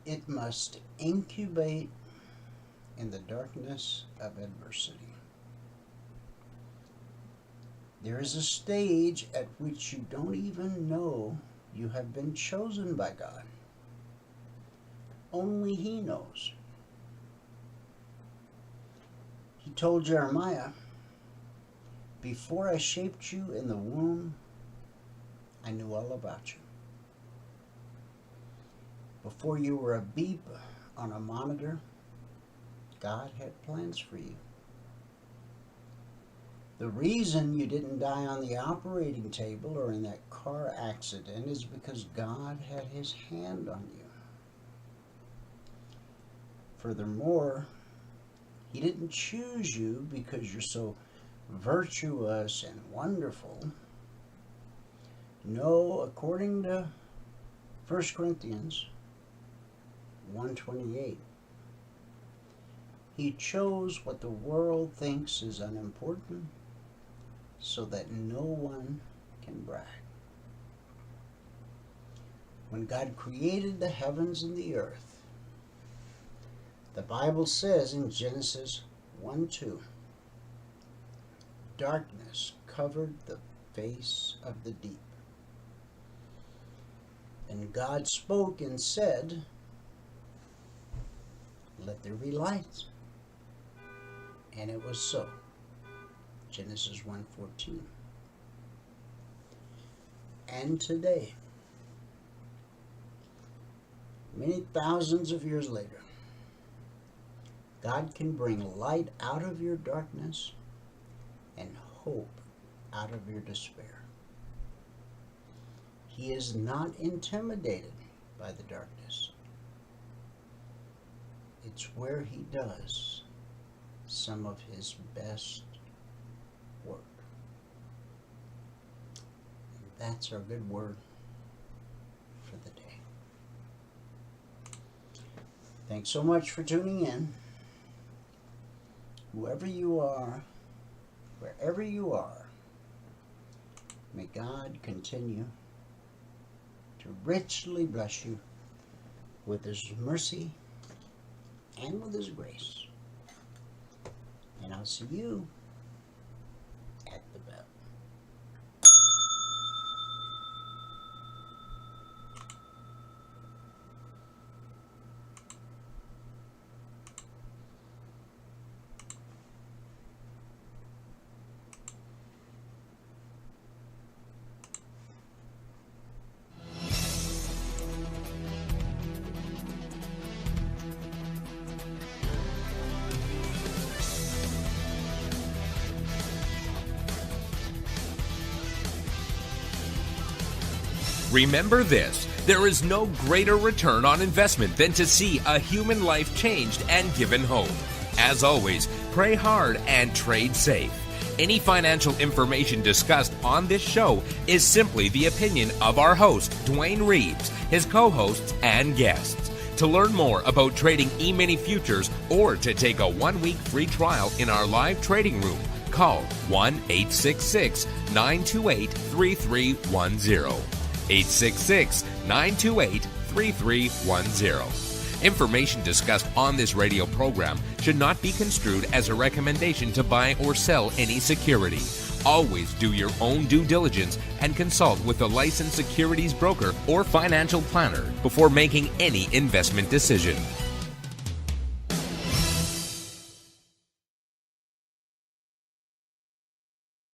It must incubate in the darkness of adversity. There is a stage at which you don't even know you have been chosen by God. Only He knows. He told Jeremiah, before I shaped you in the womb, I knew all about you. Before you were a beep on a monitor, God had plans for you. The reason you didn't die on the operating table or in that car accident is because God had His hand on you. Furthermore, He didn't choose you because you're so virtuous and wonderful. No, according to 1 Corinthians 1:28, He chose what the world thinks is unimportant so that no one can brag. When God created the heavens and the earth, the Bible says in Genesis 1:2, darkness covered the face of the deep. And God spoke and said, let there be light. And it was so. Genesis 1:14. And today, many thousands of years later, God can bring light out of your darkness and hope out of your despair. He is not intimidated by the darkness. It's where he does some of his best work. And that's our good word for the day. Thanks so much for tuning in. Whoever you are, wherever you are, may God continue to richly bless you with his mercy and with his grace. And I'll see you at the bell. Remember this, there is no greater return on investment than to see a human life changed and given hope. As always, pray hard and trade safe. Any financial information discussed on this show is simply the opinion of our host, Dwayne Reeves, his co-hosts, and guests. To learn more about trading E-mini futures or to take a 1-week free trial in our live trading room, call 1-866-928-3310. 866-928-3310. Information discussed on this radio program should not be construed as a recommendation to buy or sell any security. Always do your own due diligence and consult with a licensed securities broker or financial planner before making any investment decision.